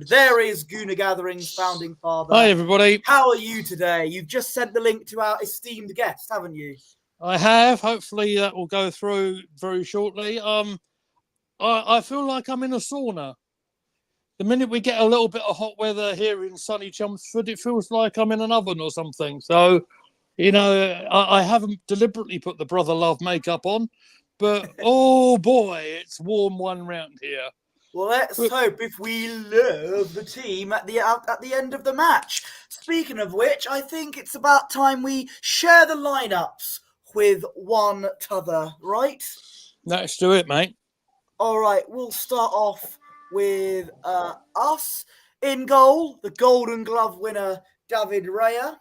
There is Gooner Gathering's founding father. Hi, everybody. How are you today? You've just sent the link to our esteemed guest, haven't you? I have. Hopefully that will go through very shortly. I feel like I'm in a sauna. The minute we get a little bit of hot weather here in sunny Chelmsford, it feels like I'm in an oven or something. So, I haven't deliberately put the Brother Love makeup on, but oh boy, it's warm one round here. Well, let's hope if we love the team at the end of the match. Speaking of which, I think it's about time we share the lineups with one t'other, right? Let's do it, mate. All right, we'll start off with us. In goal, the Golden Glove winner, David Raya.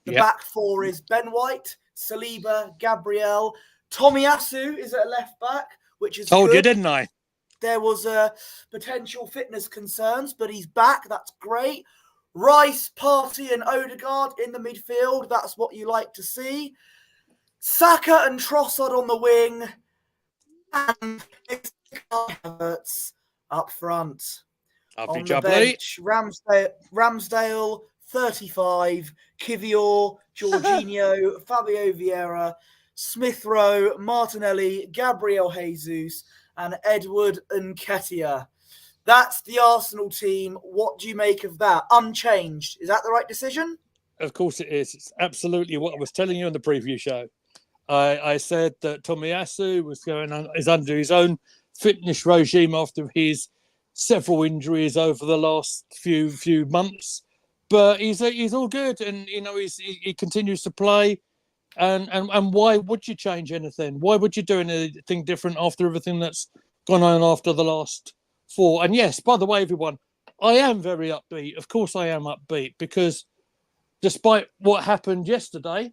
The back four is Ben White, Saliba, Gabriel. Tomiyasu is at left back, which is Told good. you, didn't I? There was potential fitness concerns, but he's back. That's great. Rice, Partey, and Odegaard in the midfield. That's what you like to see. Saka and Trossard on the wing. And Havertz up front. Lovely On the jubbly. bench, Ramsdale, 35. Kivior, Jorginho, Fabio Vieira, Smith Rowe, Martinelli, Gabriel Jesus, and Edward Nketiah. That's the Arsenal team. What do you make of that? Unchanged. Is that the right decision? Of course it is. It's absolutely what I was telling you on the preview show. I said that Tomiyasu is under his own fitness regime after his several injuries over the last few months, but he's all good, and he continues to play. And why would you change anything? Why would you do anything different after everything that's gone on after the last four? And yes, by the way, everyone, I am very upbeat. Of course I am upbeat, because despite what happened yesterday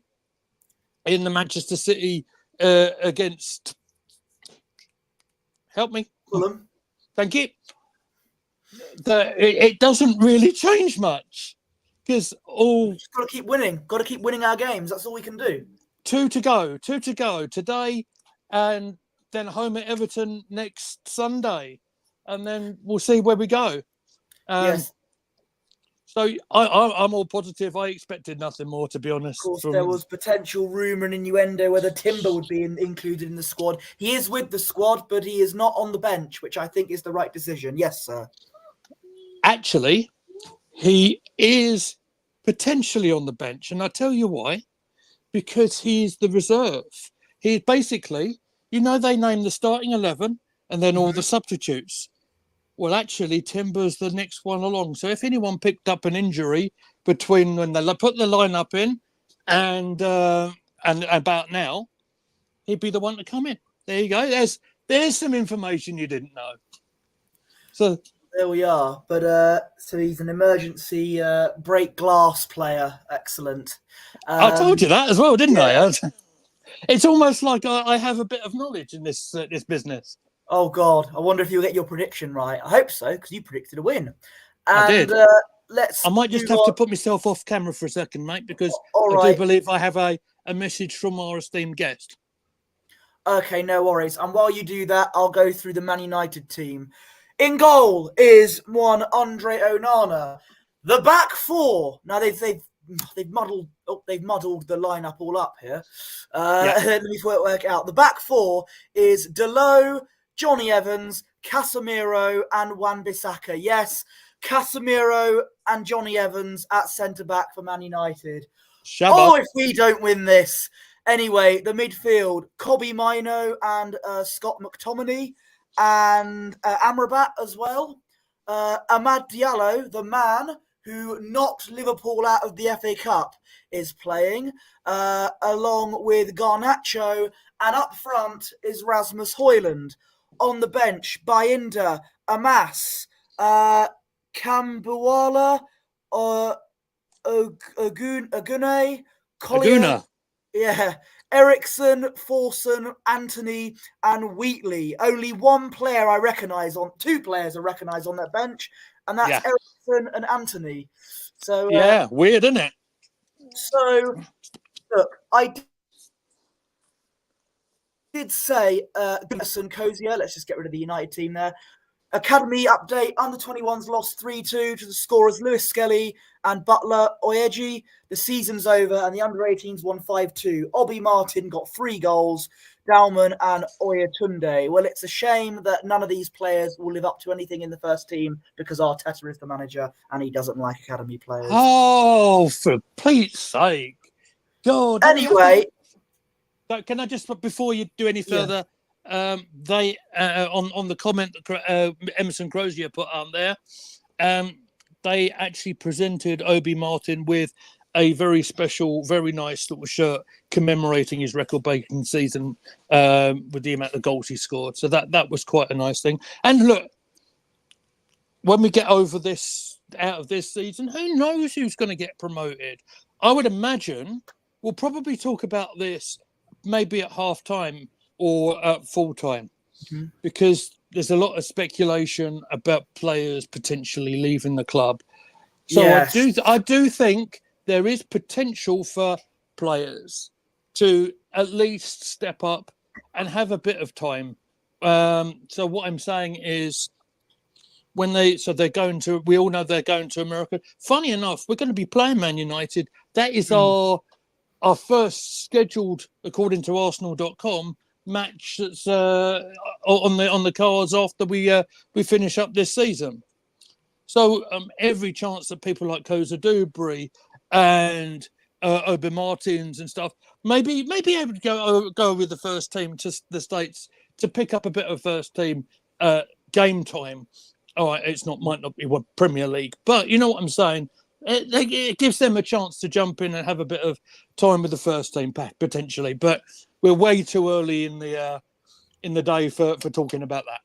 in the Manchester City against... Help me. Fulham. Thank you. It doesn't really change much. Because just got to keep winning. Got to keep winning our games. That's all we can do. Two to go today, and then home at Everton next Sunday, and then we'll see where we go. Yes. So I'm all positive. I expected nothing more, to be honest. Of course, there was potential rumour and innuendo whether Timber would be included in the squad. He is with the squad, but he is not on the bench, which I think is the right decision. Yes, sir. Actually, he is potentially on the bench, and I'll tell you why. Because he's the reserve. He basically, they name the starting 11 and then all the substitutes. Well, actually, Timber's the next one along. So if anyone picked up an injury between when they put the lineup in and about now, he'd be the one to come in. There you go. There's some information you didn't know. So there we are. But so he's an emergency break glass player. Excellent. I told you that as well, didn't I? It's almost like I have a bit of knowledge in this business. Oh, God. I wonder if you'll get your prediction right. I hope so, because you predicted a win. I did. I might just have to put myself off camera for a second, mate, because I do believe I have a message from our esteemed guest. Okay, no worries. And while you do that, I'll go through the Man United team. In goal is one Andre Onana. The back four. Now they've muddled the lineup all up here. Let me work out. The back four is Dalot, Johnny Evans, Casemiro, and Wan-Bissaka. Yes, Casemiro and Johnny Evans at centre back for Man United. If we don't win this. Anyway, the midfield: Kobbie Mainoo and Scott McTominay, and Amrabat as well. Amad Diallo, the man who knocked Liverpool out of the FA Cup, is playing, along with Garnacho, and up front is Rasmus Højlund. On the bench, Bayinda, Amas, Kambuwala, Agune, Collier, Ericsson, Forson, Anthony, and Wheatley. Only two players I recognise on that bench, and that's Ericsson and Anthony. So weird, isn't it? So look, I did say Gunnarsson, Cozier. Let's just get rid of the United team there. Academy update, under-21s lost 3-2 to the scorers Lewis Skelly and Butler Oyeji. The season's over and the under-18s won 5-2. Obi Martin got 3 goals, Dalman and Oyetunde. Well, it's a shame that none of these players will live up to anything in the first team because Arteta is the manager and he doesn't like academy players. Oh, for Pete's sake. God. Anyway. Can I just, before you do any further, they on the comment that Emerson Crozier put on there, they actually presented Obi Martin with a very special, very nice little shirt commemorating his record-breaking season with the amount of goals he scored. So that was quite a nice thing. And look, when we get over this, out of this season, who knows who's going to get promoted? I would imagine we'll probably talk about this maybe at half time or at full time, because there's a lot of speculation about players potentially leaving the club. So yes. I do think there is potential for players to at least step up and have a bit of time. So what I'm saying is, we all know they're going to America. Funny enough, we're going to be playing Man United. That is our first scheduled, according to Arsenal.com, match that's on the cards after we finish up this season. So every chance that people like Koza Dubry and Obi Martins and stuff may be able to go with the first team to the States to pick up a bit of first team game time. All right, might not be what Premier League, but you know what I'm saying. It gives them a chance to jump in and have a bit of time with the first team potentially, but we're way too early in the day for talking about that.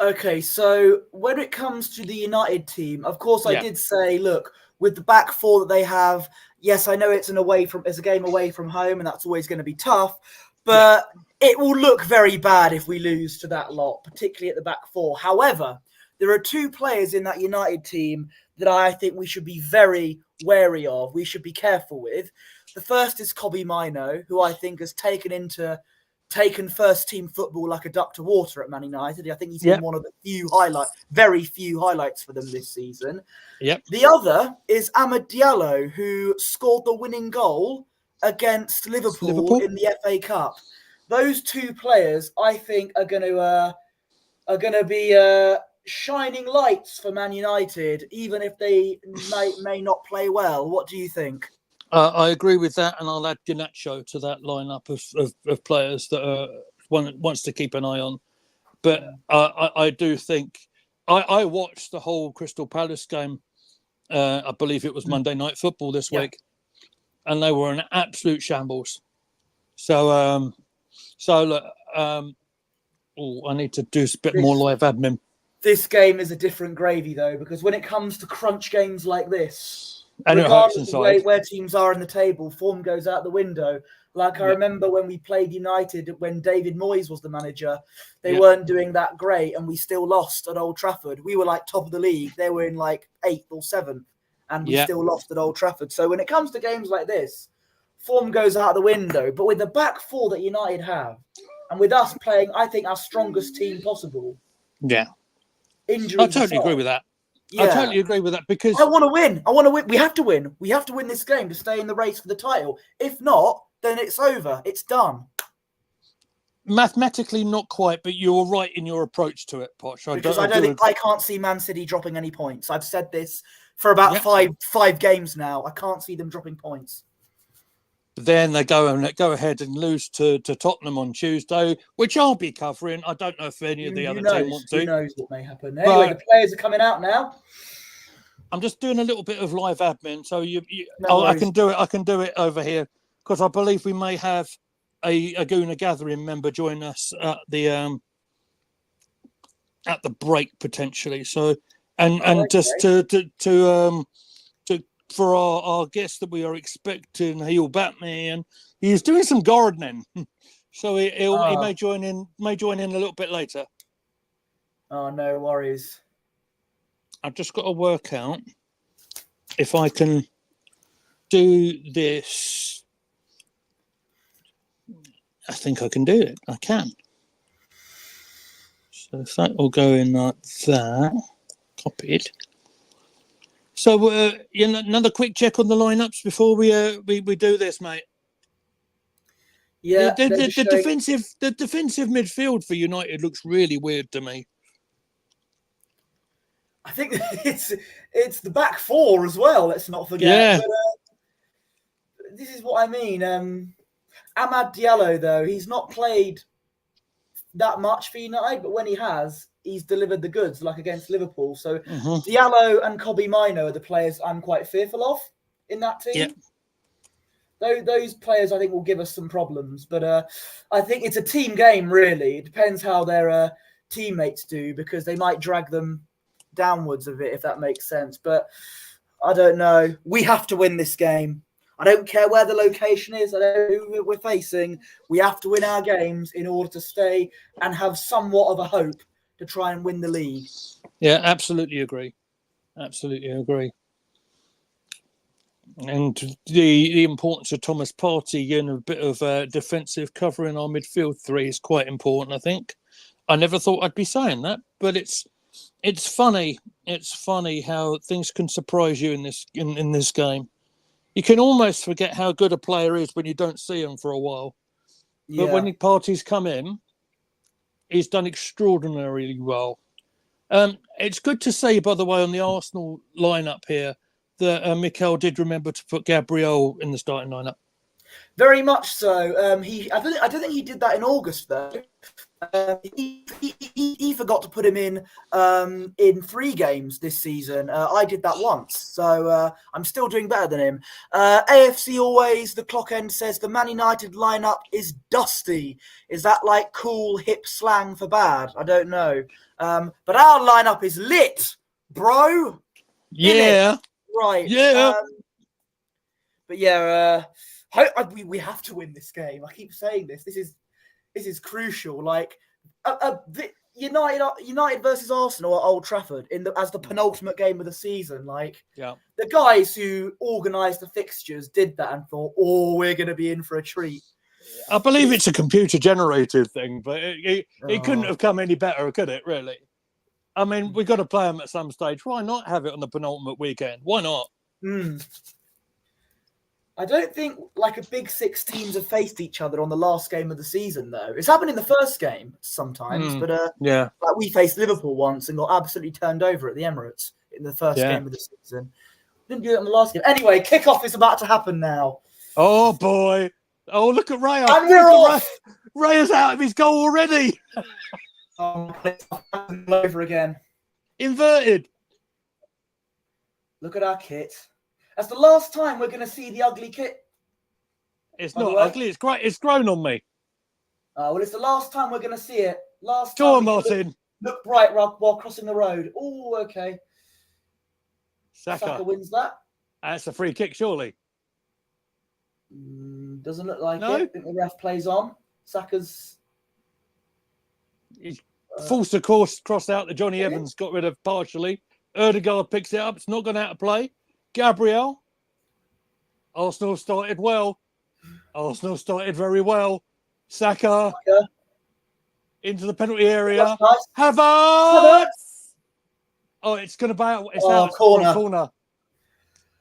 Okay, so when it comes to the United team, of course, I did say, look, with the back four that they have, yes, I know it's a game away from home, and that's always going to be tough, but it will look very bad if we lose to that lot, particularly at the back four. However, there are 2 players in that United team that I think we should be very wary of. We should be careful with. The first is Kobbie Mainoo, who I think has taken first team football like a duck to water at Man United. I think he's been one of the very few highlights for them this season. Yep. The other is Amad Diallo, who scored the winning goal against Liverpool in the FA Cup. Those 2 players, I think, are going to be shining lights for Man United, even if they may not play well. What do you think? I agree with that, and I'll add Garnacho to that lineup of players that one wants to keep an eye on. But I do think I watched the whole Crystal Palace game. I believe it was Monday Night Football this week, and they were an absolute shambles. So look, I need to do a bit more live admin. This game is a different gravy, though, because when it comes to crunch games like this, and regardless of where teams are in the table, form goes out the window. Like I remember when we played United, when David Moyes was the manager, they weren't doing that great, and we still lost at Old Trafford. We were like top of the league. They were in like 8th or 7th, and we still lost at Old Trafford. So when it comes to games like this, form goes out the window. But with the back four that United have, and with us playing, I think, our strongest team possible. Yeah. Injuries I totally agree with that. Yeah. I totally agree with that, because I want to win. We have to win. We have to win this game to stay in the race for the title. If not, then it's over. It's done. Mathematically, not quite, but you're right in your approach to it, Posh. I can't see Man City dropping any points. I've said this for about five games now. I can't see them dropping points. Then they go ahead and lose to Tottenham on Tuesday, which I'll be covering. I don't know if any of the other team want to. Who knows what may happen? Anyway, the players are coming out now. I'm just doing a little bit of live admin, so I can do it. I can do it over here, because I believe we may have a Aguna Gathering member join us at the break potentially. So just to for our guest that we are expecting, he'll bat me, and he's doing some gardening, so he may join in a little bit later. Oh, no worries. I've just got to work out if I can do this. I think I can do it. I can. So if that will go in like that, copied. So another quick check on the lineups before we do this, mate. Yeah, they're just showing. The defensive midfield for United looks really weird to me. I think it's the back four as well. Let's not forget. Yeah. But, this is what I mean. Amad Diallo, though, he's not played that much for United, but when he has, he's delivered the goods, like against Liverpool. So Diallo and Kobbie Mainoo are the players I'm quite fearful of in that team. Yeah. Those players, I think, will give us some problems. But I think it's a team game, really. It depends how their teammates do, because they might drag them downwards a bit, if that makes sense. But I don't know. We have to win this game. I don't care where the location is. I don't know who we're facing. We have to win our games in order to stay and have somewhat of a hope to try and win the league. Yeah, absolutely agree. Absolutely agree. And the importance of Thomas Partey and a bit of defensive cover in our midfield three is quite important, I think. I never thought I'd be saying that, but it's funny. It's funny how things can surprise you in this game. You can almost forget how good a player is when you don't see him for a while. Yeah. But when the Partey's come in, he's done extraordinarily well. It's good to see, by the way, on the Arsenal lineup here, that Mikel did remember to put Gabriel in the starting lineup. Very much so. I don't think he did that in August, though. He forgot to put him in 3 games this season. I did that once, so I'm still doing better than him. AFC always, the clock end says the Man United lineup is dusty. Is that like cool hip slang for bad? I don't know. But our lineup is lit, bro. Yeah. Right. Yeah. But yeah, we have to win this game. I keep saying this. This is crucial. Like United versus Arsenal at Old Trafford as the penultimate game of the season. Like, the guys who organised the fixtures did that and thought, "Oh, we're going to be in for a treat." I believe it's a computer-generated thing, but it couldn't have come any better, could it? Really? I mean, we've got to play them at some stage. Why not have it on the penultimate weekend? Why not? I don't think like a big 6 teams have faced each other on the last game of the season, though. It's happened in the first game sometimes, but like we faced Liverpool once and got absolutely turned over at the Emirates in the first game of the season. Didn't do it on the last game. Anyway, kickoff is about to happen now. Oh boy! Oh, look at Raya! And we're off. Raya's out of his goal already. It's over again. Inverted. Look at our kit. That's the last time we're going to see the ugly kit. It's not ugly. It's great. It's grown on me. Well, it's the last time we're going to see it. Last time. Go on, Martin. Look bright while crossing the road. Oh, okay. Saka wins that. That's a free kick, surely. Doesn't look like it. I think the ref plays on. Saka's. He's forced a cross out that Johnny Evans got rid of partially. Erdegaard picks it up. It's not gone out of play. Gabriel. Arsenal started well. Arsenal started very well. Saka. Into the penalty area. Nice. Havertz. Oh, it's going to bounce. It's out. Corner.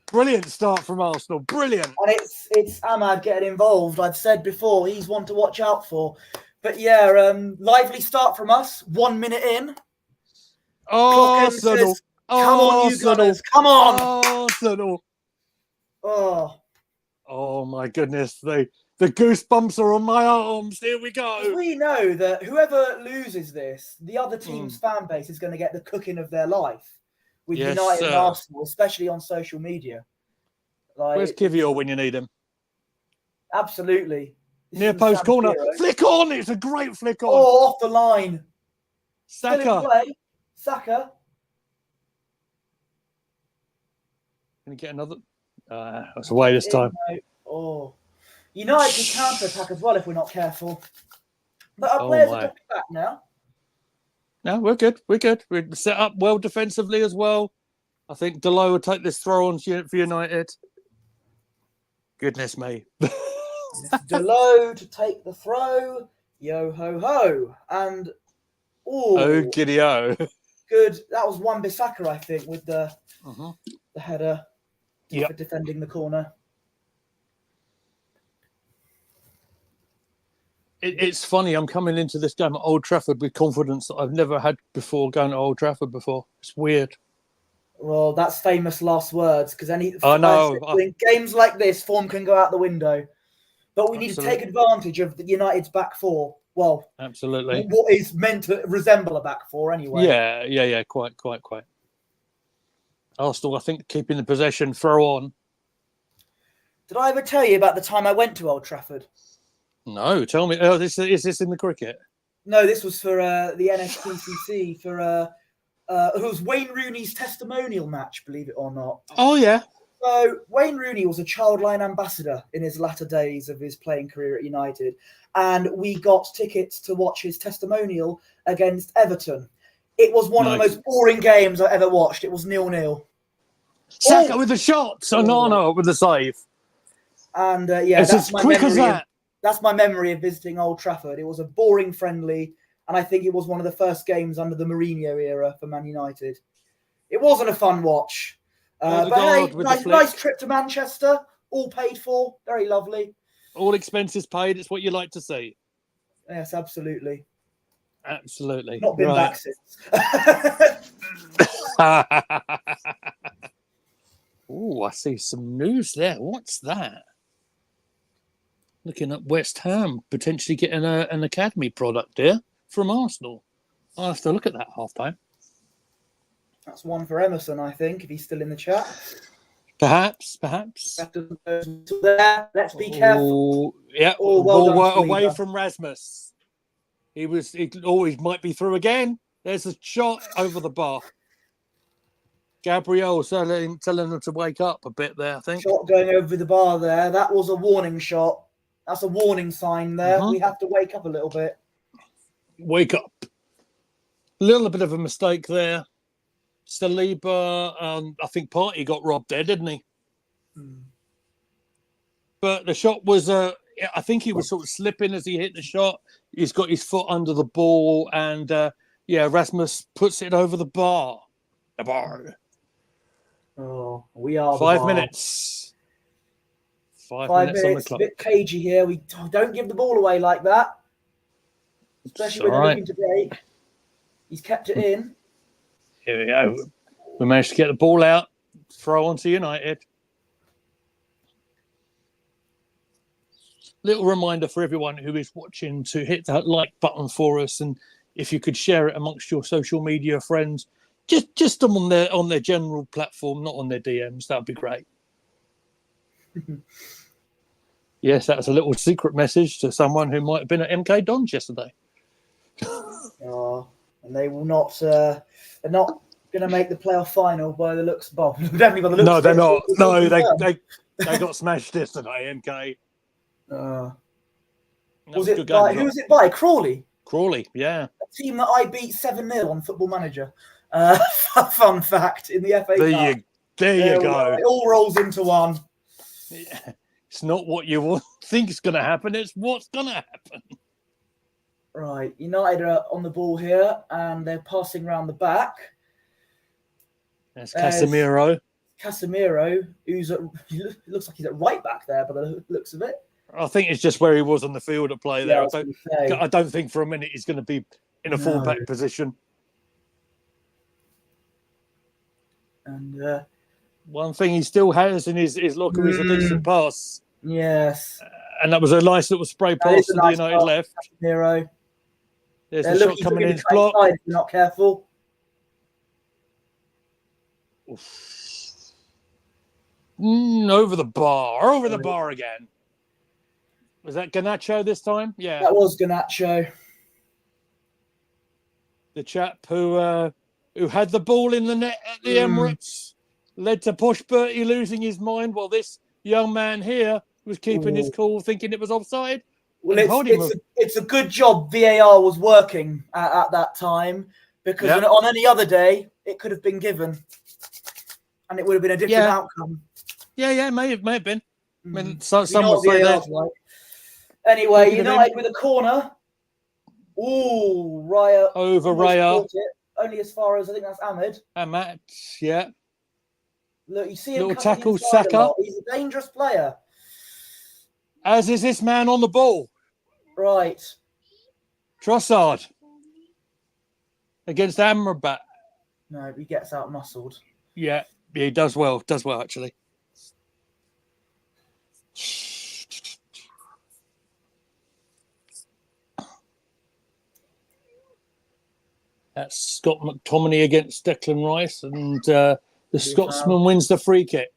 Brilliant start from Arsenal. Brilliant. And it's Amad getting involved. I've said before, he's one to watch out for. But yeah, lively start from us. 1 minute in. Arsenal. Says, come on, you guys. Come on. Arsenal. Oh my goodness. The goosebumps are on my arms. Here we go. We know that whoever loses this, the other team's fan base is going to get the cooking of their life with United and Arsenal, especially on social media. Like, where's Kivior when you need him? Absolutely. Near post corner. Flick on. It's a great flick on. Oh, off the line. Saka. Still in play. Saka. Can you get another? That's away this time. Oh. United can counter-attack as well if we're not careful. But our players are coming back now. No, we're good. We're good. We're set up well defensively as well. I think Delo will take this throw on for United. Goodness me. Delo to take the throw. Yo ho ho. And Oh, giddy-o. good. That was Wan-Bissaka, I think, with the header for defending the corner. It's funny. I'm coming into this game at Old Trafford with confidence that I've never had before going to Old Trafford before. It's weird. Well, that's famous last words because I know. In games like this, form can go out the window. But we need to take advantage of the United's back four. Well, absolutely. What is meant to resemble a back four anyway. Yeah. Quite. Arsenal, I think, keeping the possession, throw on. Did I ever tell you about the time I went to Old Trafford? No, tell me. Oh, is this in the cricket? No, this was for the NSPCC for it was Wayne Rooney's testimonial match, believe it or not. Oh, yeah. So Wayne Rooney was a Childline ambassador in his latter days of his playing career at United, and we got tickets to watch his testimonial against Everton. It was one of the most boring games I ever watched. It was 0-0. Saka with the shot, Onana with the save. And it's as quick as that. That's my memory of visiting Old Trafford. It was a boring friendly, and I think it was one of the first games under the Mourinho era for Man United. It wasn't a fun watch. But hey, nice trip to Manchester, all paid for, very lovely. All expenses paid, it's what you like to see. Yes, absolutely. Absolutely. Not been back since. Oh, I see some news there. What's that? Looking at West Ham potentially getting an academy product there from Arsenal. I'll have to look at that half-time. That's one for Emerson, I think, if he's still in the chat. Perhaps. Let's be careful. Yeah, ball away from Rasmus. He might be through again. There's a shot over the bar. Gabriel telling them to wake up a bit there, I think. Shot going over the bar there. That was a warning shot. That's a warning sign there. We have to wake up a little bit. Wake up. A little bit of a mistake there. Saliba, I think Partey got robbed there, didn't he? But the shot was, I think he was sort of slipping as he hit the shot. He's got his foot under the ball, and Rasmus puts it over the bar. The bar. Oh, we are 5 minutes. 5 minutes on the clock. A bit cagey here. We don't give the ball away like that, especially when they're looking to break. He's kept it in. Here we go. We managed to get the ball out. Throw on to United. Little reminder for everyone who is watching to hit that like button for us, and if you could share it amongst your social media friends, just on their general platform, not on their DMs, that would be great. Yes, that was a little secret message to someone who might have been at MK Dons yesterday. And they will not. They're not going to make the playoff final by the looks. Well, definitely by the looks. No, they're not. No, they got smashed yesterday. MK. Was it by who was it by? Crawley. Crawley, yeah. A team that I beat 7-0 on Football Manager. Fun fact in the FA Cup. There you go. It all rolls into one. Yeah. It's not what you think is going to happen. It's what's going to happen. Right. United are on the ball here, and they're passing around the back. There's Casemiro. Casemiro, he looks like he's at right back there by the looks of it. I think it's just where he was on the field at play there. I don't think for a minute he's going to be in a full-back position. And one thing he still has in his locker is a decent pass. Yes. And that was a nice little spray pass to the United left. Casemiro. There's a shot coming in his block. If you're not careful. Over the bar again. Was that Garnacho this time? Yeah. That was Garnacho. The chap who had the ball in the net at the Emirates led to Posh Bertie losing his mind while this young man here was keeping his cool, thinking it was offside. Well, it's a good job VAR was working at that time, because on any other day, it could have been given. And it would have been a different outcome. Yeah, it may have been. I mean, some would say that. Like. Anyway, United with a corner. Ooh, Raya. over almost Raya. caught it, only as far as I think that's Ahmed. And Matt, yeah. Look, you see him Little coming tackle, inside a Saka. lot. He's a dangerous player. As is this man on the ball. Right. Trossard against Amrabat. No, he gets out muscled. Yeah, he does well. Does well, actually. That's Scott McTominay against Declan Rice, and the Scotsman wins the free kick.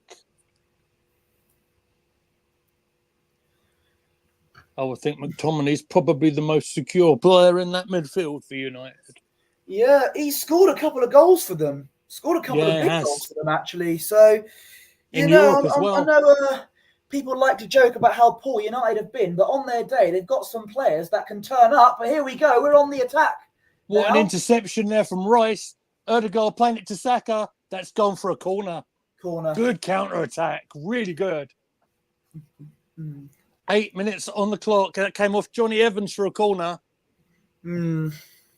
I would think McTominay's probably the most secure player in that midfield for United. Yeah, he scored a couple of goals for them. Scored a couple of big goals for them, actually. So, in Europe as well. I know people like to joke about how poor United have been, but on their day, they've got some players that can turn up. But here we go. We're on the attack. What an interception there from Rice. Ødegaard playing it to Saka. That's gone for a corner. Good counter-attack. Really good. 8 minutes on the clock. That came off Johnny Evans for a corner.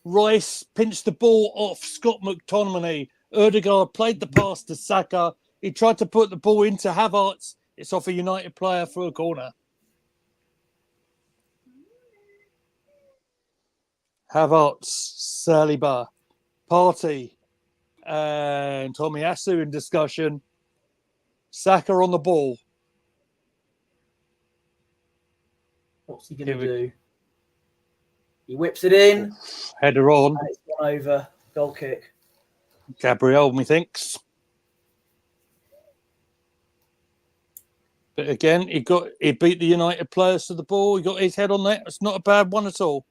Rice pinched the ball off Scott McTominay. Ødegaard played the pass to Saka. He tried to put the ball into Havertz. It's off a United player for a corner. Havertz, Saliba, Partey, and Tomiyasu in discussion. Saka on the ball. What's he going to do? He whips it in. Header on. And it's gone over. Goal kick. Gabriel, methinks. But again, he beat the United players to the ball. He got his head on that. It's not a bad one at all.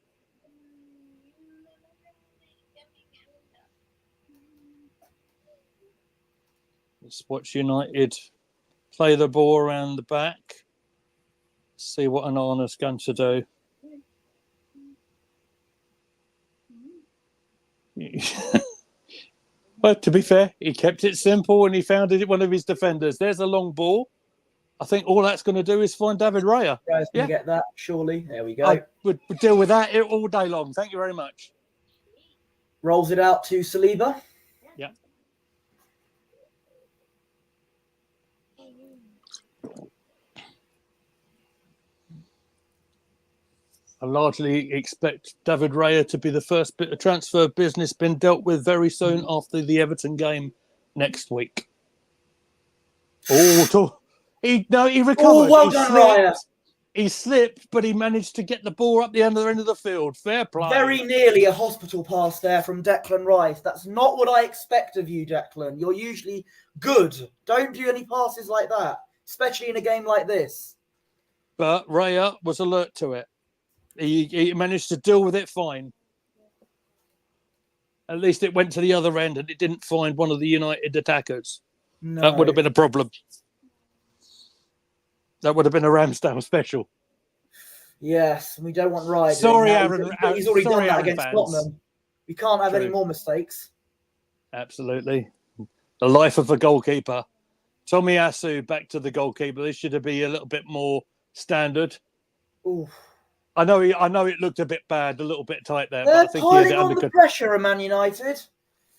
Let's watch United play the ball around the back. See what Onana's going to do. But to be fair, he kept it simple and he found it one of his defenders. There's a long ball. I think all that's going to do is find David Raya. Raya's going to get that, surely. There we go. I would deal with that all day long. Thank you very much. Rolls it out to Saliba. Yeah. I largely expect David Raya to be the first bit of transfer business been dealt with very soon after the Everton game next week. He recovered. Oh, well done, Raya. He slipped, but he managed to get the ball up the other end of the field. Fair play. Very nearly a hospital pass there from Declan Rice. That's not what I expect of you, Declan. You're usually good. Don't do any passes like that, especially in a game like this. But Raya was alert to it. He managed to deal with it fine. At least it went to the other end and it didn't find one of the United attackers. No. That would have been a problem. That would have been a Ramsdale special. Yes, we don't want Ryan. Sorry, Aaron. He's already done that against Tottenham. We can't have any more mistakes. Absolutely. The life of a goalkeeper. Tomiyasu back to the goalkeeper. This should be a little bit more standard. Oof. I know it looked a bit bad, a little bit tight there. They're but I think piling on the pressure of Man United.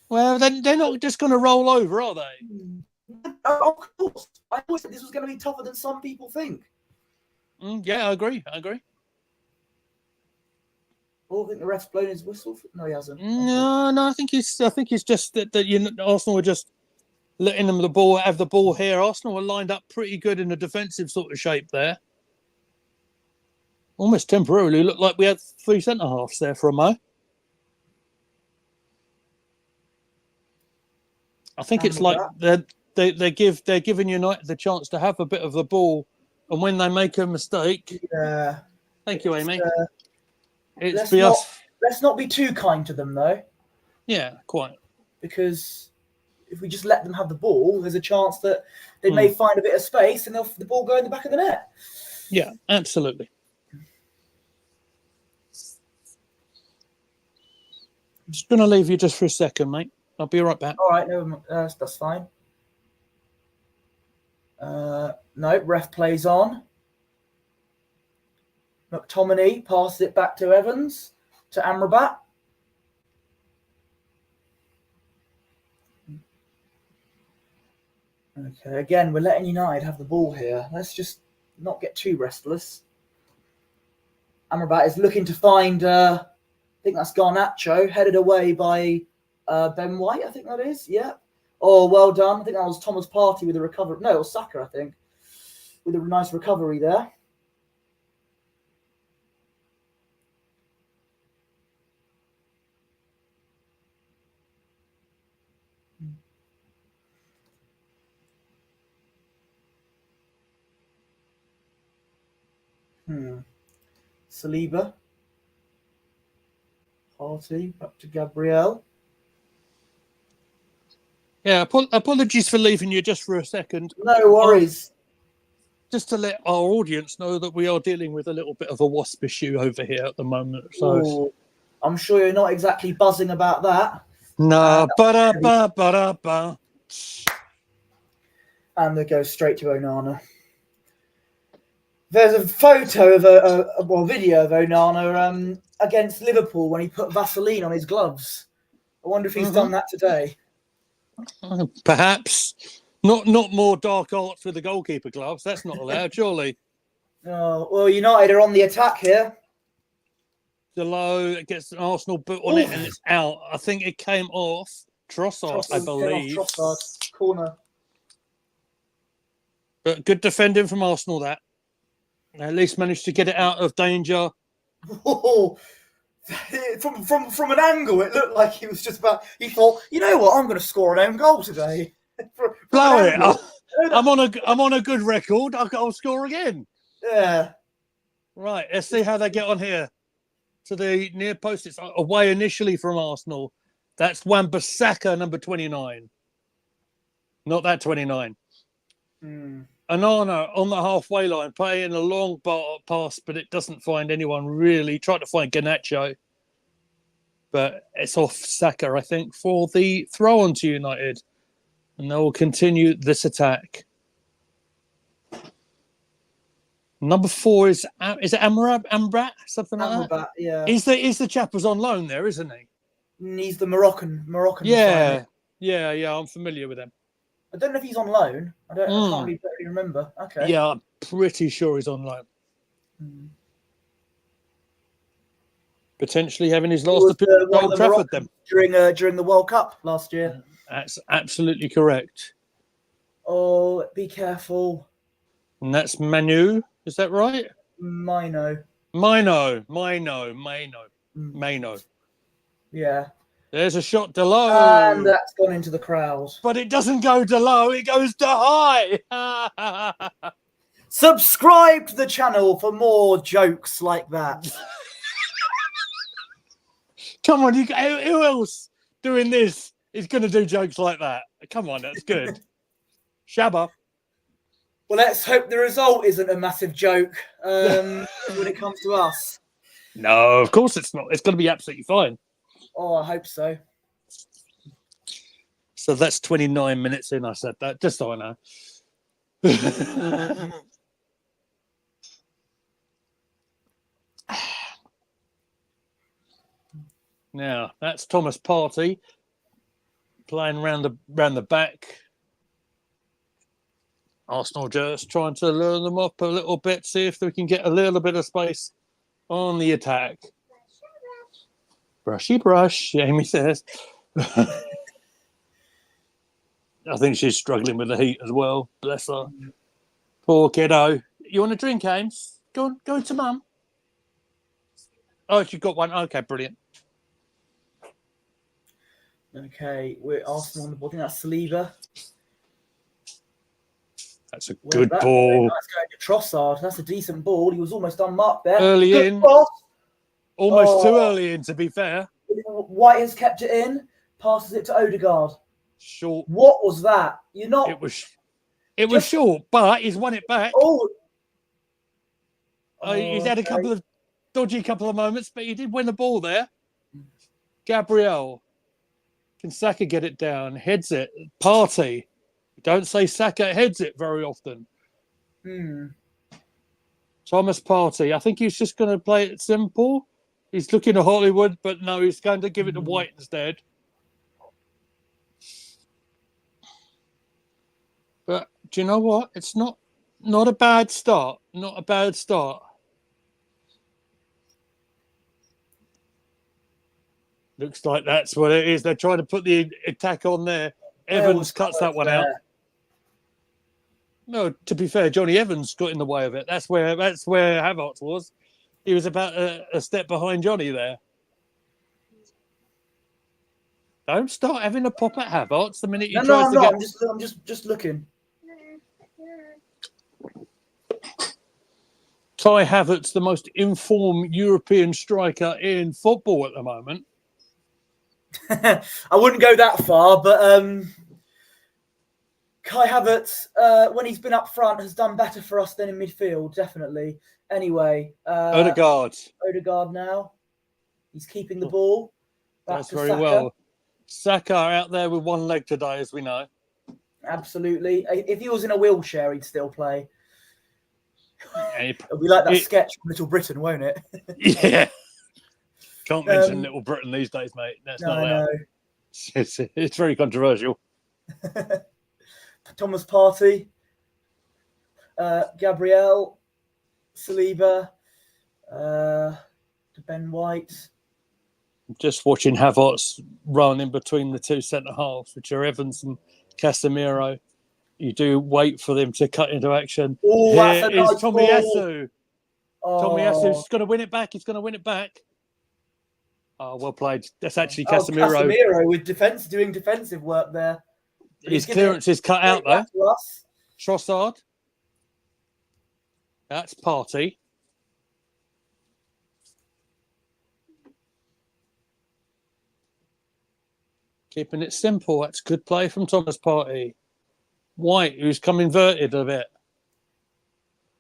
Well, they're not just going to roll over, are they? Of course. I always said this was going to be tougher than some people think. Yeah, I agree. Oh, I think the ref's blown his whistle. No, he hasn't. No, I think he's just that Arsenal were just letting them have the ball here. Arsenal were lined up pretty good in a defensive sort of shape there. Almost temporarily looked like we had three centre-halves there for a mo. I think it's like they're giving United the chance to have a bit of the ball, and when they make a mistake, thank you, Amy. Let's not be too kind to them, though. Yeah, quite. Because if we just let them have the ball, there's a chance that they may find a bit of space and the ball go in the back of the net. Yeah, absolutely. I'm just going to leave you just for a second, mate. I'll be right back. All right, no, that's fine. No, ref plays on. McTominay passes it back to Evans. to Amrabat. Okay, again, we're letting United have the ball here. Let's just not get too restless. Amrabat is looking to find, I think that's Garnacho, headed away by Ben White, I think that is. Yeah. Oh, well done. I think that was Thomas Partey with a recovery. No, it was Saka, I think, with a nice recovery there. Saliba. Partey, back to Gabriel. Yeah, apologies for leaving you just for a second. No worries. Just to let our audience know that we are dealing with a little bit of a wasp issue over here at the moment. So Ooh, I'm sure you're not exactly buzzing about that. no, And they go straight to Onana. There's a photo of a video of Onana against Liverpool when he put Vaseline on his gloves. I wonder if he's done that today. Perhaps not more dark arts with the goalkeeper gloves. That's not allowed, surely. Oh, well, United are on the attack here. Delow gets an Arsenal boot on it and it's out. I think it came off Trossard, I believe. Trossard, corner. But good defending from Arsenal, that. They at least managed to get it out of danger. Oh, from an angle, it looked like he was just about. He thought, you know what, I'm going to score an own goal today. Blow it! I'm on a good record. I'll score again. Yeah. Right. Let's see how they get on here. To the near post, it's away initially from Arsenal. That's Wan-Bissaka, number 29. Not that 29. Onana on the halfway line, playing a long pass, but it doesn't find anyone really. Tried to find Garnacho, but it's off Saka, I think, for the throw on to United. And they will continue this attack. Number 4 is it Amrabat? Something like that? Yeah. Is the chap who's on loan there, isn't he? He's the Moroccan. Yeah. I'm familiar with him. I don't know if he's on loan. I can't really remember. Okay. Yeah, I'm pretty sure he's on loan. Potentially having his last appearance at Old Trafford then. During the World Cup last year. That's absolutely correct. Oh, be careful. And that's Manu, is that right? Mino. Yeah. There's a shot to low. And that's gone into the crowd. But it doesn't go to low, it goes to high. Subscribe to the channel for more jokes like that. Come on, who else doing this is going to do jokes like that? Come on, that's good. Shabba. Well, let's hope the result isn't a massive joke when it comes to us. No, of course it's not. It's going to be absolutely fine. Oh, I hope so. So that's 29 minutes in, I said that, just so I know. Now, that's Thomas Partey playing around the back. Arsenal just trying to lure them up a little bit, see if they can get a little bit of space on the attack. Brushy brush, Amy says. I think she's struggling with the heat as well. Bless her. Poor kiddo. You want a drink, Ames? Go to mum. Oh, she got one. Okay, brilliant. Okay, we're Arsenal on the ball. I think that's Saliba. That's a good ball. That's going to Trossard. That's a decent ball. He was almost unmarked there. Early good in. Cross. Almost too early in, to be fair. White has kept it in. Passes it to Odegaard. Short. What was that? You're not. It was short, but he's won it back. He's had a couple of dodgy moments, but he did win the ball there. Gabriel. Can Saka get it down? Heads it. Partey. Don't say Saka heads it very often. Thomas Partey. I think he's just going to play it simple. He's looking at Hollywood, but no, he's going to give it to White instead. But do you know what? It's not a bad start. Not a bad start. Looks like that's what it is. They're trying to put the attack on there. Evans cuts that one out. No, to be fair, Johnny Evans got in the way of it. That's where Havertz was. He was about a step behind Johnny there. Don't start having a pop at Havertz the minute he tries to get. I'm just looking. Kai Havertz, the most informed European striker in football at the moment. I wouldn't go that far, but Kai Havertz, when he's been up front, has done better for us than in midfield, definitely. Anyway, Odegaard now. He's keeping the ball. That's very Saka. Well. Saka out there with one leg today, as we know. Absolutely. If he was in a wheelchair, he'd still play. It'll be like that sketch from Little Britain, won't it? Yeah. Can't mention Little Britain these days, mate. That's not allowed. It's very controversial. Thomas Partey, Gabriel, Saliba, Ben White. Just watching Havertz run in between the two centre halves, which are Evans and Casemiro. You do wait for them to cut into action. Oh, that's a nice Tomiyasu. Tomiyasu's going to win it back. He's going to win it back. Oh, well played. That's actually Casemiro. Casemiro with doing defensive work there. His clearance is cut out though. Trossard. That's Partey. Keeping it simple. That's good play from Thomas Partey. White, who's come inverted a bit.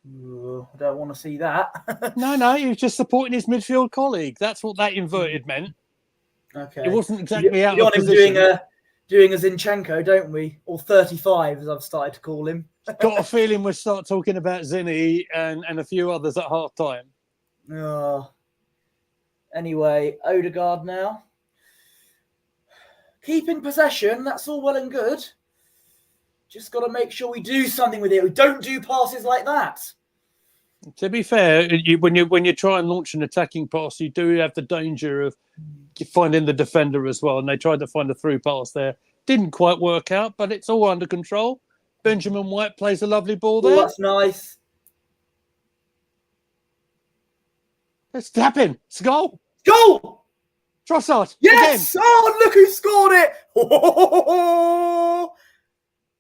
I don't want to see that. No, he was just supporting his midfield colleague. That's what that inverted meant. Okay. It wasn't exactly out of position. Doing a Zinchenko, don't we? Or 35, as I've started to call him. Got a feeling we'll start talking about Zinni and a few others at half time. Anyway, Odegaard now. Keeping possession, that's all well and good. Just got to make sure we do something with it. We don't do passes like that. To be fair, when you try and launch an attacking pass, you do have the danger of finding the defender as well. And they tried to find a through pass there. Didn't quite work out, but it's all under control. Benjamin White plays a lovely ball there. That's nice. Let's tap in. It's a goal. Goal! Trossard. Yes! Again. Oh, look who scored it!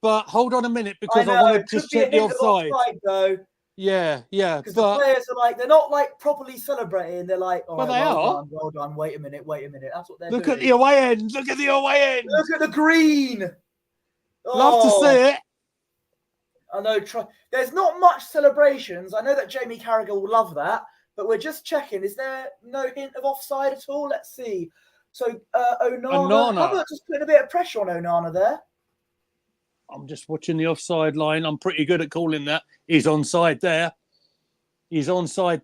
But hold on a minute, because I want to just check the offside. Though. Yeah. Because the players are they're not properly celebrating. They're like, oh, well done. Wait a minute. That's what they're doing. Look at the away end. Look at the green. Love to see it. I know. There's not much celebrations. I know that Jamie Carragher will love that, but we're just checking. Is there no hint of offside at all? Let's see. So Onana. Havertz just putting a bit of pressure on Onana there. I'm just watching the offside line. I'm pretty good at calling that. He's onside there. Onside.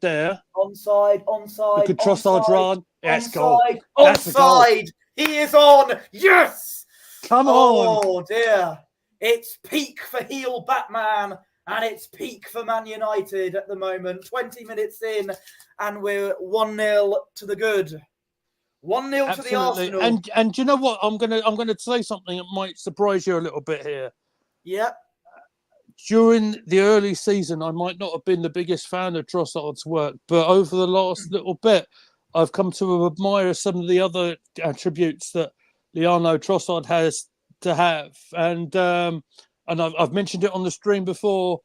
Look at Trossard's run. That's goal. Onside. He is on. Yes. Come on. Oh, dear. It's peak for heel Batman, and it's peak for Man United at the moment. 20 minutes in, and we're 1-0 to the good. 1-0 to the Arsenal. And do you know what? I'm gonna say something that might surprise you a little bit here. Yeah. During the early season, I might not have been the biggest fan of Trossard's work, but over the last little bit, I've come to admire some of the other attributes that Leandro Trossard has to have. And I've mentioned it on the stream before.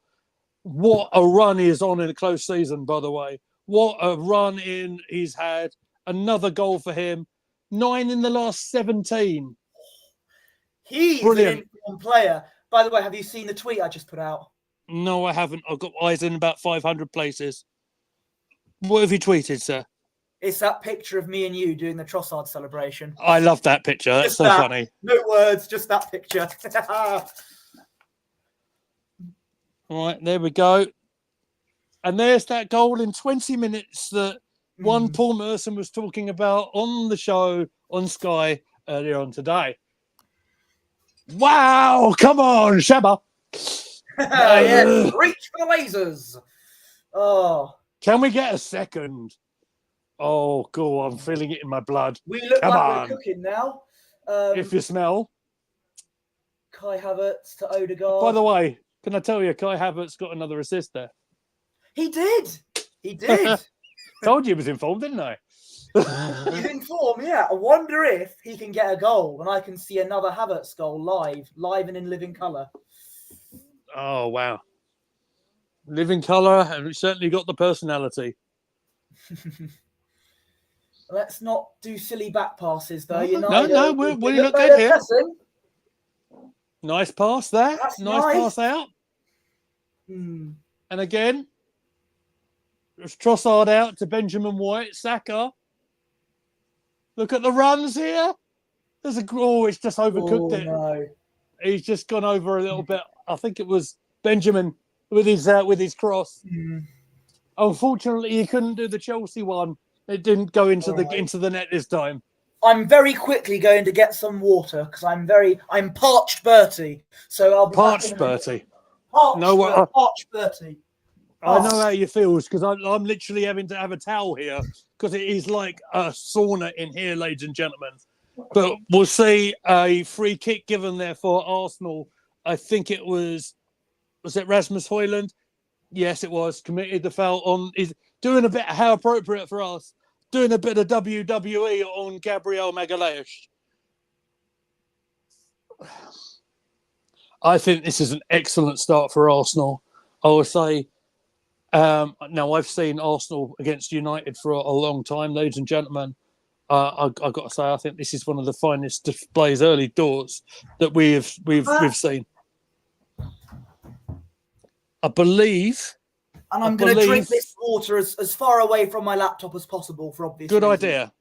What a run he is on in a close season, by the way. What a run he's had. Another goal for him. 9 in the last 17. He's brilliant. An informed player. By the way, have you seen the tweet I just put out? No, I haven't. I've got eyes in about 500 places. What have you tweeted, sir? It's that picture of me and you doing the Trossard celebration. I love that picture. That's just so funny. No words, just that picture. All right, there we go. And there's that goal in 20 minutes that one Paul Merson was talking about on the show on Sky earlier on today. Wow, come on, Shabba. Yes, reach for lasers. Oh. Can we get a second? Oh, cool. I'm feeling it in my blood. We look Come like on. we're cooking now. If you smell. Kai Havertz to Odegaard. By the way, can I tell you, Kai Havertz got another assist there. He did. He did. Told you he was informed, didn't I? He's in form, yeah. I wonder if he can get a goal and I can see another Havertz goal live and in living colour. Oh, wow. Living colour, and it's certainly got the personality. Let's not do silly back passes, though. No, we're look good here. Pressing. Nice pass there. Nice pass out. And again, there's Trossard out to Benjamin White. Saka. Look at the runs here. There's it's just overcooked it. No. He's just gone over a little bit. I think it was Benjamin with his cross. Unfortunately, he couldn't do the Chelsea one. It didn't go into the net this time. I'm very quickly going to get some water because I'm parched Bertie. So I'll be parched Bertie. Parched Bertie. I know how you feel because I'm literally having to have a towel here because it is like a sauna in here, ladies and gentlemen. But we'll see a free kick given there for Arsenal. I think it was it Rasmus Højlund? Yes, it was. Committed the foul on. Is doing a bit. How appropriate for us. Doing a bit of WWE on Gabriel Magalhaes. I think this is an excellent start for Arsenal. I would say. Now, I've seen Arsenal against United for a long time, ladies and gentlemen. I've got to say, I think this is one of the finest displays early doors that we've seen. I believe. And I'm going to drink this water as far away from my laptop as possible for obvious reasons. Good idea.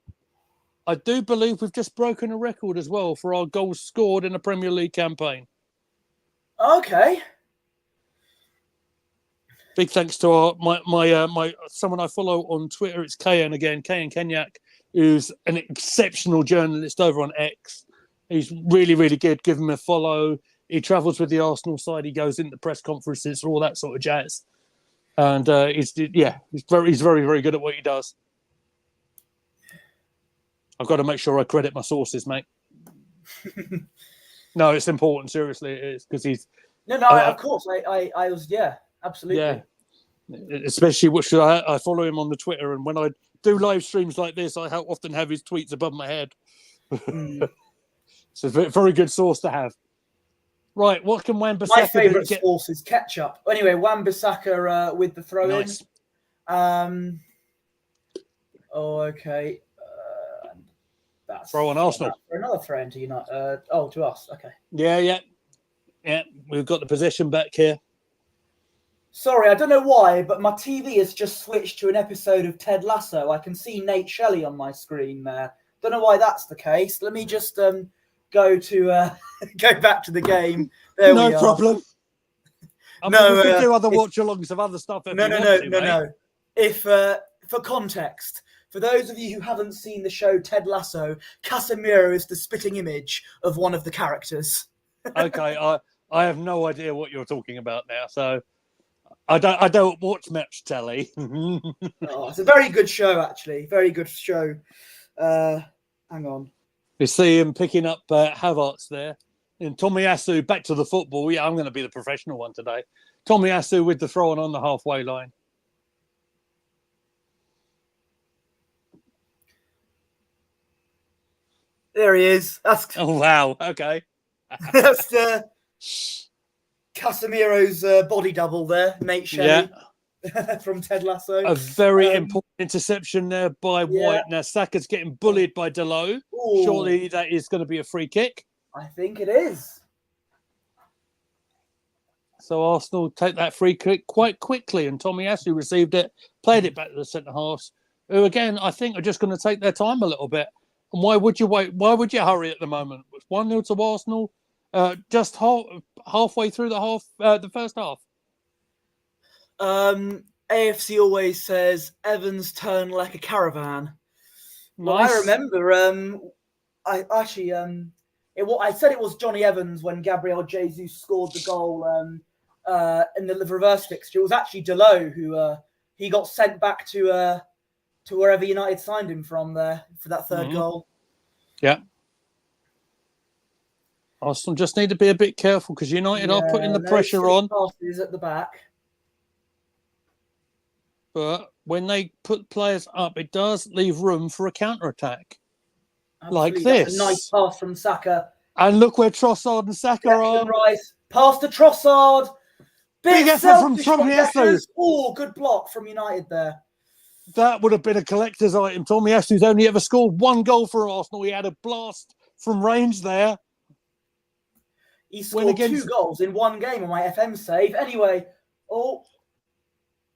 I do believe we've just broken a record as well for our goals scored in a Premier League campaign. Okay. Big thanks to my someone I follow on Twitter. It's Kayan Kenyak, who's an exceptional journalist over on X. He's really, really good. Give him a follow. He travels with the Arsenal side. He goes into press conferences, all that sort of jazz. And he's very, very good at what he does. I've got to make sure I credit my sources, mate. No, it's important. Seriously, it is because he's. No, of course. I was, absolutely. Yeah, especially I follow him on the Twitter, and when I do live streams like this, I often have his tweets above my head. It's a very good source to have. Right, what can Wan-Bissaka My favourite source is ketchup. Anyway, Wan-Bissaka with the throw-in. Nice. Okay. That's throw on Arsenal. For another throw-in to United. To us. Okay. Yeah. We've got the possession back here. Sorry, I don't know why, but my TV has just switched to an episode of Ted Lasso. I can see Nate Shelley on my screen there. Don't know why that's the case. Let me just go back to the game. There we are. No problem. We can do other watch-alongs of other stuff. No. If for context, for those of you who haven't seen the show Ted Lasso, Casemiro is the spitting image of one of the characters. Okay, I have no idea what you're talking about now, so I don't watch match telly. It's a very good show, actually. Very good show. Hang on. You see him picking up Havertz there. And Tomiyasu back to the football. Yeah, I'm going to be the professional one today. Tomiyasu with the throw on the halfway line. There he is. Oh, wow. Okay. That's Casemiro's body double there, Nate Shelley. Yeah. From Ted Lasso. A very important interception there by White. Now, Saka's getting bullied by Delo. Surely that is going to be a free kick. I think it is. So Arsenal take that free kick quite quickly, and Tomiyasu received it, played it back to the centre-halves, who, again, I think are just going to take their time a little bit. And why would you wait? Why would you hurry at the moment? It's 1-0 to Arsenal, just halfway through the first half. AFC always says Evans turn like a caravan. Well, I Nice. remember. I actually I said it was Johnny Evans when Gabriel Jesus scored the goal in the reverse fixture. It was actually Delo who he got sent back to wherever United signed him from there for that third goal. Yeah. Arsenal just need to be a bit careful because United are putting the pressure on. Passes at the back. But when they put players up, it does leave room for a counter-attack. Like this. That's a nice pass from Saka. And look where Trossard and Saka are. Rice. Pass to Trossard. Big effort from Tomiyasu. Oh, good block from United there. That would have been a collector's item. Tomiyasu's only ever scored one goal for Arsenal. He had a blast from range there. He scored 2 goals in one game on my FM save. Anyway,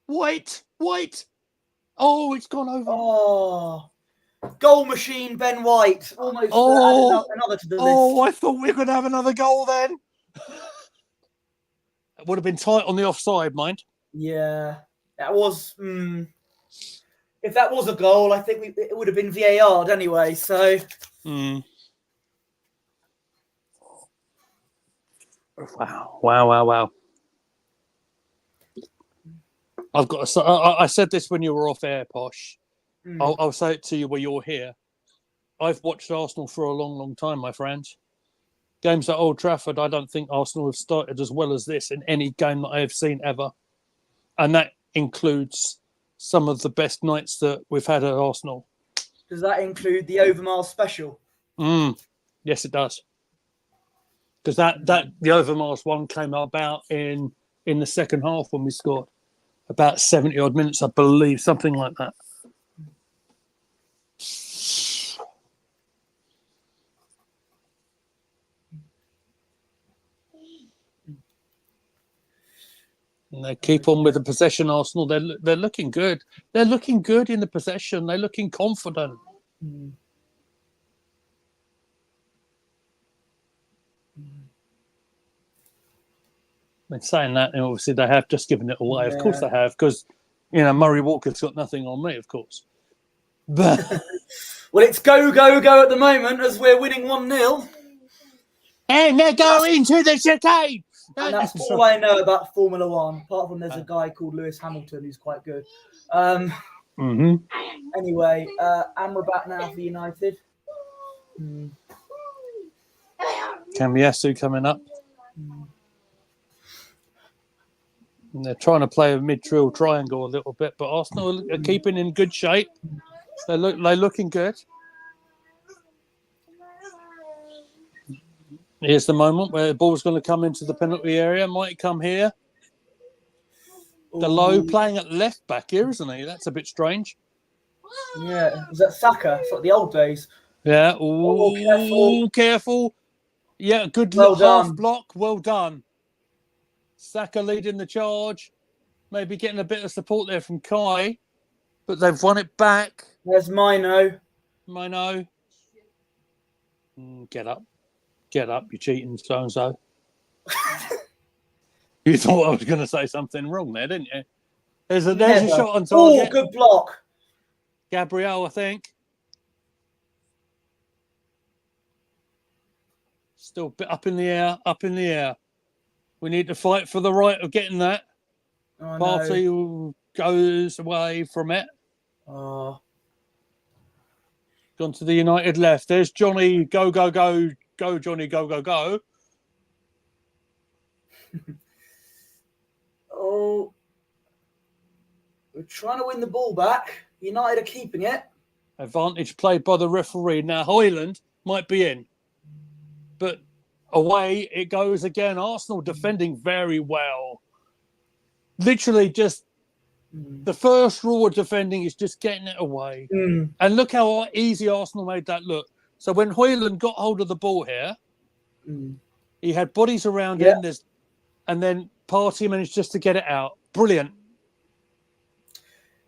Wait. Oh, it's gone over. Oh, goal machine Ben White. Almost added another to the list. Oh, I thought we were going to have another goal then. It would have been tight on the offside, mind. Yeah, that was... if that was a goal, I think it would have been VAR'd anyway, so... Wow. I've got to, I said this when you were off air, Posh. I'll say it to you where you're here. I've watched Arsenal for a long, long time, my friend. Games at Old Trafford, I don't think Arsenal have started as well as this in any game that I have seen ever. And that includes some of the best nights that we've had at Arsenal. Does that include the Overmars special? Yes, it does. Because that the Overmars one came about in the second half when we scored. About 70 odd minutes, I believe, something like that. And they keep on with the possession, Arsenal. They're looking good. They're looking good in the possession. They're looking confident. In saying that, and obviously they have just given it away. Yeah. Of course they have, because Murray Walker's got nothing on me, of course. But well, it's go at the moment as we're winning 1-0. And they're going to the chicane. And that's all I know about Formula One, apart from there's a guy called Lewis Hamilton who's quite good. Anyway, and we're back now for United. Tomiyasu coming up. And they're trying to play a mid-drill triangle a little bit, but Arsenal are keeping in good shape. They're looking good. Here's the moment where the ball's going to come into the penalty area. Might come here. Delo playing at left back here, isn't he? That's a bit strange. Yeah, is that Saka? It's like the old days. Yeah. Careful. Yeah, good half block. Well done. Saka leading the charge. Maybe getting a bit of support there from Kai. But they've won it back. There's Mino. Get up. Get up, you cheating so-and-so. You thought I was going to say something wrong there, didn't you? There's a shot on target. Oh, good block. Gabriel, I think. Still a bit up in the air. We need to fight for the right of getting that. Party goes away from it. Gone to the United left. There's Johnny. Go. Go, Johnny, go. We're trying to win the ball back. United are keeping it. Advantage played by the referee. Now, Højlund might be in. But away it goes again. Arsenal defending very well. Literally just the first rule of defending is just getting it away. And look how easy Arsenal made that look. So when Højlund got hold of the ball here, he had bodies around him, and then Partey managed just to get it out. Brilliant.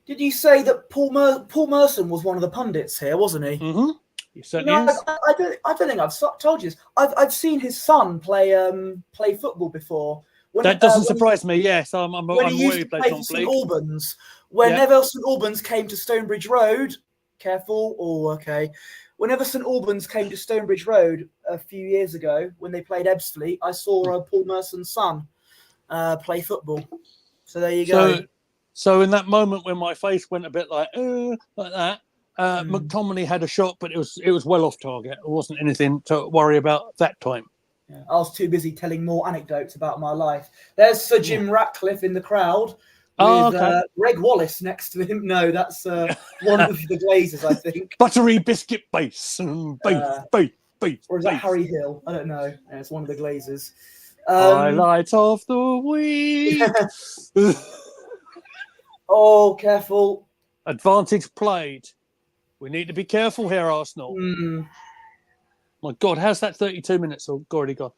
Did you say that Paul Merson was one of the pundits here, wasn't he? He certainly is. I don't think I've told you this. I've seen his son play football before When That doesn't surprise me. Yes, I'm when he aware used he to plays play for St non-league. Albans, whenever St Albans came to Stonebridge Road, careful, whenever St Albans came to Stonebridge Road a few years ago when they played Ebbsfleet, I saw Paul Merson's son play football. So there you go. So in that moment when my face went a bit like that, McTominay had a shot, but it was well off target. It wasn't anything to worry about that time. Yeah, I was too busy telling more anecdotes about my life. There's Sir Jim Ratcliffe in the crowd with Greg Wallace next to him. No, that's one of the Glazers, I think. Buttery biscuit base. Beef. Or is that Harry Hill? I don't know. Yeah, it's one of the Glazers. Highlight of the week. Oh, careful. Advantage played. We need to be careful here, Arsenal. My God, how's that 32 minutes already gone?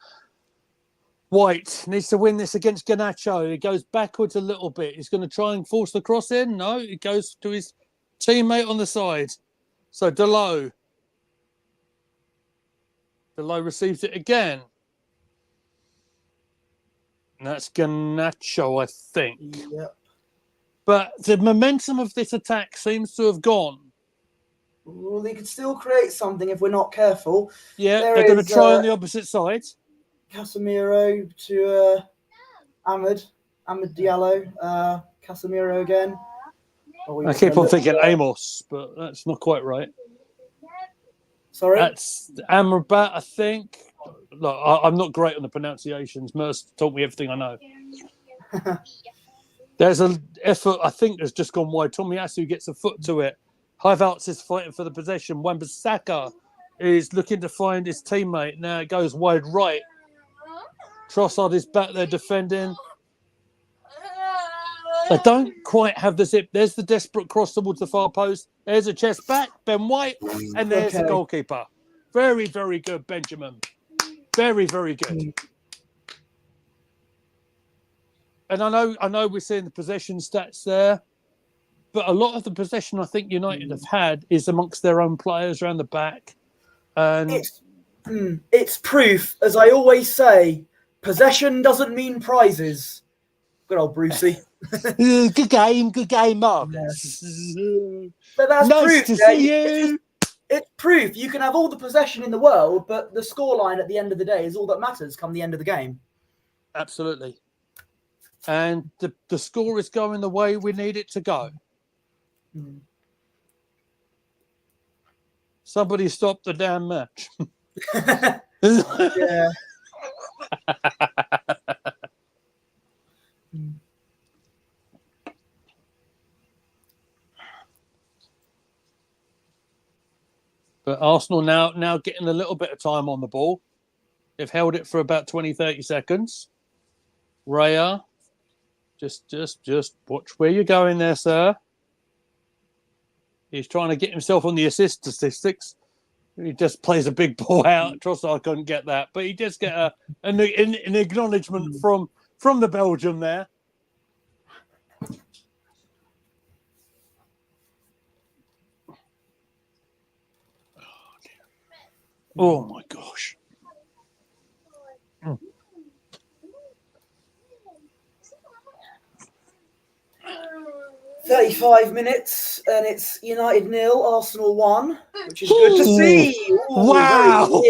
White needs to win this against Garnacho. He goes backwards a little bit. He's going to try and force the cross in. No, it goes to his teammate on the side. So Delo receives it again. And that's Garnacho, I think. Yep. But the momentum of this attack seems to have gone. Well, they could still create something if we're not careful. Yeah, they're going to try on the opposite side. Casemiro to Ahmed Diallo. Casemiro again. I keep on thinking Amos, but that's not quite right. Sorry? That's Amrabat, I think. Look, I'm not great on the pronunciations. Merce taught me everything I know. There's an effort, I think, that's just gone wide. Tomiyasu gets a foot to it. Highvalts is fighting for the possession. Wan-Bissaka is looking to find his teammate. Now it goes wide right. Trossard is back there defending. They don't quite have the zip. There's the desperate cross towards the far post. There's a chest back, Ben White, and there's the goalkeeper. Very, very good, Benjamin. Very, very good. And I know we're seeing the possession stats there, but a lot of the possession I think United have had is amongst their own players around the back. And it's proof, as I always say, possession doesn't mean prizes. Good old Brucey. Good game, Marcus. Yeah. But that's nice proof. to see you. It's proof. You can have all the possession in the world, but the scoreline at the end of the day is all that matters come the end of the game. Absolutely. And the score is going the way we need it to go. Somebody stop the damn match. Yeah. But Arsenal now getting a little bit of time on the ball. They've held it for about 20, 30 seconds. Raya, just watch where you're going there, sir. He's trying to get himself on the assist statistics. He just plays a big ball out. Trossard couldn't get that, but he does get an acknowledgement from the Belgium there. Oh my gosh. 35 minutes, and it's United 0, Arsenal 1, which is good to see. Ooh, wow.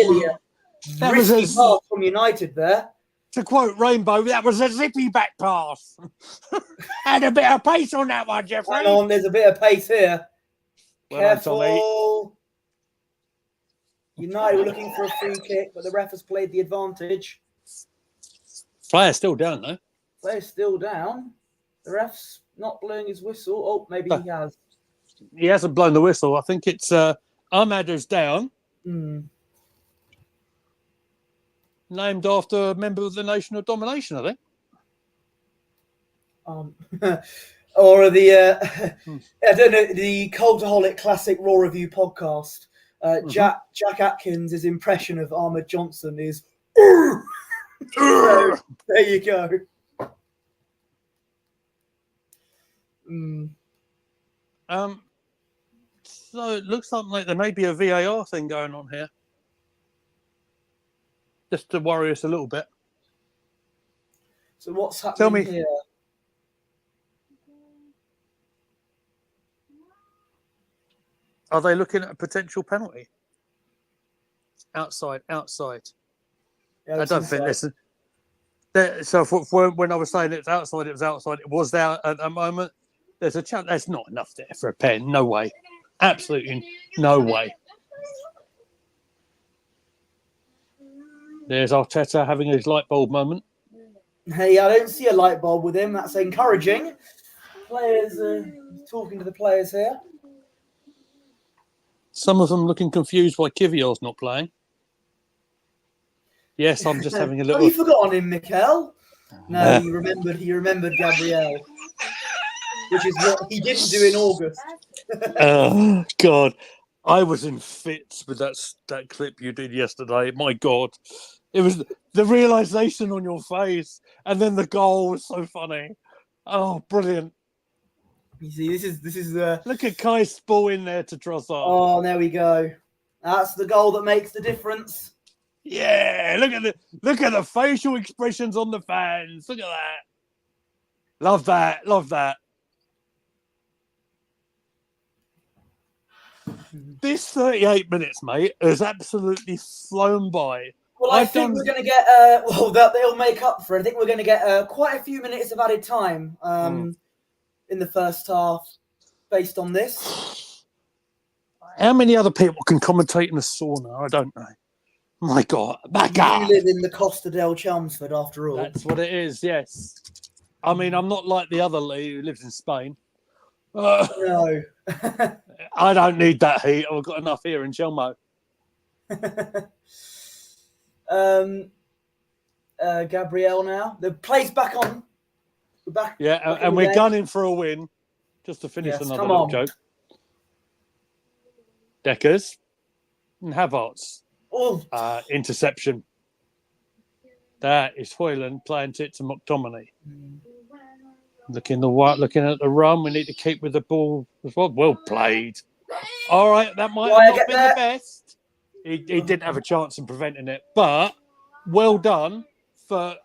That was a pass from United there. To quote Rainbow, that was a zippy back pass. Had a bit of pace on that one, Jeffrey. Hang on, there's a bit of pace here. Well Careful. United were looking for a free kick, but the ref has played the advantage. Player's still down, though. Player's still down. The ref's not blowing his whistle. Oh, maybe he has. He hasn't blown the whistle. I think it's Ahmad is down. Named after a member of the Nation of Domination, I think. Or the I don't know, the Cultaholic Classic Raw Review podcast. Jack Atkins' impression of Ahmed Johnson is so, there you go. So it looks like there may be a VAR thing going on here. Just to worry us a little bit. So what's Tell happening me, here? are they looking at a potential penalty? Outside. Yeah, I it's don't think inside. this. So when I was saying it's outside, it was outside. It was there at that moment. There's a chance. There's not enough there for a pen. No way. Absolutely no way. There's Arteta having his light bulb moment. Hey, I don't see a light bulb with him. That's encouraging. Players talking to the players here. Some of them looking confused why Kivior's not playing. Yes, I'm just having a Have little. you forgotten him, Mikel? No, he remembered. He remembered Gabriel, which is what he didn't do in August. Oh God, I was in fits with that clip you did yesterday. My God, it was the realization on your face, and then the goal was so funny. Oh, brilliant! You see, this is. Look at Kai's ball in there to Trossard. Oh, there we go. That's the goal that makes the difference. Yeah, look at the facial expressions on the fans. Look at that. Love that. This 38 minutes, mate, has absolutely flown by. Well, I think we're going to get. Well, they'll make up for it. I think we're going to get quite a few minutes of added time in the first half, based on this. How many other people can commentate in a sauna? I don't know. My God, You do live in the Costa del Chelmsford, after all. That's what it is. Yes. I mean, I'm not like the other Lee who lives in Spain. No. I don't need that heat. I've got enough here in Chelmo. Gabriel now. The play's back on. We're back. Yeah, and we're gunning for a win. Just to finish another little joke. Deckers and Havertz. Interception. That is Hoyland playing it to McTominay. Looking at the run, we need to keep with the ball as well. Well played. All right, that might have not been the best. He didn't have a chance in preventing it, but well done for.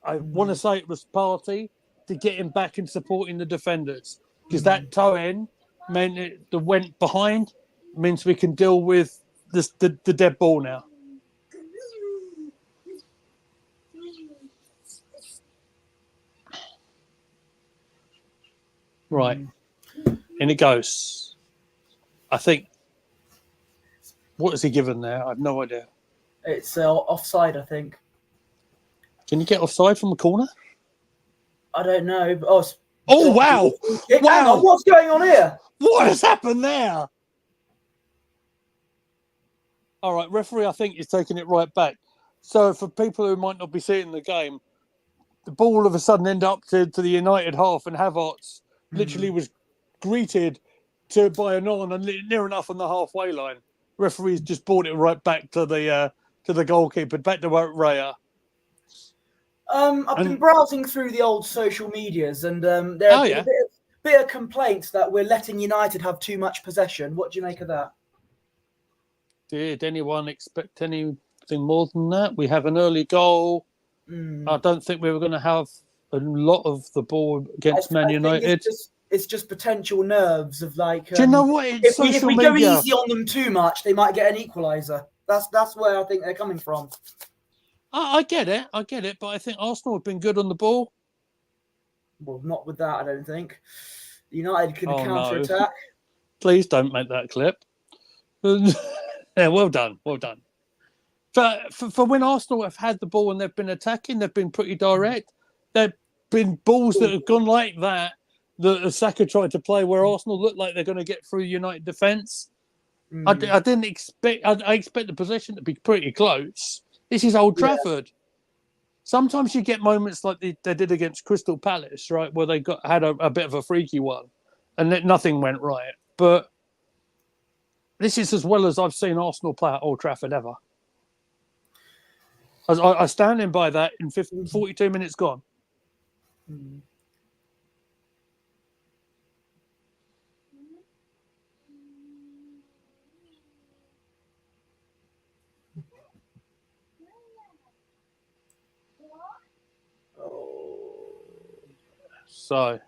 I want to say it was Partey to get him back and supporting the defenders, because that toe in meant it the went behind means we can deal with the dead ball now. Right. In it goes. I think. What is he given there? I have no idea. It's offside, I think. Can you get offside from the corner? I don't know. Oh, wow. Hang on, what's going on here? What has happened there? All right, referee, I think, is taking it right back. So for people who might not be seeing the game, the ball all of a sudden ended up to the United half, and Havertz literally was greeted by a non and near enough on the halfway line. Referees just brought it right back to the goalkeeper, back to Raya. I've been browsing through the old social medias, and there are a bit of complaints that we're letting United have too much possession. What do you make of that? Did anyone expect anything more than that? We have an early goal. I don't think we were going to have a lot of the ball against Man United. It's just potential nerves of like. Do you know what? If we go easy on them too much, they might get an equaliser. That's where I think they're coming from. I get it, but I think Arsenal have been good on the ball. Well, not with that, I don't think. United can counter-attack. No. Please don't make that clip. Yeah, well done. For when Arsenal have had the ball and they've been attacking, they've been pretty direct. There've been balls that have gone like that Saka tried to play where Arsenal looked like they're going to get through United defence. I didn't expect. I expect the possession to be pretty close. This is Old Trafford. Sometimes you get moments like they did against Crystal Palace, right, where they had a bit of a freaky one, and nothing went right. But this is as well as I've seen Arsenal play at Old Trafford ever. I stand in by that in 42 minutes gone. So,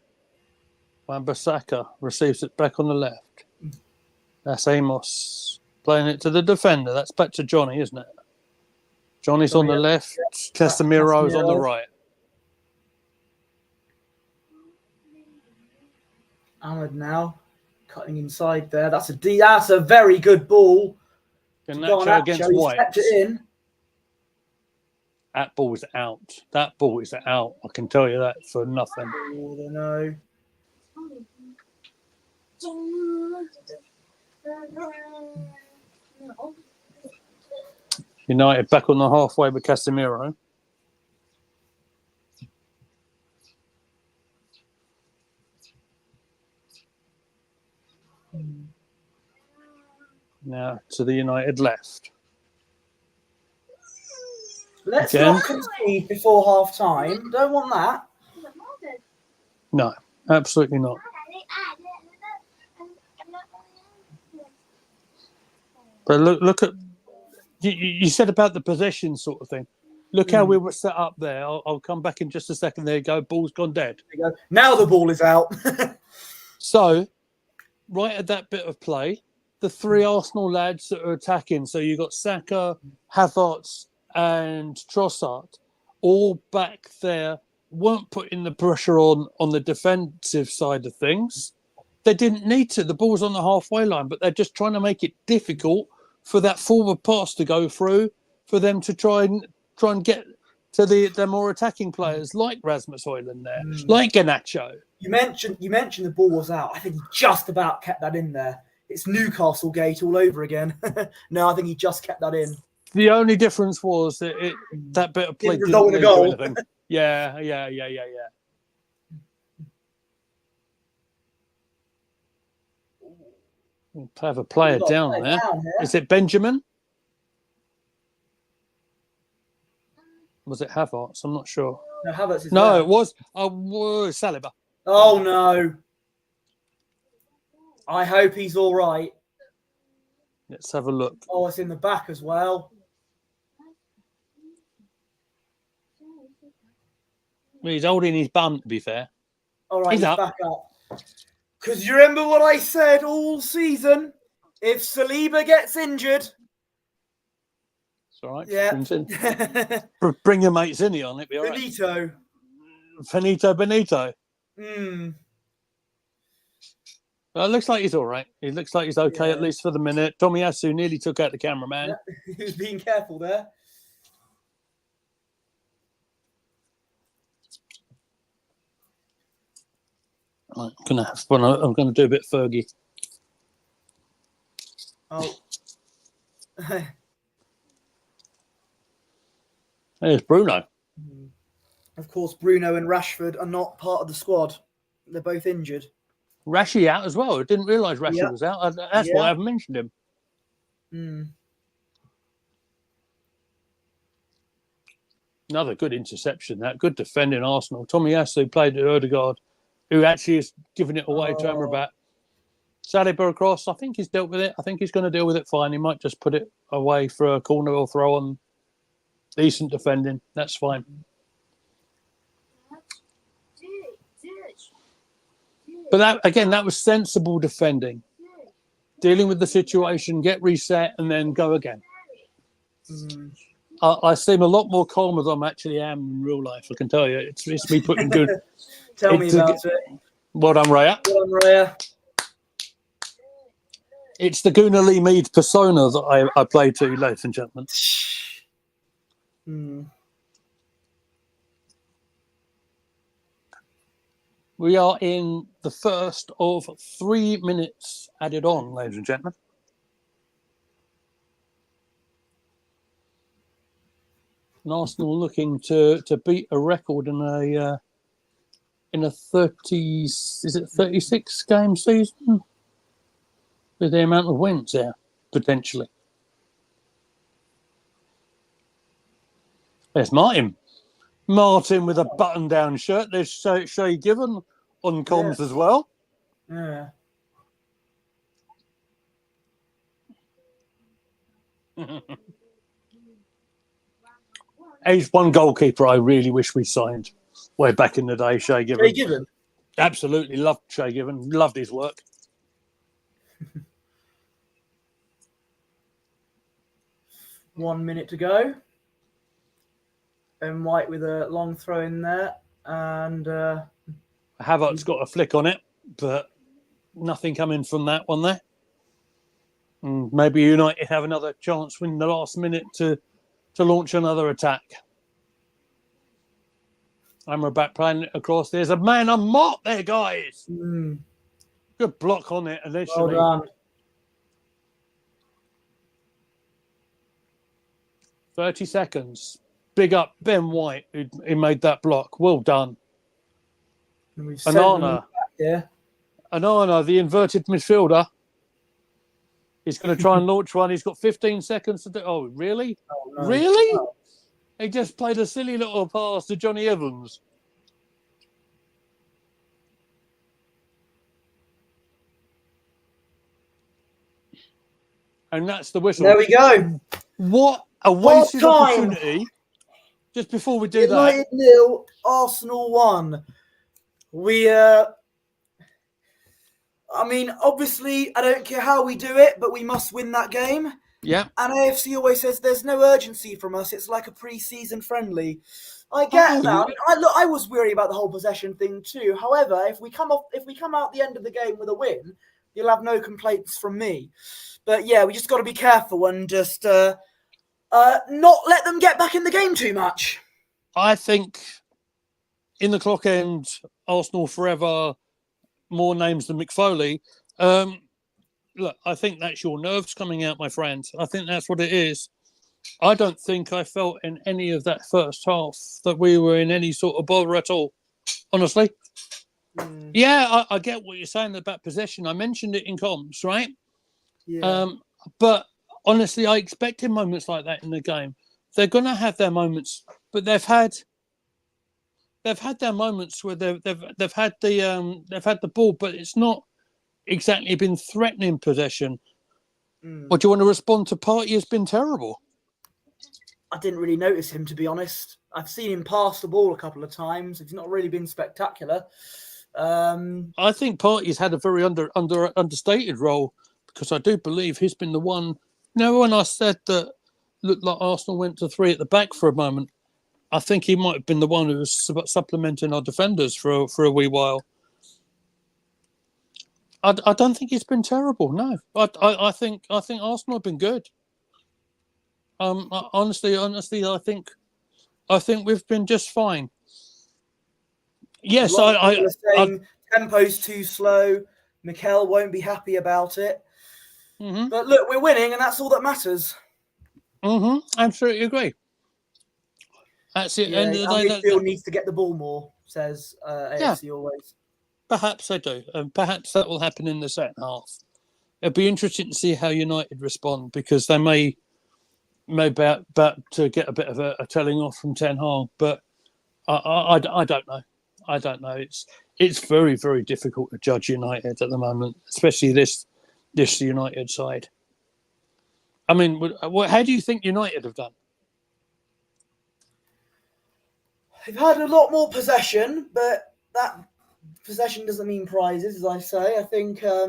Wan-Bissaka receives it back on the left. That's Amos playing it to the defender. That's back to Johnny, isn't it? Johnny's on the left. Casemiro's on the right. Ahmed now cutting inside there. That's a very good ball. Garnacho against He's White. kept it in. That ball is out. That ball is out. I can tell you that for nothing. Oh, I know. United back on the halfway with Casemiro. Now to the United left. Let's not concede before half time. Don't want that. No, absolutely not. But look at you said about the possession sort of thing. Look how we were set up there. I'll come back in just a second. There you go. Ball's gone dead. There you go. Now the ball is out. So, right at that bit of play, the three Arsenal lads that are attacking. So you got Saka, Havertz, and Trossard, all back there, weren't putting the pressure on the defensive side of things. They didn't need to. The ball's on the halfway line, but they're just trying to make it difficult for that forward pass to go through, for them to try and get to the more attacking players like Rasmus Højlund there, like Garnacho. You mentioned the ball was out. I think he just about kept that in there. It's Newcastle Gate all over again. No, I think he just kept that in. The only difference was that bit of play didn't result in a goal. anything. Yeah. We'll have a player down there. Is it Benjamin? Was it Havertz? I'm not sure. No, Havertz is No, there. it was. Saliba. Oh, no. I hope he's all right. Let's have a look. Oh, it's in the back as well. Well, he's holding his bum, to be fair. All right, he's up. Back up. Because you remember what I said all season? If Saliba gets injured... It's all right. Yeah. Bring your mates in here on it. Be all right. Benito. Well, it looks like he's all right. It looks like he's okay, at least for the minute. Tomiyasu nearly took out the cameraman. Yeah. He was being careful there. I'm gonna do a bit Fergie. Oh. There's Bruno. Of course, Bruno and Rashford are not part of the squad. They're both injured. Rashi out as well. I didn't realise Rashi was out. That's why I haven't mentioned him. Another good interception. That good defending Arsenal. Tomiyasu played at Ødegaard, who actually is giving it away to Amrabat. Saliba across. I think he's dealt with it. I think he's going to deal with it fine. He might just put it away for a corner or throw on. Decent defending. That's fine. But that was sensible defending. Dealing with the situation, get reset, and then go again. I seem a lot more calmer than I actually am in real life, I can tell you. It's me putting good... Tell me about it. Well done, Raya. Well done, Raya. It's the Gunnar Lee Mead persona that I play to, ladies and gentlemen. We are in the first of 3 minutes added on, ladies and gentlemen. And Arsenal looking to beat a record in a 36 game season with the amount of wins there potentially. There's Martin with a button-down shirt. There's Shay Given on comms as well. Yeah. He's one goalkeeper I really wish we signed. way back in the day, Shay Given. Jay Given. Absolutely loved Shay Given. Loved his work. One minute to go. And White with a long throw in there. And Havertz's got a flick on it, but nothing coming from that one there. And maybe United have another chance in the last minute to launch another attack. Amrabat playing it across. There's a man unmarked there, guys. Good block on it initially. well done. 30 seconds. Big up Ben White, who made that block. Well done. And we've sent them Anana. back here. Anana, the inverted midfielder. He's going to try and launch one. He's got 15 seconds to do. Oh, really? Oh, no. Really? Oh. He just played a silly little pass to Johnny Evans. And that's the whistle. There we go. What a wasted Half-time. opportunity. Just before we do United 0, Arsenal 1. I mean, obviously, I don't care how we do it, but we must win that game. Yeah. And AFC always says there's no urgency from us. It's like a pre-season friendly. I get that. I mean, I was worried about the whole possession thing too. However, if we come out the end of the game with a win, you'll have no complaints from me. But yeah, we just got to be careful and just not let them get back in the game too much. I think in the clock end, Arsenal forever, more names than McFoley. Look, I think that's your nerves coming out, my friend. I think that's what it is. I don't think I felt in any of that first half that we were in any sort of bother at all, honestly. Yeah, I get what you're saying about possession. I mentioned it in comms, right? Yeah. But honestly, I expected moments like that in the game. They're going to have their moments, but they've had their moments where they've had the ball, but it's not exactly been threatening possession. What do you want to respond to? Partey has been terrible. I didn't really notice him, to be honest. I've seen him pass the ball a couple of times. It's not really been spectacular. I think Partey's had a very understated role, because I do believe he's been the one. You know, when I said that looked like Arsenal went to 3 at the back for a moment, I think he might have been the one who was supplementing our defenders for a wee while. I don't think he's been terrible. No, I think Arsenal have been good. Honestly, I think we've been just fine. Yes, a lot of people are saying tempo's too slow. Mikel won't be happy about it. But look, we're winning, and that's all that matters. Absolutely agree. That's it. Yeah, our midfield needs to get the ball more, says AFC always. Perhaps they do, and perhaps that will happen in the second half. It'll be interesting to see how United respond, because they may about to get a bit of a telling off from Ten Hag, but I don't know. I don't know. It's very, very difficult to judge United at the moment, especially this United side. I mean, how do you think United have done? They've had a lot more possession, but that possession doesn't mean prizes, as I say. I think, I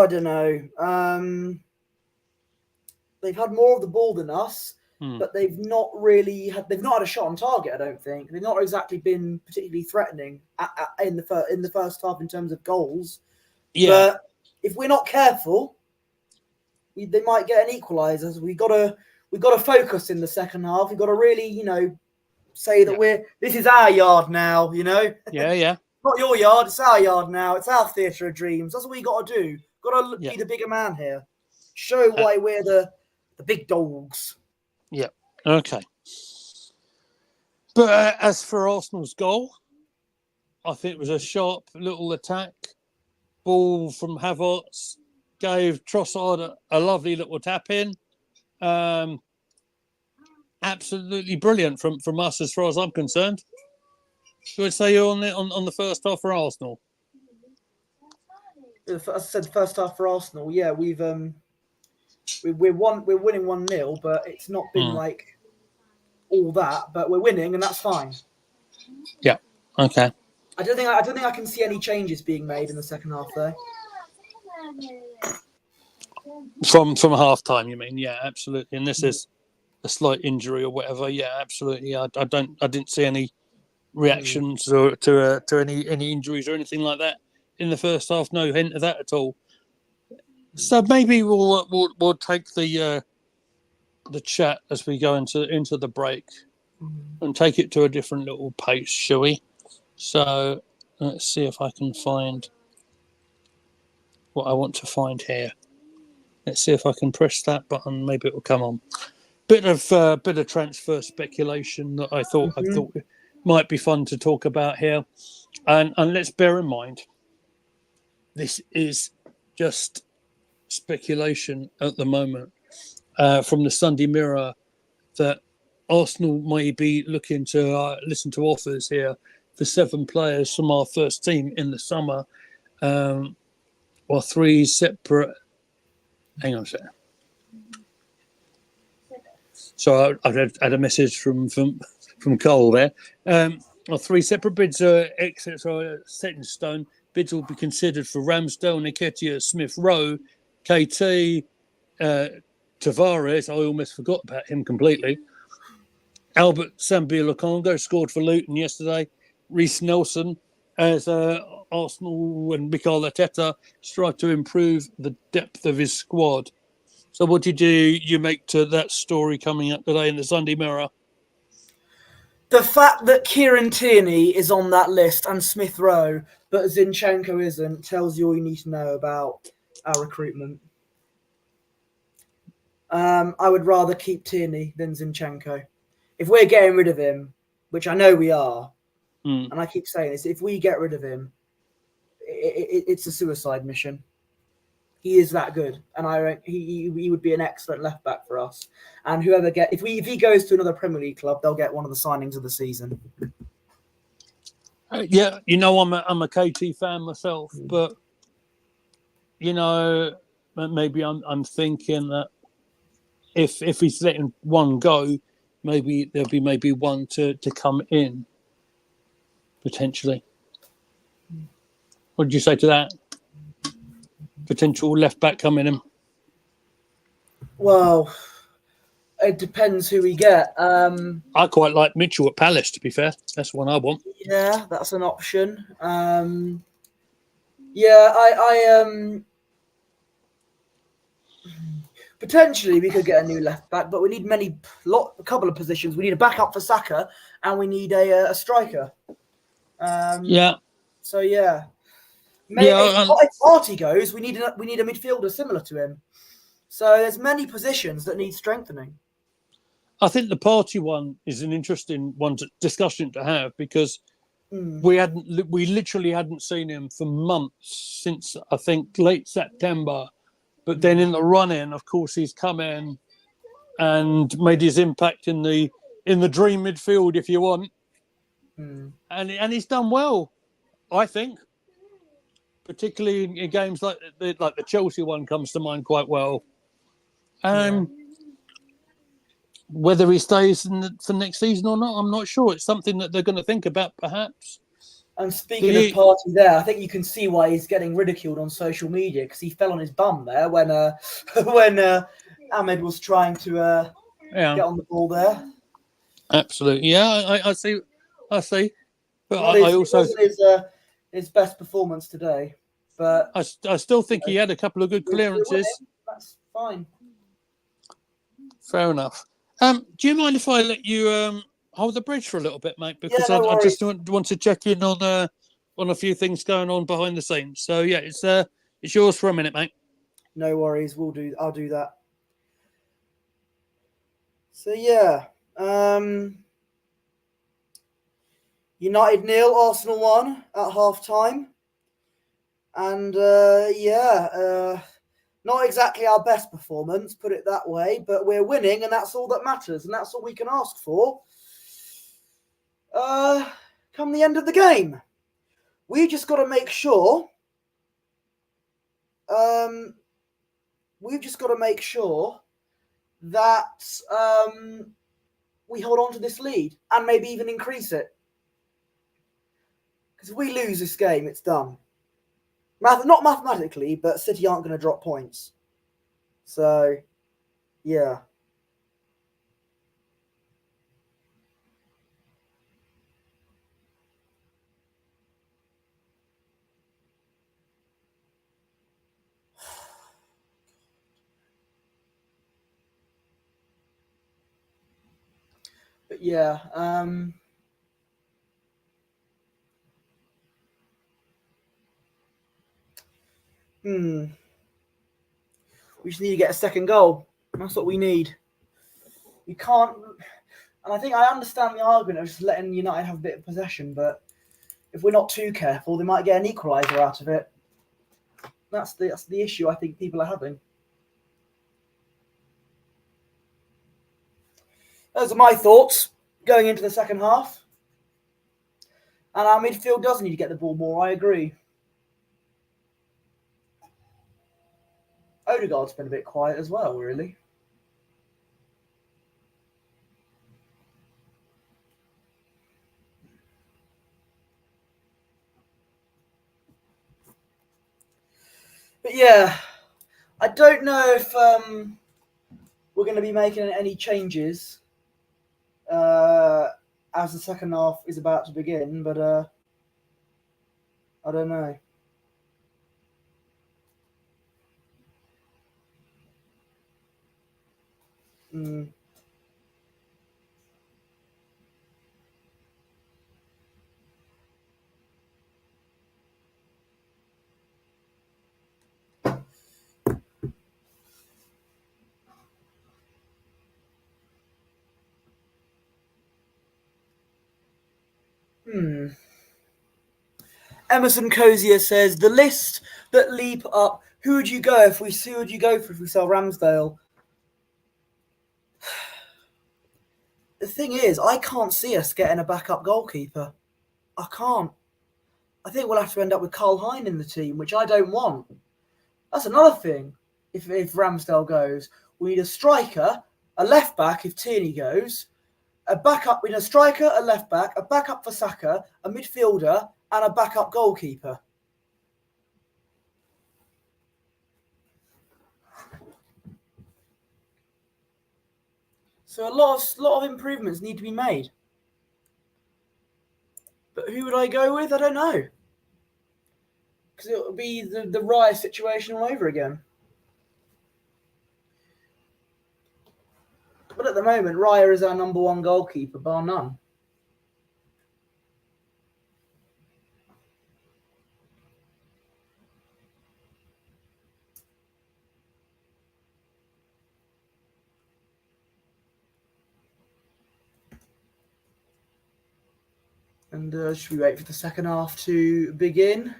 don't know. They've had more of the ball than us, but they've not had a shot on target, I don't think. They've not exactly been particularly threatening in the first half in terms of goals. Yeah. But if we're not careful, they might get an equaliser. We've got to focus in the second half. We've got to really, say that this is our yard now, Yeah. Not your yard, it's our yard now. It's our theatre of dreams. That's what we got to do. Got to be the bigger man here. Show why we're the big dogs. Yeah. Okay. But as for Arsenal's goal, I think it was a sharp little attack. Ball from Havertz gave Trossard a lovely little tap in. Absolutely brilliant from us as far as I'm concerned. You would say you're on the first half for Arsenal? As I said, the first half for Arsenal. Yeah, we're winning 1-0, but it's not been like all that. But we're winning, and that's fine. Yeah. Okay. I don't think I can see any changes being made in the second half though. From half time, you mean? Yeah, absolutely. And this is a slight injury or whatever. Yeah, absolutely. I didn't see any reactions or to any injuries or anything like that in the first half. No hint of that at all. So maybe we'll take the chat as we go into the break and take it to a different little pace, shall we? So let's see if I can find what I want to find here. Let's see if I can press that button. Maybe it will come on. Bit of transfer speculation that I thought might be fun to talk about here, and let's bear in mind this is just speculation at the moment from the Sunday Mirror that Arsenal may be looking to listen to offers here for 7 players from our first team in the summer, or 3 separate. Hang on a second. So I've had a message from Cole there. Or 3 separate bids are set in stone. Bids will be considered for Ramsdale, Nketiah, Smith Rowe, KT, Tavares. I almost forgot about him completely. Albert Sambi-Lokonga scored for Luton yesterday. Reece Nelson, as Arsenal and Mikel Arteta strive to improve the depth of his squad. So what did you make to that story coming up today in the Sunday Mirror? The fact that Kieran Tierney is on that list and Smith Rowe, but Zinchenko isn't, tells you all you need to know about our recruitment. I would rather keep Tierney than Zinchenko. If we're getting rid of him, which I know we are, and I keep saying this, if we get rid of him, it's a suicide mission. He is that good, and he would be an excellent left back for us. And whoever if he goes to another Premier League club, they'll get one of the signings of the season. Yeah, I'm a KT fan myself, but maybe I'm thinking that if he's letting one go, maybe there'll be one to come in potentially. What did you say to that? Potential left back coming in. Well, it depends who we get. I quite like Mitchell at Palace, to be fair. That's one I want. Yeah, that's an option. Potentially we could get a new left back, but we need a couple of positions. We need a backup for Saka, and we need a striker. Yeah. So yeah. If Partey goes, we need a midfielder similar to him. So there's many positions that need strengthening. I think the Partey one is an interesting discussion to have because we literally hadn't seen him for months, since I think late September. But then in the run-in, of course, he's come in and made his impact in the dream midfield, if you want, and he's done well, I think. Particularly in games like the Chelsea one comes to mind quite well. Whether he stays for next season or not, I'm not sure. It's something that they're going to think about, perhaps. And speaking of Partey there, I think you can see why he's getting ridiculed on social media, because he fell on his bum there when Ahmed was trying to get on the ball there. Absolutely, yeah, I see. But it wasn't his best performance today. But I still think he had a couple of good clearances. That's fine. Fair enough. Do you mind if I let you hold the bridge for a little bit, mate? Because I just want to check in on a few things going on behind the scenes. So yeah, it's yours for a minute, mate. No worries, I'll do that. So yeah, United 0, Arsenal 1 at half time, and not exactly our best performance, put it that way, but we're winning, and that's all that matters, and that's all we can ask for. Come the end of the game, we just got to make sure. We've just got to make sure that we hold on to this lead and maybe even increase it. If we lose this game, it's done. Not mathematically, but City aren't going to drop points. So, yeah. But yeah, we just need to get a second goal. That's what we need. You can't, and I think I understand the argument of just letting United have a bit of possession, but if we're not too careful, they might get an equaliser out of it. That's the issue I think people are having. Those are my thoughts going into the second half. And our midfield does need to get the ball more, I agree. Odegaard's been a bit quiet as well, really. But yeah, I don't know if we're going to be making any changes as the second half is about to begin, but I don't know. Emerson Cozier says the list that leap up. Who would you go if we sell Ramsdale? The thing is, I can't see us getting a backup goalkeeper. I can't. I think we'll have to end up with Karl Hein in the team, which I don't want. That's another thing. If Ramsdale goes, we need a striker, a left back if Tierney goes, a backup. We need a striker, a left back, a backup for Saka, a midfielder, and a backup goalkeeper. So a lot of improvements need to be made. But who would I go with? I don't know. Because it would be the Raya situation all over again. But at the moment, Raya is our number one goalkeeper, bar none. And should we wait for the second half to begin?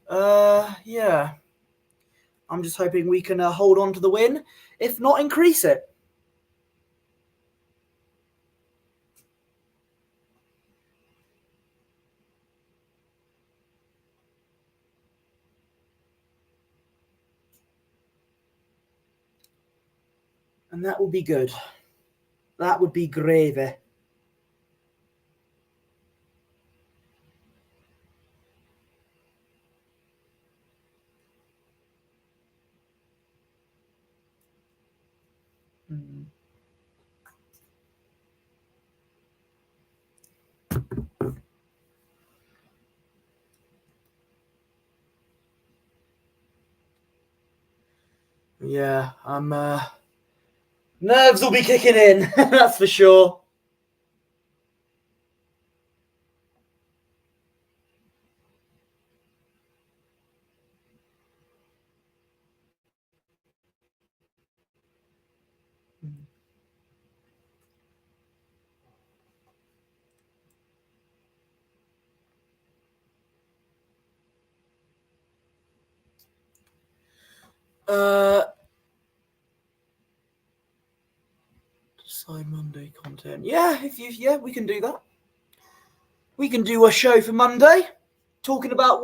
Yeah. I'm just hoping we can hold on to the win. If not, increase it. And that would be good. That would be gravy. Yeah, nerves will be kicking in, that's for sure. Decide Monday content. Yeah, we can do that. We can do a show for Monday, talking about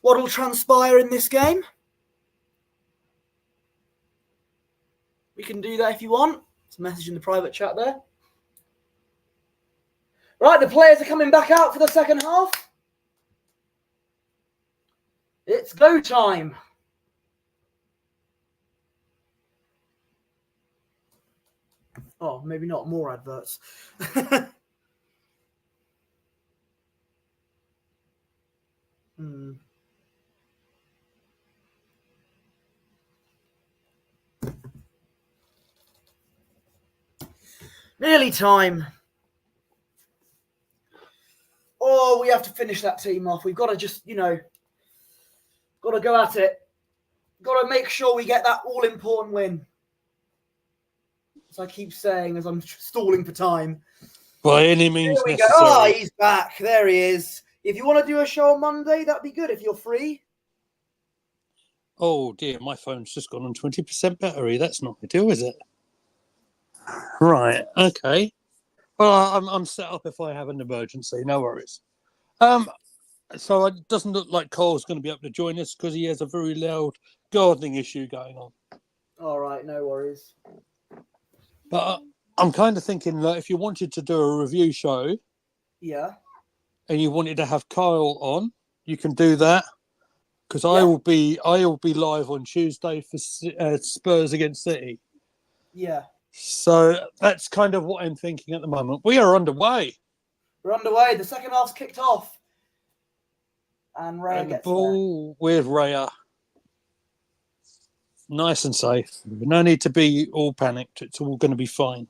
what'll transpire in this game. We can do that if you want. It's a message in the private chat there. Right, the players are coming back out for the second half. It's go time. Oh, maybe not more adverts. Nearly time. Oh, we have to finish that team off. We've got to just, got to go at it. Got to make sure we get that all-important win. As I keep saying, as I'm stalling for time. By any means There we necessary. go. Oh, he's back. There he is. If you want to do a show on Monday, that'd be good if you're free. Oh dear, my phone's just gone on 20% battery. That's not ideal, is it? Right. Okay. Well, I'm set up if I have an emergency. No worries. So it doesn't look like Cole's going to be able to join us because he has a very loud gardening issue going on. All right, no worries. But I'm kind of thinking that if you wanted to do a review show, yeah, and you wanted to have Kyle on, you can do that because I will be live on Tuesday for Spurs against City. Yeah. So that's kind of what I'm thinking at the moment. We are underway. We're underway. The second half's kicked off. And Raya The gets ball with Raya. Nice and safe. No need to be all panicked. It's all going to be fine.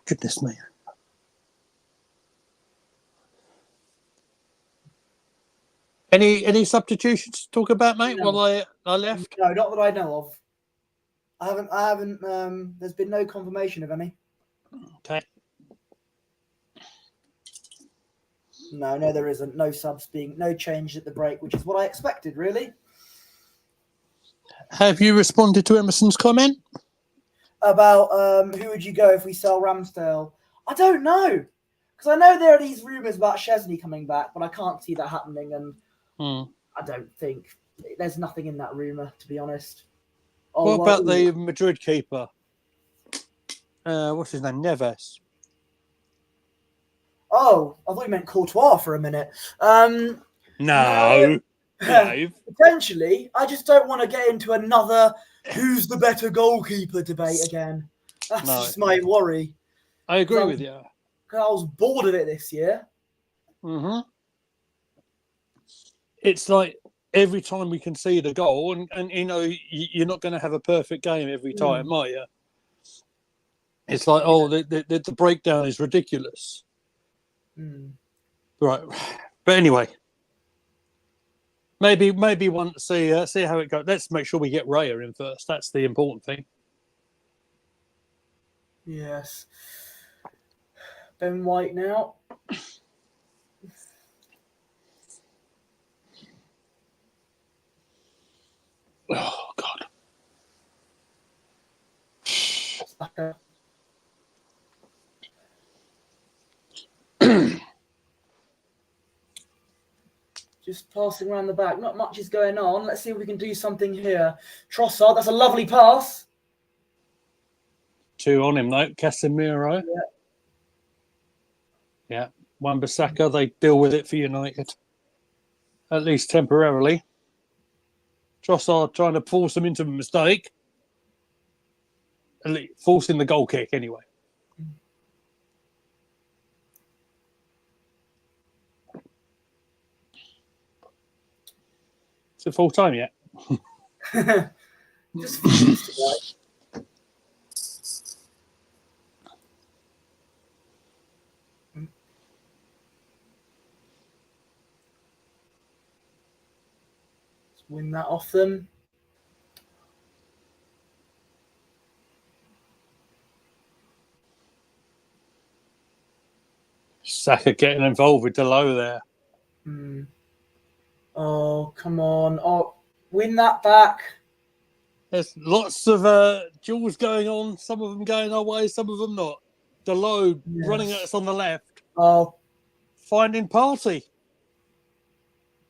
Goodness me. Any substitutions to talk about, mate, No. while I left? No, not that I know of. I haven't, there's been no confirmation of any. Okay. No, there isn't. No change at the break, which is what I expected, really. Have you responded to Emerson's comment? About who would you go if we sell Ramsdale? I don't know. Because I know there are these rumours about Chesney coming back, but I can't see that happening. And I don't think there's nothing in that rumour, to be honest. What about the Madrid keeper? What's his name? Neves. Oh, I thought you meant Courtois for a minute. No. Potentially. I just don't want to get into another who's the better goalkeeper debate again. That's just my worry. I agree with you. I was bored of it this year. Mm-hmm. It's like every time we concede a goal, and you're not going to have a perfect game every time, are you? It's like, the breakdown is ridiculous. Right. But anyway, maybe want to see how it goes. Let's make sure we get Raya in first. That's the important thing. Yes. Ben White now. Oh, God. Just passing around the back. Not much is going on. Let's see if we can do something here. Trossard, that's a lovely pass. 2 on him, though. Casemiro. Yeah. Wan-Bissaka, they deal with it for United. At least temporarily. Trossard trying to force them into a mistake. At least forcing the goal kick, anyway. Is it full time yet? Just feels today. Let's win that off them. Saka getting involved with Delo there. Oh, come on. Oh, win that back. There's lots of duels going on. Some of them going our way, some of them not. Delo running at us on the left. Oh. Finding Party.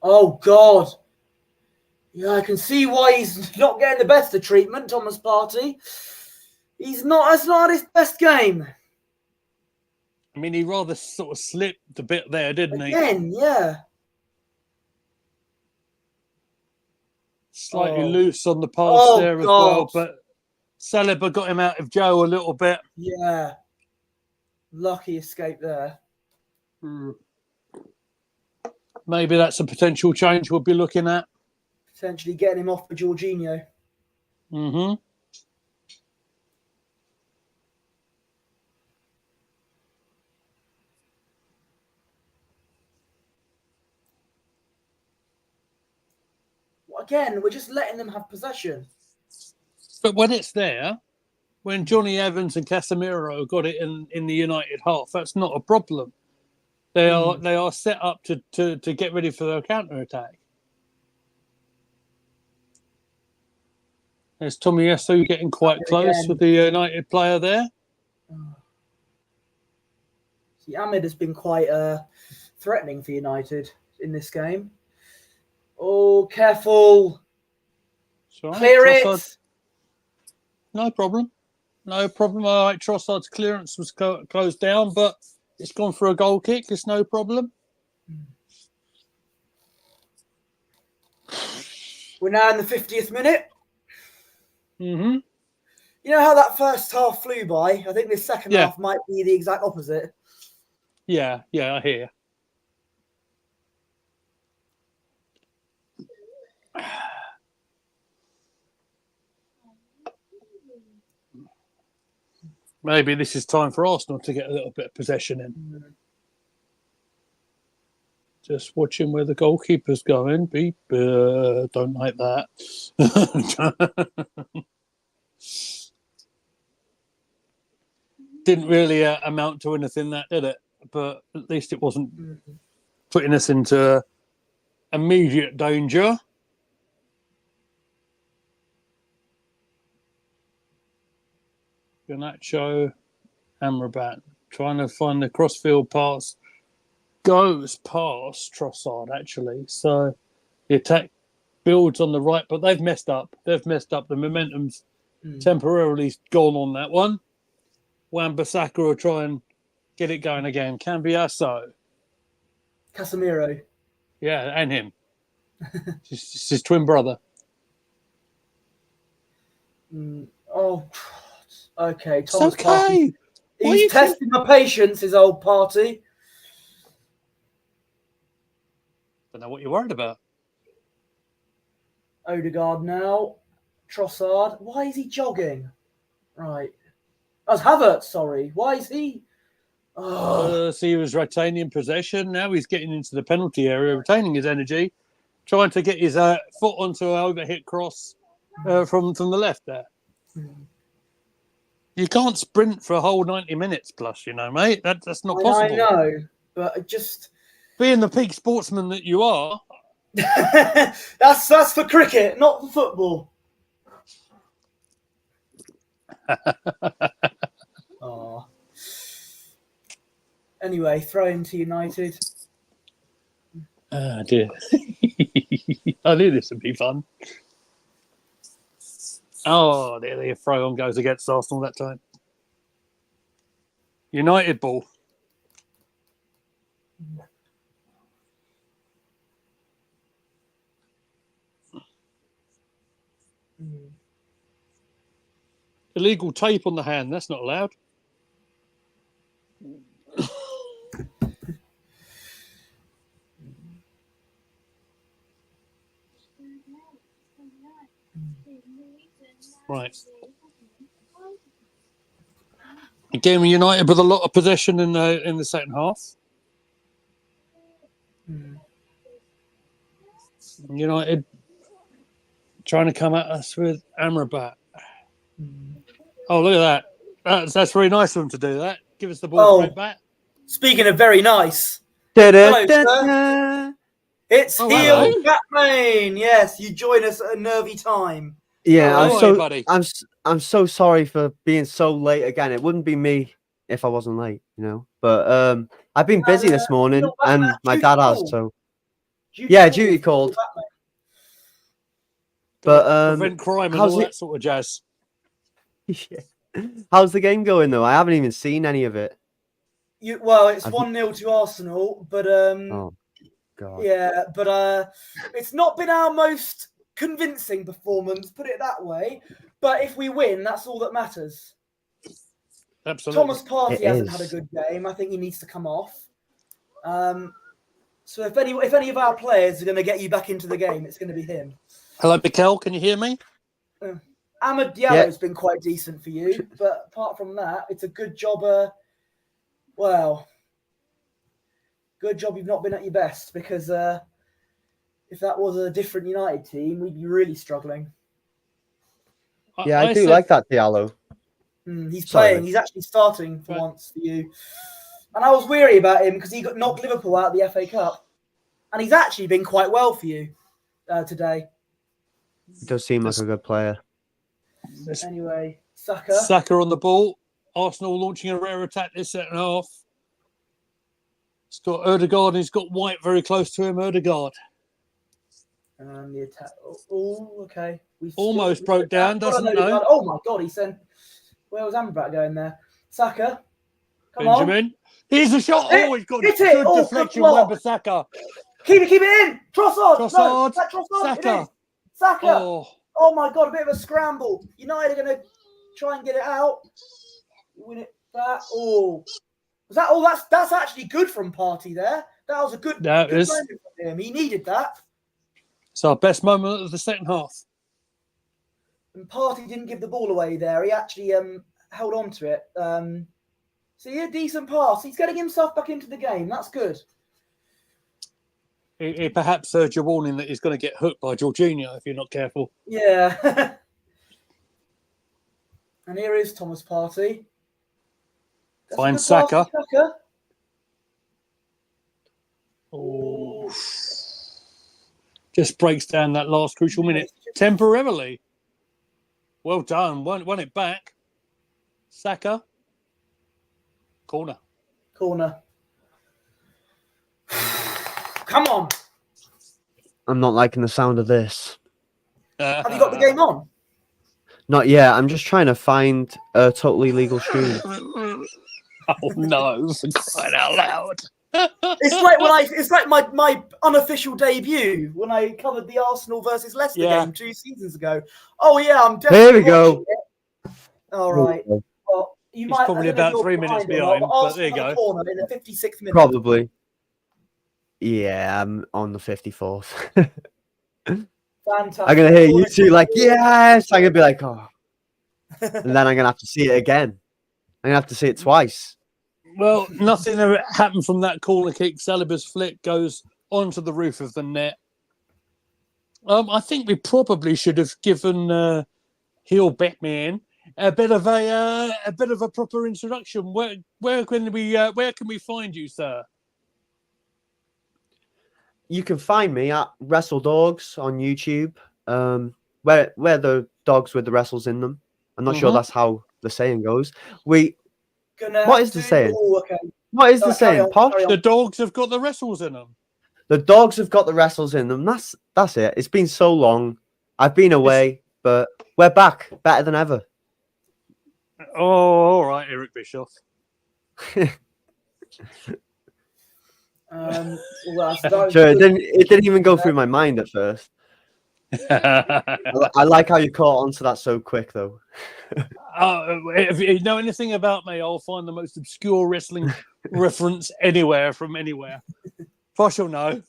Oh, God. Yeah, I can see why he's not getting the best of treatment, Thomas Partey. That's not his best game. I mean, he rather sort of slipped a bit there, didn't he? Again, yeah. Slightly Oh. loose on the pass Oh, there as well, God. but Saliba got him out of jail a little bit. Yeah. Lucky escape there. Maybe that's a potential change we'll be looking at. Potentially getting him off for Jorginho. Mm-hmm. Again, we're just letting them have possession. But when it's there, when Johnny Evans and Casemiro got it in the United half, that's not a problem. They are set up to get ready for their counter attack. There's Tomiyasu getting quite close with the United player there. See, Ahmed has been quite threatening for United in this game. Oh, careful. Right, Clear Trossard. it. No problem. No problem. All right, Trossard's clearance was closed down, but it's gone for a goal kick. It's no problem. We're now in the 50th minute. Mm-hmm. You know how that first half flew by? I think this second half might be the exact opposite. Yeah, I hear. Maybe this is time for Arsenal to get a little bit of possession in. Just watching where the goalkeeper's going. Beep. Don't like that. Didn't really amount to anything, that did it? But at least it wasn't putting us into immediate danger. Garnacho, Amrabat, trying to find the crossfield pass. Goes past Trossard, actually. So the attack builds on the right, but they've messed up. The momentum's temporarily gone on that one. Wan-Bissaka will try and get it going again. Cambiasso. Casemiro. Yeah, and him. It's his twin brother. Oh, okay. It's okay. He's testing my patience, his old party. Don't know what you're worried about. Odegaard now. Trossard. Why is he jogging? Right. Oh, Havertz, sorry. Why is he? So he was retaining possession. Now he's getting into the penalty area, retaining his energy, trying to get his foot onto an overhit cross from the left there. You can't sprint for a whole 90 minutes plus, you know, mate. That's not possible. I know, but just... Being the peak sportsman that you are... that's for cricket, not for football. Oh. Anyway, throw into United. Ah, dear. I knew this would be fun. Oh, there the throw on goes against Arsenal that time. United ball. Illegal tape on the hand. That's not allowed. Right. Again, United with a lot of possession in the second half. United trying to come at us with Amrabat. Oh, look at that. That's very nice of him to do that. Give us the ball straight back. Speaking of very nice. Hello, sir. It's heel Batman. Yes, you join us at a nervy time. Yeah, buddy. I'm so sorry for being so late again. It wouldn't be me if I wasn't late, you know. But I've been busy this morning, and my dad has. So duty called. But prevent crime and all that sort of jazz. Yeah. How's the game going though? I haven't even seen any of it. It's 1-0 to Arsenal, but Oh God. yeah, but it's not been our most convincing performance, put it that way. But if we win, that's all that matters. Absolutely. Thomas Partey hasn't had a good game. I think he needs to come off. So if any of our players are going to get you back into the game, it's going to be him. Hello, Mikel. Can you hear me? Ahmed Diallo's been quite decent for you, but apart from that, it's a good job. Good job you've not been at your best, because if that was a different United team, we'd be really struggling. Yeah, I do like that Diallo. He's playing. He's actually starting for once for you. And I was weary about him because he got knocked Liverpool out of the FA Cup. And he's actually been quite well for you today. He does seem like a good player. Anyway, Saka. Saka on the ball. Arsenal launching a rare attack this second half. It's got Ødegaard and he's got White very close to him. Ødegaard. And the attack. Oh, okay. Almost broke down, doesn't know. Oh my God, he sent. Where was Amrabat going there? Saka. Come Benjamin. on. Here's a shot. He's got good deflection from Wan-Bissaka. Keep it in. Trossard. Trossard. No, Trossard. Saka. It is. Saka. Oh my God, a bit of a scramble. United are going to try and get it out. Win it back. Oh. Was that? Oh, that's actually good from Partey there. That was a good moment from him. He needed that. It's our best moment of the second half. And Partey didn't give the ball away there. He actually held on to it. So yeah, decent pass. He's getting himself back into the game. That's good. It perhaps urged a warning that he's going to get hooked by Jorginho if you're not careful. Yeah. And here is Thomas Partey. Find Saka. Oh. Just breaks down that last crucial minute temporarily. Well done. Won it back. Saka. Corner. Come on. I'm not liking the sound of this. Have you got the game on? Not yet. I'm just trying to find a totally legal stream. Oh no! For crying out loud! It's like my unofficial debut when I covered the Arsenal versus Leicester game 2 seasons ago. Oh yeah, I'm definitely. Here we go. All right. Well, He's probably about 3 minutes behind, but there you go. Corner in the 56th minute. Probably. Yeah, I'm on the 54th. Fantastic. I'm gonna hear you two like, yes. I'm gonna be like, oh, and then I'm gonna have to see it again. I'm gonna have to see it twice. Well, nothing ever happened from that corner kick. Saliba's flick goes onto the roof of the net. I think we probably should have given Heel Batman a bit of a proper introduction. Where can we find you, sir? You can find me at Wrestle Dogs on YouTube. Where the dogs with the wrestles in them. I'm not sure that's how the saying goes. What is the saying? What is the saying, Posh? The dogs have got the wrestles in them. The dogs have got the wrestles in them. That's it. It's been so long. I've been away, but we're back, better than ever. Oh, all right, Eric Bischoff. Sure, it didn't even go through my mind at first. I like how you caught onto that so quick, though. If you know anything about me, I'll find the most obscure wrestling reference anywhere from anywhere. Posh will know.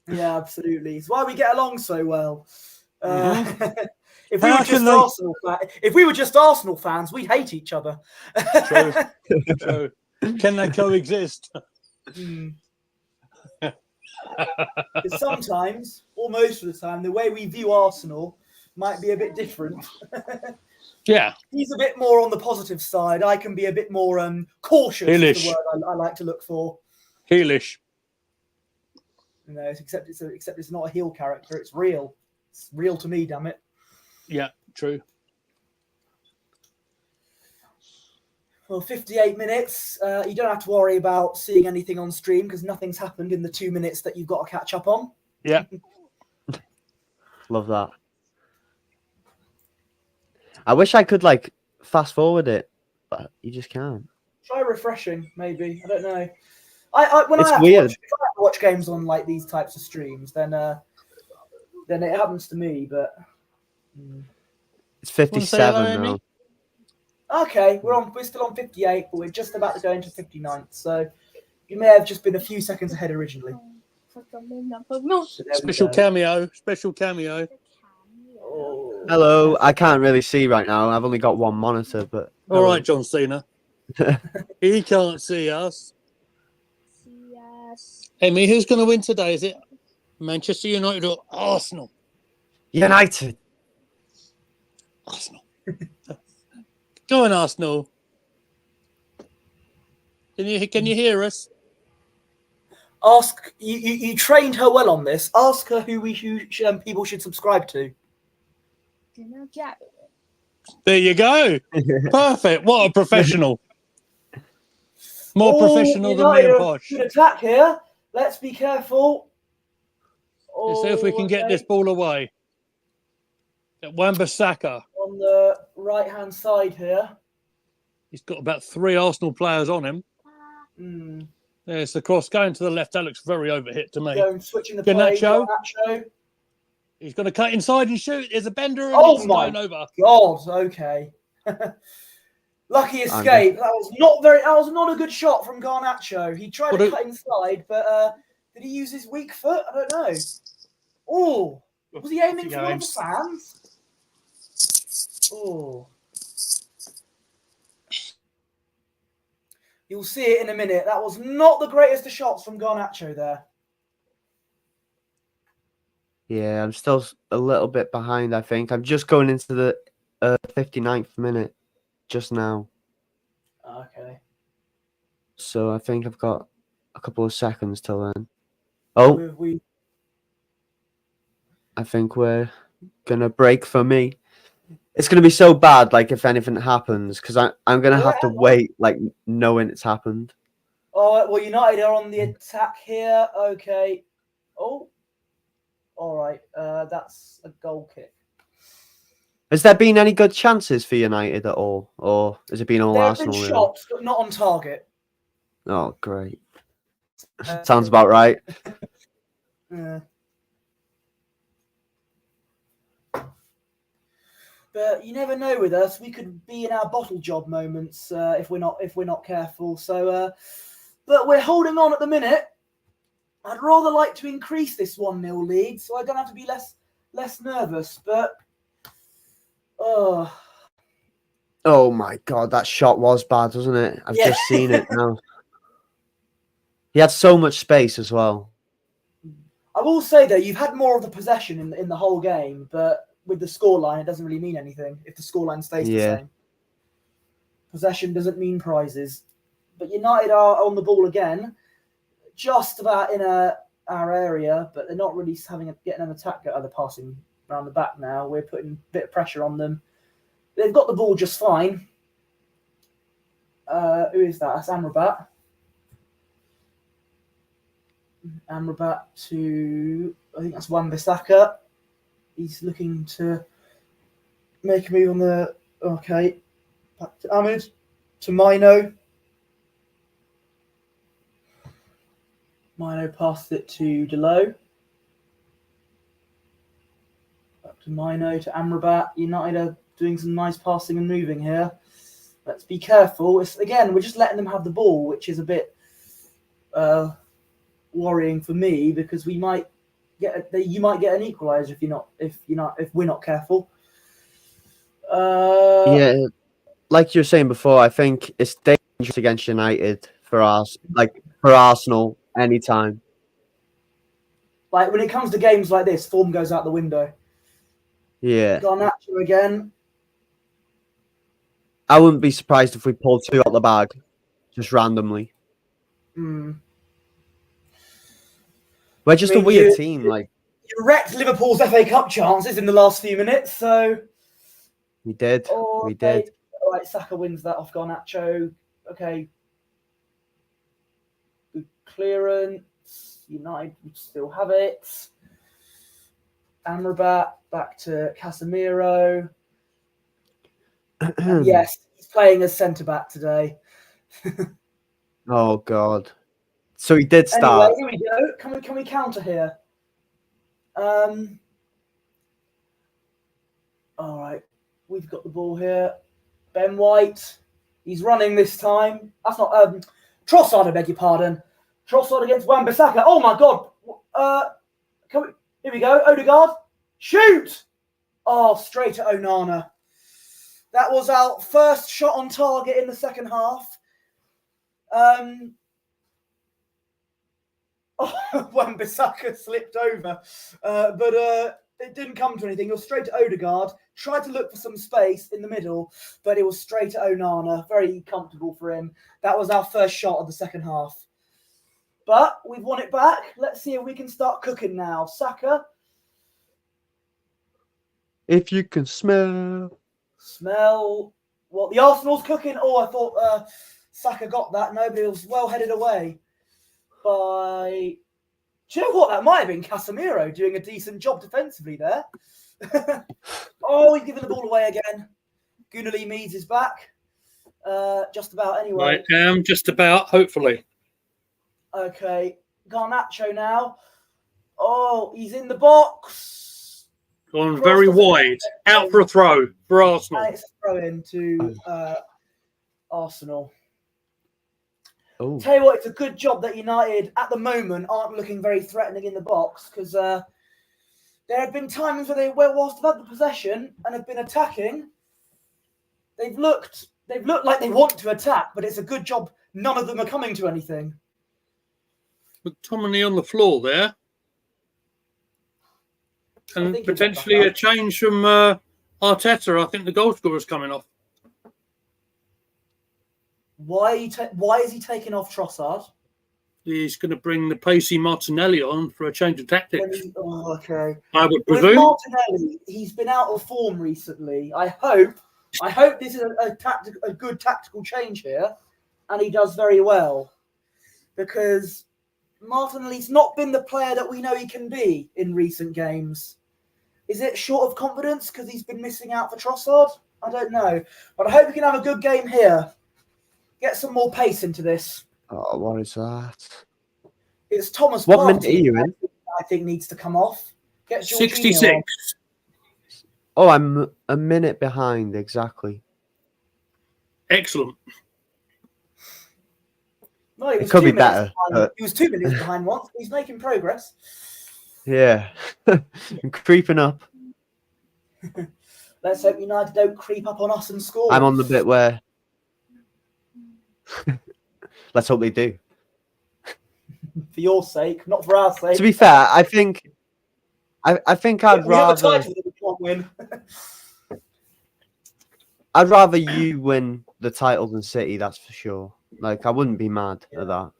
Yeah, absolutely. It's why we get along so well. If we were just Arsenal fans, we'd hate each other. True. Can they coexist? Sometimes, or most of the time, the way we view Arsenal might be a bit different. Yeah. He's a bit more on the positive side. I can be a bit more cautious. Heelish. Is the word I like to look for. Heelish. You know, except it's not a heel character. It's real. It's real to me, damn it. Yeah, true. Well, 58 minutes. You don't have to worry about seeing anything on stream because nothing's happened in the 2 minutes that you've got to catch up on. Yeah. Love that. I wish I could fast forward it, but you just can't. Try refreshing, maybe. I don't know. When It's I have weird. to watch games on like these types of streams, then it happens to me. But It's Want to say hello, 57 now. Amy? okay, we're still on 58, but we're just about to go into 59th. So you may have just been a few seconds ahead originally. So Special cameo. Oh. Hello. I can't really see right now. I've only got one monitor, but All right, John Cena. He can't see us. Amy, who's going to win today? Is it Manchester United or Arsenal? United. Arsenal. Go on, Arsenal. Can you hear us? Ask you trained her well on this. Ask her who people should subscribe to. There you go. Perfect. What a professional. More professional than me and Posh. Good attack here. Let's be careful. Let's see if we can get this ball away. Wan-Bissaka. On the right-hand side here. He's got about 3 Arsenal players on him. There's the cross going to the left. That looks very overhit to me. Switching the play. Garnacho. He's going to cut inside and shoot. There's a bender and it's going over. God, okay. Lucky escape. That was not a good shot from Garnacho. He tried to cut inside, but did he use his weak foot? I don't know. Oh, was he aiming for one of the fans? Oh. You'll see it in a minute. That was not the greatest of shots from Garnacho there. Yeah, I'm still a little bit behind, I think. I'm just going into the 59th minute just now. Okay. So I think I've got a couple of seconds till then. Oh, I think we're going to break for me. It's going to be so bad, like, if anything happens, because I'm going to have to wait, like, knowing it's happened. Oh, well, United are on the attack here. Okay. Oh. All right. That's a goal kick. Has there been any good chances for United at all? Or has it been all Arsenal? There have been shots, but not on target. Oh, great. Sounds about right. Yeah. But you never know with us. We could be in our bottle job moments if we're not careful. So, but we're holding on at the minute. I'd rather like to increase this 1-0 lead, so I don't have to be less nervous. But oh my God, that shot was bad, wasn't it? I've just seen it now. He had so much space as well. I will say though, you've had more of the possession in the whole game, but with the scoreline, it doesn't really mean anything if the scoreline stays the same. Possession doesn't mean prizes. But United are on the ball again, just about in our area, but they're not really getting an attack at other passing around the back now. We're putting a bit of pressure on them. They've got the ball just fine. Who is that? That's Amrabat. Amrabat to, I think that's Wan-Bissaka. He's looking to make a move on the, okay. Back to Ahmed. To Mino. Mino passed it to Delo. Back to Mino, to Amrabat. United are doing some nice passing and moving here. Let's be careful. Again, we're just letting them have the ball, which is a bit worrying for me because you might get an equaliser if we're not careful. Yeah, like you were saying before, I think it's dangerous against United for Arsenal anytime. Like when it comes to games like this, form goes out the window. Yeah. Garnacho again. I wouldn't be surprised if we pulled 2 out the bag, just randomly. We're just a weird team. Like you wrecked Liverpool's FA Cup chances in the last few minutes, so we did. We did. All right, Saka wins that off Garnacho. Okay, good clearance. United would still have it. Amrabat back to Casemiro. Yes, he's playing as centre back today. Oh God. So he did Anyway, start. here we go. Can we counter here? All right, we've got the ball here. Ben White, he's running this time. That's not Trossard. I beg your pardon. Trossard against Wan-Bissaka. Oh my God. Here we go. Odegaard, shoot! Oh, straight at Onana. That was our first shot on target in the second half. Wan-Bissaka slipped over, but it didn't come to anything. It was straight to Odegaard. Tried to look for some space in the middle, but it was straight to Onana. Very comfortable for him. That was our first shot of the second half. But we've won it back. Let's see if we can start cooking now. Saka. If you can smell what the Arsenal's cooking. Oh, I thought Saka got that. Nobody was well headed away by. Do you know what? That might have been Casemiro doing a decent job defensively there. Oh, he's giving the ball away again. Gunali Meads is back. Just about anyway. Just about, hopefully. Okay. Garnacho now. Oh, he's in the box. Gone very wide. Out for a throw for Arsenal. And it's a throw in to Arsenal. Oh. Tell you what, it's a good job that United at the moment aren't looking very threatening in the box, because there have been times where whilst they've had the possession and have been attacking, they've looked like they want to attack, but it's a good job none of them are coming to anything. McTominay on the floor there. And potentially a change from Arteta. I think the goal scorer's coming off. Why is he taking off Trossard? He's going to bring the pacey Martinelli on for a change of tactics. Okay. I would presume. With Martinelli, he's been out of form recently. I hope this is a good tactical change here, and he does very well, because Martinelli's not been the player that we know he can be in recent games. Is it short of confidence because he's been missing out for Trossard? I don't know, but I hope we can have a good game here. Get some more pace into this. Oh, what is that? It's Thomas What Partey, minute are you in? I think needs to come off. Get 66. On. Oh, I'm a minute behind, exactly. Excellent. No, it could be better. He was 2 minutes behind once. But he's making progress. Yeah. I'm creeping up. Let's hope United don't creep up on us and score. I'm on the bit where... Let's hope they do. For your sake, not for our sake. To be fair, I think I'd we have a rather... title that we can't win. I'd rather you win the title than City, that's for sure. Like, I wouldn't be mad at that.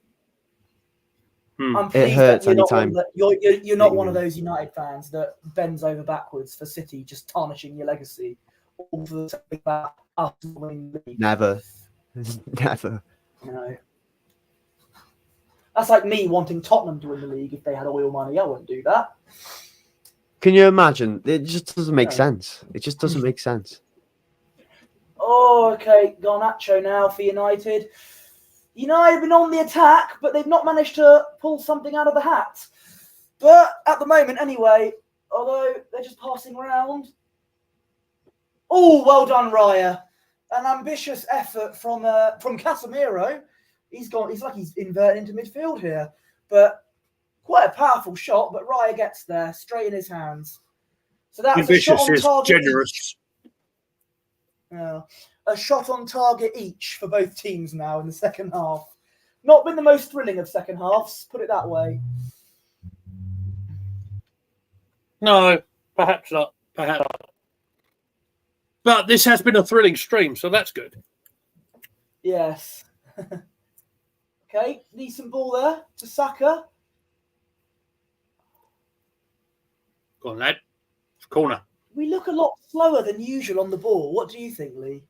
I'm It hurts that anytime. You're not one of those United fans that bends over backwards for City, just tarnishing your legacy. All for the sake of us winning the league. Never. Never. No. That's like me wanting Tottenham to win the league if they had oil money. I wouldn't do that. Can you imagine? It just doesn't make sense. It just doesn't make sense. Oh, okay. Garnacho now for United. United have been on the attack, but they've not managed to pull something out of the hat. But at the moment, anyway, although they're just passing around. Oh, well done, Raya. An ambitious effort from Casemiro. He's like he's inverted into midfield here. But quite a powerful shot, but Raya gets there, straight in his hands. So that's ambitious, a shot on target. Generous. Yeah. A shot on target each for both teams now in the second half. Not been the most thrilling of second halves, put it that way. No, perhaps not. Perhaps not. But this has been a thrilling stream, so that's good. Yes. Okay, decent ball there to Saka. Go on, lad. Corner. We look a lot slower than usual on the ball. What do you think, Lee?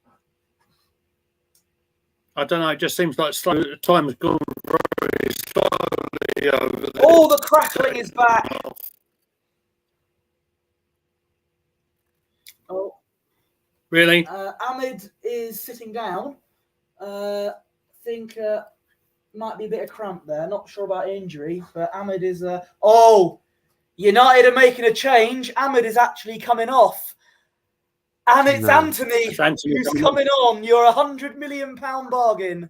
I don't know. It just seems like time has gone very slowly over there. Oh, the crackling is back. Oh. Really? Ahmed is sitting down. think might be a bit of cramp there. Not sure about injury, but Ahmed is. Oh, United are making a change. Ahmed is actually coming off. And it's Anthony who's coming on. You're £100 million bargain.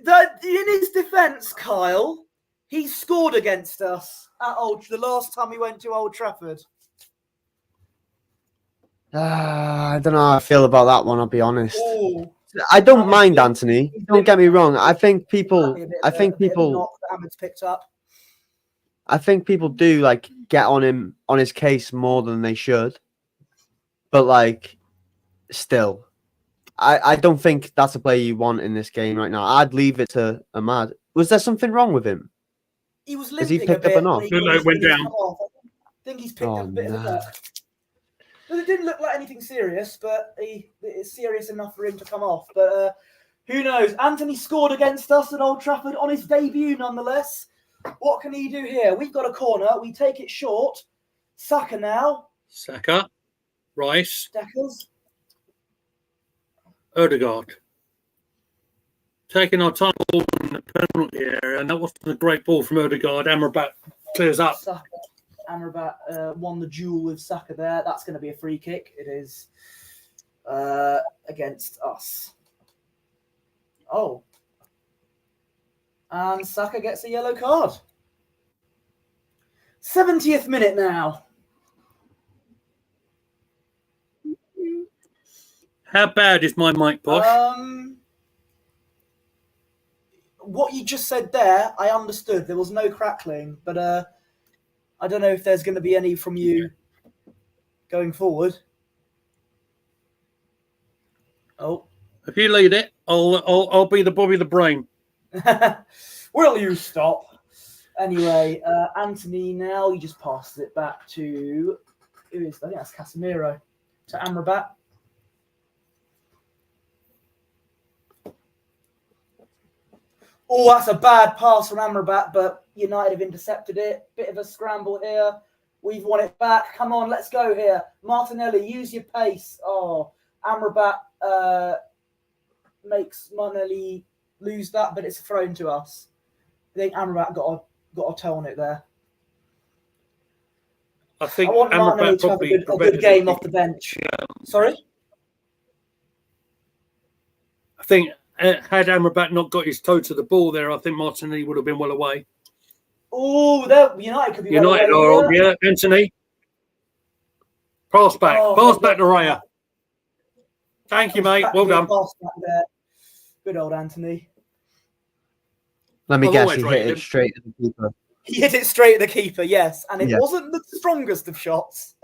In his defence, Kyle, he scored against us at the last time we went to Old Trafford. I don't know how I feel about that one, I'll be honest. Ooh. I don't mind Anthony. Don't get me wrong. I think people Ahmed's picked up. I think people do like get on him on his case more than they should. But like still, I don't think that's a player you want in this game right now. I'd leave it to Ahmad. Was there something wrong with him? He was limping. Has he picked up enough? No, it went down. I think he's picked up a bit of a knock. But it didn't look like anything serious, but it's serious enough for him to come off. But who knows? Anthony scored against us at Old Trafford on his debut, nonetheless. What can he do here? We've got a corner. We take it short. Saka now. Saka. Rice. Deckers. Odegaard. Taking our time in the penalty area, and that wasn't a great ball from Odegaard. Amrabat clears up. Saka. Amrabat won the duel with Saka there. That's going to be a free kick. It is against us. Oh. And Saka gets a yellow card. 70th minute now. How bad is my mic, Posh? What you just said there, I understood. There was no crackling, but I don't know if there's going to be any from you going forward. Oh, if you lead it, I'll be the Bobby the Brain. Will you stop? Anyway, Anthony now, he just passes it back to I think that's Casemiro, to Amrabat. Oh, that's a bad pass from Amrabat, but United have intercepted it. Bit of a scramble here. We've won it back. Come on, let's go here. Martinelli, use your pace. Oh, Amrabat makes Martinelli lose that, but it's thrown to us. I think Amrabat got a toe on it there. I think I want Amrabat to have a good game off the bench. Sorry? I think had Amrabat not got his toe to the ball there, I think Martinelli would have been well away. Oh, United could be United well away. Yeah, Anthony. Pass back. Pass back to Raya. Thank you, mate. Well done. Pass back there. Good old Anthony. Let me guess, he hit it straight at the keeper. He hit it straight at the keeper, yes. And it wasn't the strongest of shots.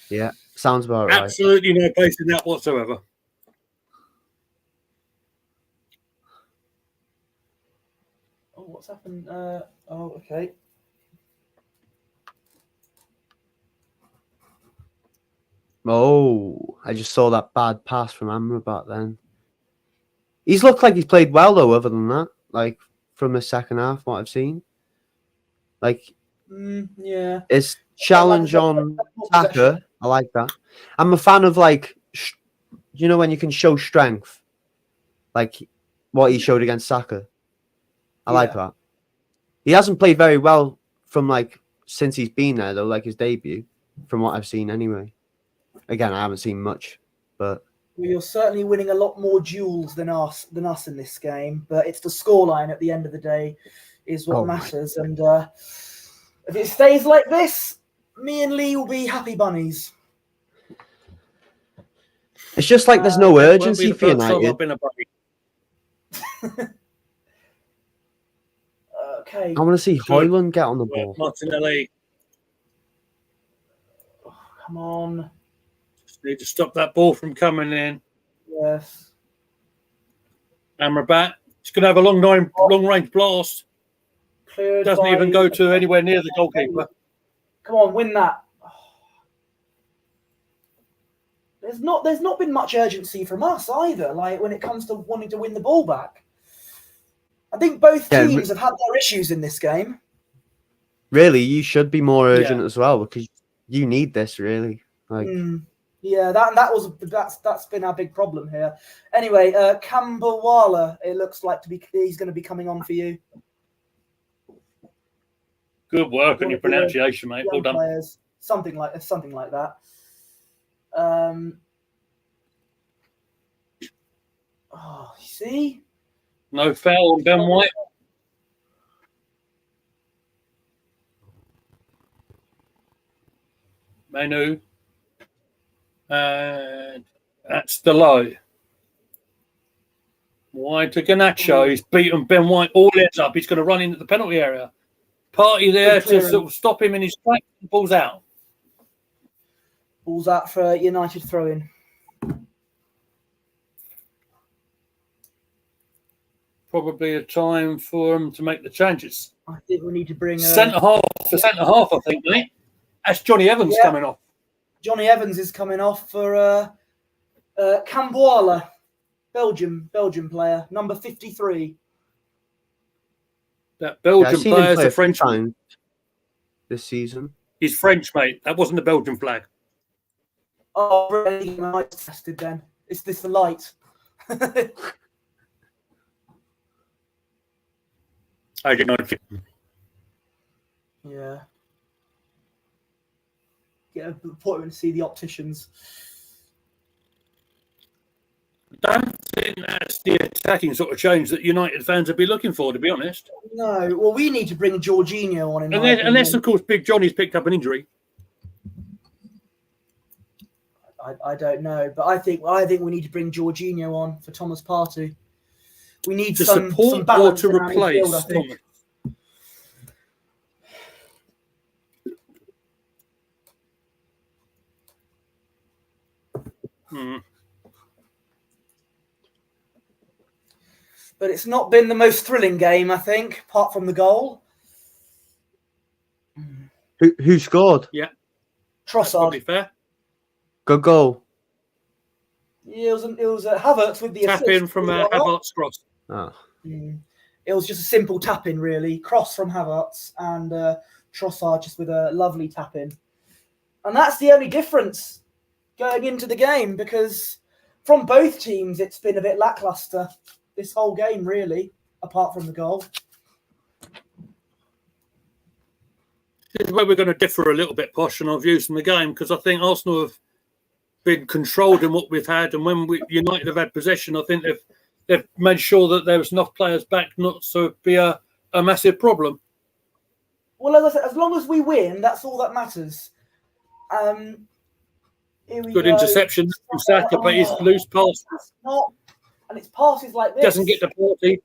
Yeah, sounds about right. Absolutely no place in that whatsoever. Oh, what's happened? Okay. Oh, I just saw that bad pass from Amrabat then. He's looked like he's played well, though, other than that. Like, from the second half, what I've seen. Like, yeah. His challenge on Saka, I like that. I'm a fan of, like, you know when you can show strength? Like, what he showed against Saka. I like that. He hasn't played very well from, like, since he's been there, though, like his debut, from what I've seen anyway. Again, I haven't seen much, but... Well, you're certainly winning a lot more duels than us in this game, but it's the scoreline at the end of the day is what matters. And if it stays like this, me and Lee will be happy bunnies. It's just like there's no urgency for United. Okay. I want to see Højlund get on the ball. Martinelli. Oh, come on. Just need to stop that ball from coming in. Yes. Amrabat. He's going to have a long range blast. Cleared Doesn't even go to anywhere near the goalkeeper. Come on, win that. There's not been much urgency from us either, like when it comes to wanting to win the ball back. I think both teams have had their issues in this game. Really, you should be more urgent as well because you need this, really. Like, Yeah, that's been our big problem here. Anyway, Kambawala, it looks like he's going to be coming on for you. Good work on your pronunciation, mate. Well done. Players, something like that. You see, no foul on Ben White. Manu. And that's the low. Wide to Garnacho. He's beaten Ben White all heads up. He's going to run into the penalty area. Party there to sort of stop him in his track. Ball's out. Ball's out for United throw-in. Probably a time for him to make the changes. I think we need to bring centre half. For centre half, I think, mate. That's Johnny Evans coming off. Johnny Evans is coming off for Kambawala, Belgium player, number 53. That Belgian player is a Frenchman this season. He's French, mate. That wasn't the Belgian flag. Oh, really? I tested then. Is this the light? I did not. Yeah. Get an appointment to see the opticians. I don't think that's the attacking sort of change that United fans would be looking for, to be honest. No. Well, we need to bring Jorginho on. Unless, of course, Big Johnny's picked up an injury. I don't know, but I think we need to bring Jorginho on for Thomas Partey. We need to some support or to replace Thomas. But it's not been the most thrilling game, I think, apart from the goal. Who scored? Yeah, Trossard. Probably fair. Good goal. Yeah, it was Havertz with the tap assist. In from Havertz cross. Oh. It was just a simple tap in, really. Cross from Havertz and Trossard just with a lovely tap in. And that's the only difference going into the game, because from both teams it's been a bit lackluster this whole game, really, apart from the goal. This is where we're going to differ a little bit, Posh, in our views from the game, because I think Arsenal have been controlled in what we've had, and when United have had possession, I think they've made sure that there was enough players back not to be a massive problem. Well, as I said, as long as we win, that's all that matters. Good interception from Saka, but his loose pass. And it's passes like this. Doesn't get the Partey.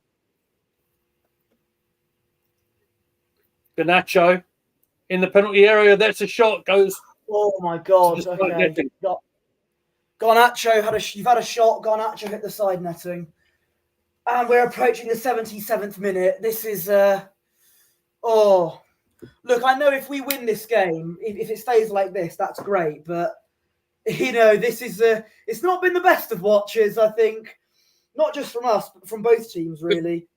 Garnacho in the penalty area. That's a shot. Goes. Oh my God! Okay. Garnacho you've had a shot. Garnacho hit the side netting, and we're approaching the 77th minute. This is look. I know if we win this game, if it stays like this, that's great. But this is it's not been the best of watches, I think. Not just from us, but from both teams, really.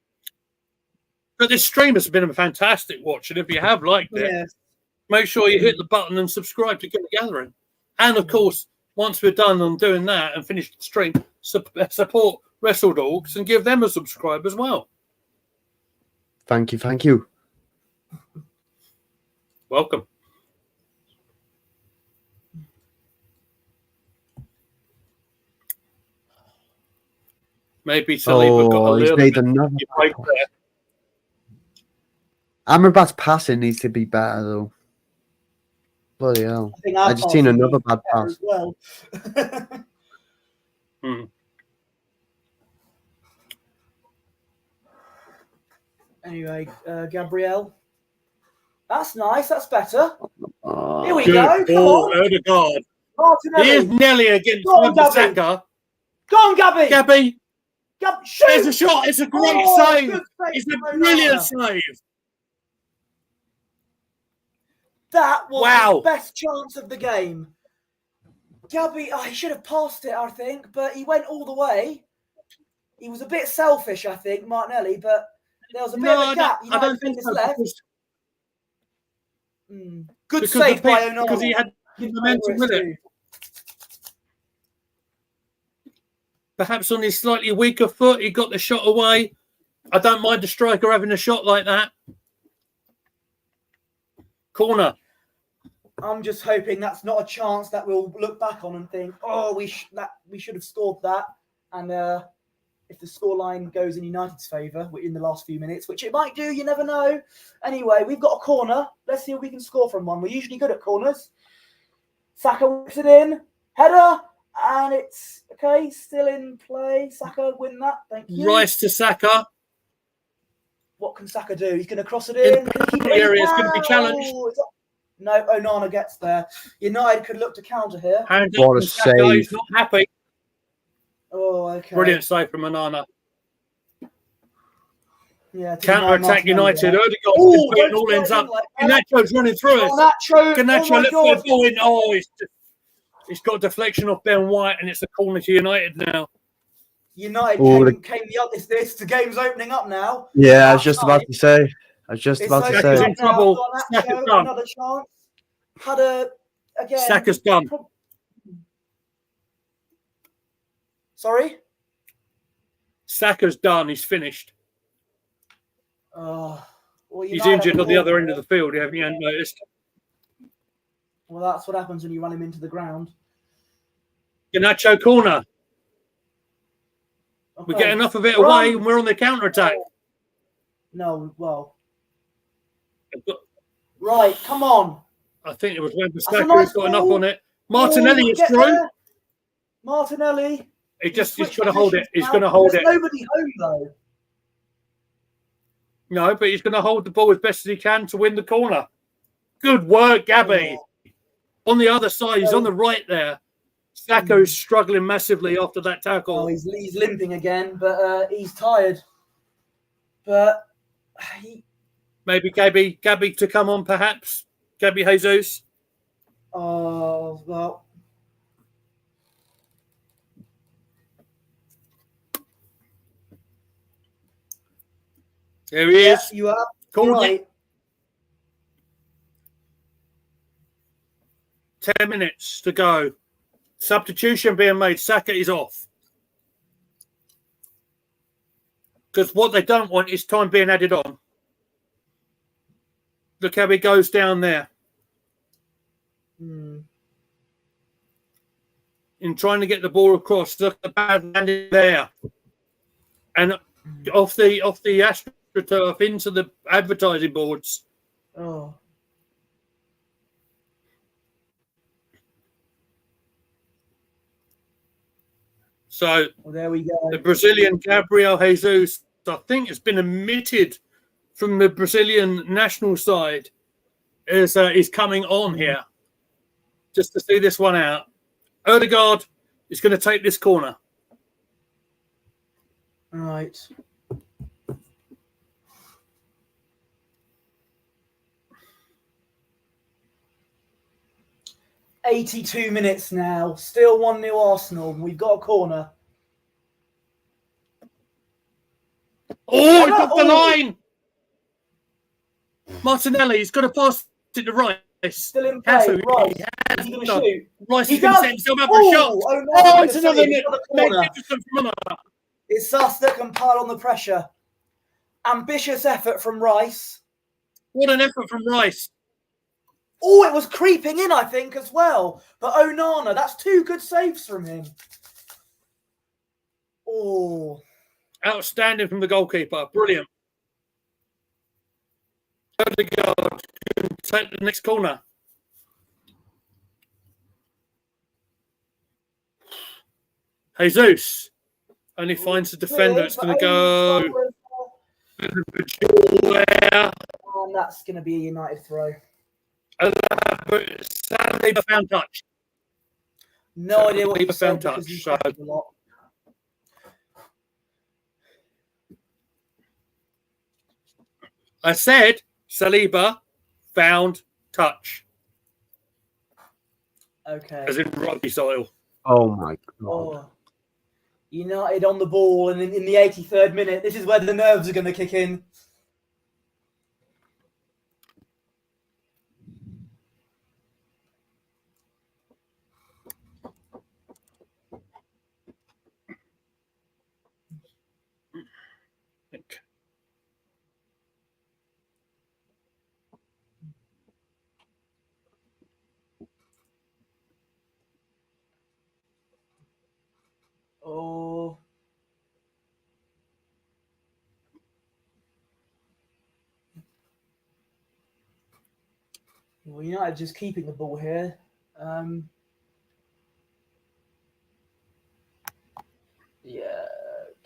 But this stream has been a fantastic watch, and if you have liked it, make sure you hit the button and subscribe to Get the Gathering. And of course, once we're done on doing that and finished the stream, support Wrestle Dogs and give them a subscribe as well. Thank you. Welcome. Maybe Saliba got a little made bit another right there. Amrabat's passing needs to be better, though. Bloody hell. I just seen another bad pass. Well. Anyway, Gabriel. That's nice. That's better. Here we go. Come on. Odegaard. Martinelli. Here's Nelly against Saka. Go on, Gabby. Gabby. Shoot. There's a shot. It's a great save. It's a brilliant save. That was the best chance of the game. Gabby, he should have passed it, I think, but he went all the way. He was a bit selfish, I think, Martinelli, but there was a bit of a gap. I don't think so. Left. Good save by Onana. Because he had momentum with it. perhaps on his slightly weaker foot, he got the shot away. I don't mind the striker having a shot like that. Corner. I'm just hoping that's not a chance that we'll look back on and think, oh, we should have scored that. And if the scoreline goes in United's favour in the last few minutes, which it might do, you never know. Anyway, we've got a corner. Let's see if we can score from one. We're usually good at corners. Saka whips it in. Header. And it's, okay, still in play. Saka win that. Thank you. Rice to Saka. What can Saka do? He's going to cross it in. The area is going to be challenged. No, Onana gets there. United could look to counter here. Hand What up a Saka. save. He's not happy. Oh, okay. Brilliant save from Onana. Yeah, Counter-attack United. Odegaard's Oh, putting all ends up. Ganacho's running through us. Ganacho, oh let's God. put a ball in. Oh, it's got a deflection off Ben White, and it's a corner to United now. United came the up. This the game's opening up now. Yeah, I was just about to say. Saka's in trouble. Saka's done. Another chance. Had again. Saka's done. Sorry? Saka's done. He's finished. Well, He's injured on the other end of the field. You haven't noticed. Well, that's what happens when you run him into the ground. Ganacho corner. Okay. We get enough of it away, and we're on the counter attack. No, well. Right, come on. I think it was Wan-Bissaka who's got enough on it. Martinelli is through. Martinelli. He's going to hold it. He's going to hold it. There's nobody home, though. No, but he's going to hold the ball as best as he can to win the corner. Good work, Gabby. On the other side, he's on the right there. Saka's struggling massively after that tackle. Oh, he's limping again, but he's tired. But maybe Gabby to come on, perhaps. Gabby Jesus. Oh, well. There he is. You are. Corner. Right. 10 minutes to go. Substitution being made. Saka is off. Because what they don't want is time being added on. Look how he goes down there. In trying to get the ball across. Look at the bad landing there. And off the AstroTurf into the advertising boards. Oh. So there we go. The Brazilian Gabriel Jesus, I think, has been omitted from the Brazilian national side. Is coming on here just to see this one out. Odegaard is going to take this corner. Right. "82 minutes now. Still 1-0 Arsenal. We've got a corner." Oh, it's off the line. Martinelli's got to pass it to Rice. Still in play. Rice. Is he going to shoot? Rice is going to set himself up for a shot. Oh, it's another corner. It's us that can pile on the pressure. Ambitious effort from Rice. What an effort from Rice. Oh, it was creeping in, I think, as well. But Onana, that's 2 good saves from him. Oh. Outstanding from the goalkeeper. Brilliant. Odegaard can take the next corner. Jesus only finds the defender. It's going to go. And that's going to be a United throw. Saliba found touch. No idea what he found touch. So. I said Saliba found touch. Okay. As in rugby style. Oh my God. Oh. United on the ball, and in the 83rd minute, this is where the nerves are going to kick in. Well, United just keeping the ball here. Yeah,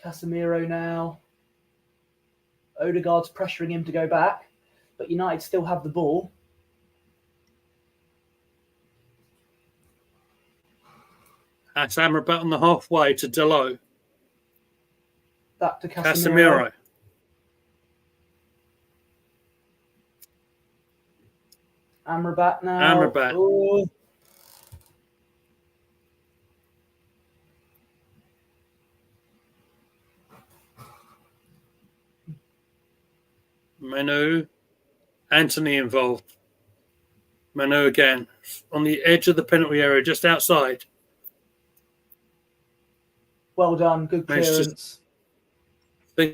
Casemiro now. Odegaard's pressuring him to go back, but United still have the ball. That's Amrabat on the halfway to Delo. Back to Casemiro. Amrabat now. Amrabat. Ooh. Manu. Anthony involved. Manu again. On the edge of the penalty area, just outside. Well done. Good clearance. I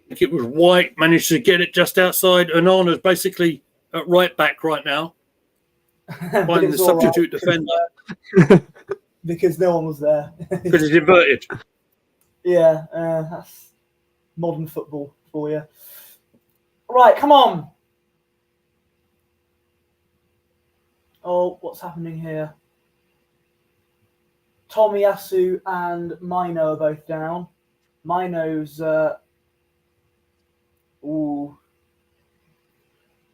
think it was White. Managed to get it just outside. Onana's basically at right back right now. Finding the substitute defender. Because no one was there. Because it's inverted. Yeah, that's modern football for you. Right, come on. Oh, what's happening here? Tomiyasu and Mino are both down. Mino's... Ooh.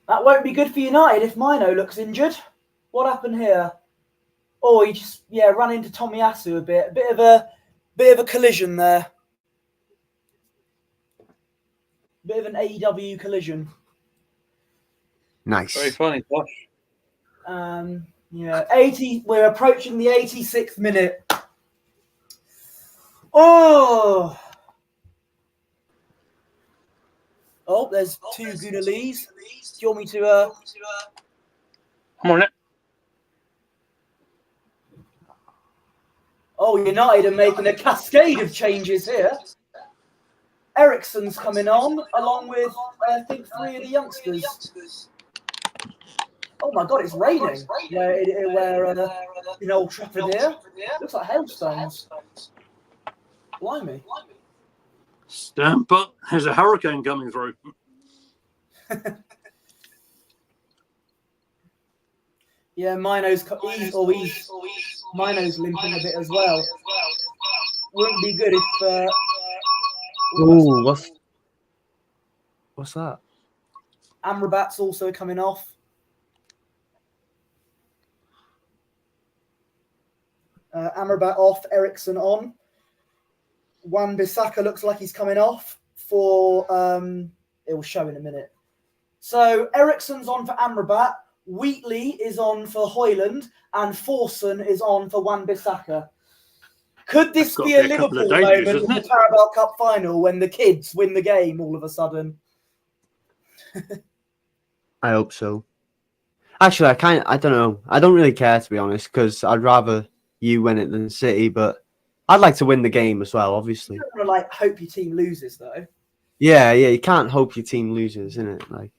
That won't be good for United if Mino looks injured. What happened here? Oh, he just ran into Tomiyasu a bit. A bit of a collision there. Bit of an AEW collision. Nice. Very funny, Posh. 80. We're approaching the 86th minute. Oh, there's two Goonalees. Do you want me to? Come on, Oh, United are making a cascade of changes here. Eriksen's coming on, along with, I think, 3 of the youngsters. Oh my God, it's raining. Where in Old Trafford here. Looks like hailstones. Blimey. But there's a hurricane coming through. Yeah, Mino's limping a bit as well. Wouldn't be good if. Ooh, what's that? Amrabat's also coming off. Amrabat off, Eriksen on. Wan-Bissaka looks like he's coming off for. It will show in a minute. So Eriksen's on for Amrabat. Wheatley is on for Højlund, and Forson is on for Wan-Bissaka. Could this be a Liverpool moment in the Carabao Cup final when the kids win the game all of a sudden? I hope so. Actually, I don't know. I don't really care, to be honest, because I'd rather you win it than City, but I'd like to win the game as well, obviously. You don't want to hope your team loses, though. Yeah, you can't hope your team loses, innit? Of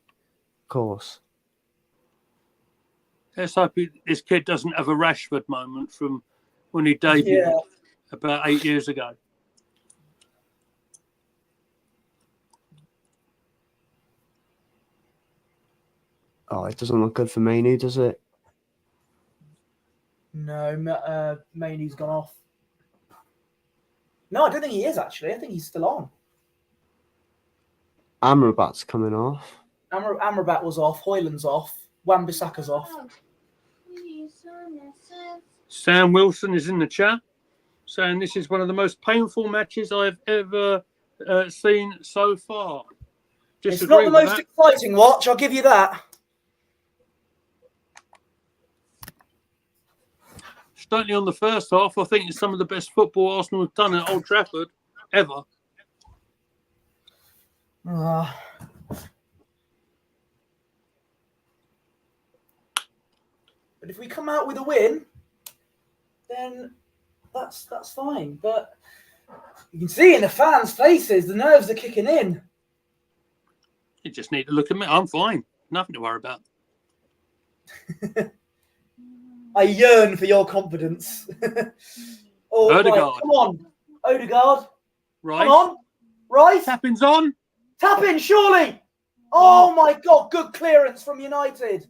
course. Let's hope this kid doesn't have a Rashford moment from when he debuted about 8 years ago. Oh, it doesn't look good for Manu, does it? No, Manu's gone off. No, I don't think he is, actually. I think he's still on. Amrabat's coming off. Amrabat was off. Højlund's off. Wan-Bissaka's off. Sam Wilson is in the chat saying this is one of the most painful matches I've ever seen so far. It's not the most exciting watch, I'll give you that. Certainly on the first half, I think it's some of the best football Arsenal have done at Old Trafford ever. But if we come out with a win, then that's fine. But you can see in the fans' faces, the nerves are kicking in. You just need to look at me. I'm fine. Nothing to worry about. I yearn for your confidence. Odegaard. Right, come on. Odegaard. Right. Come on. Right. Tapping's on. Tap in, surely. Oh my God. Good clearance from United.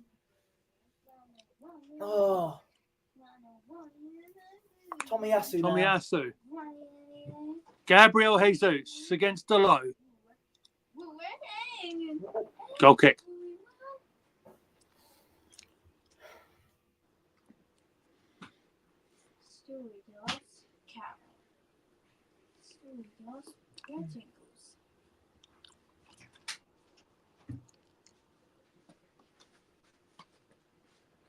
Oh. Tomiyasu now. Tomiyasu. Gabriel Jesus against Delo. Goal kick.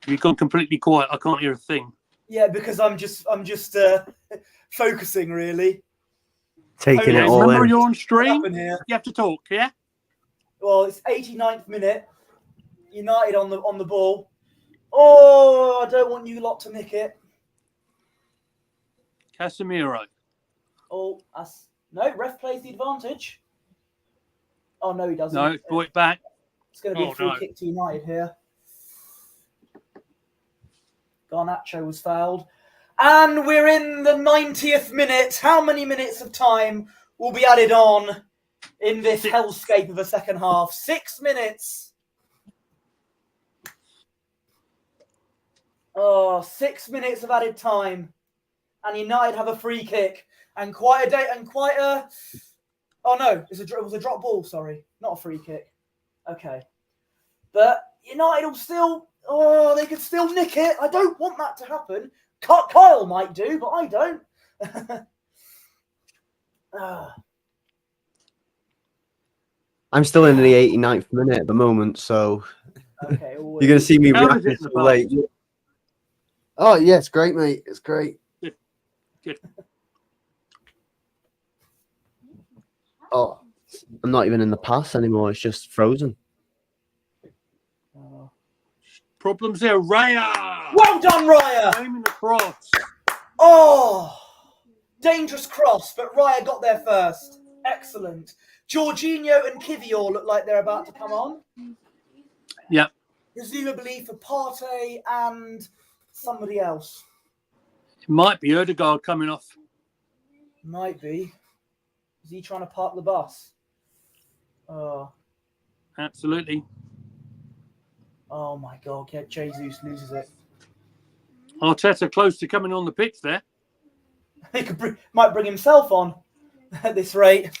You've gone completely quiet. I can't hear a thing. Yeah, because I'm just focusing really. Taking Yeah, it all remember in. you're on stream. Here? You have to talk. Yeah. Well, it's 89th minute. United on the ball. Oh, I don't want you lot to nick it. Casemiro. Oh, no, ref plays the advantage. Oh, no, he doesn't. No, brought it back. It's going to be a free kick to United here. Garnacho was fouled. And we're in the 90th minute. How many minutes of time will be added on in this hellscape of a second half? 6 minutes. Oh, 6 minutes of added time. And United have a free kick. And quite a day, and quite a... Oh, no, it was a drop ball, sorry. Not a free kick. Okay. But United will still... Oh, they could still nick it. I don't want that to happen. Kyle might do, but I don't. I'm still in the 89th minute at the moment, so okay, you're going to see me How is reacting it in the so late. Oh, yeah, it's great, mate. It's great. Good. Oh, I'm not even in the pass anymore. It's just frozen. Problems there, Raya. Well done, Raya. Aiming the cross. Oh, dangerous cross, but Raya got there first. Excellent. Jorginho and Kivior look like they're about to come on. Yep. Presumably for Partey and somebody else. It might be Odegaard coming off. Might be. Is he trying to park the bus? Oh. Absolutely. Oh my God! Yeah, Jesus loses it. Arteta close to coming on the pitch there. He might bring himself on at this rate.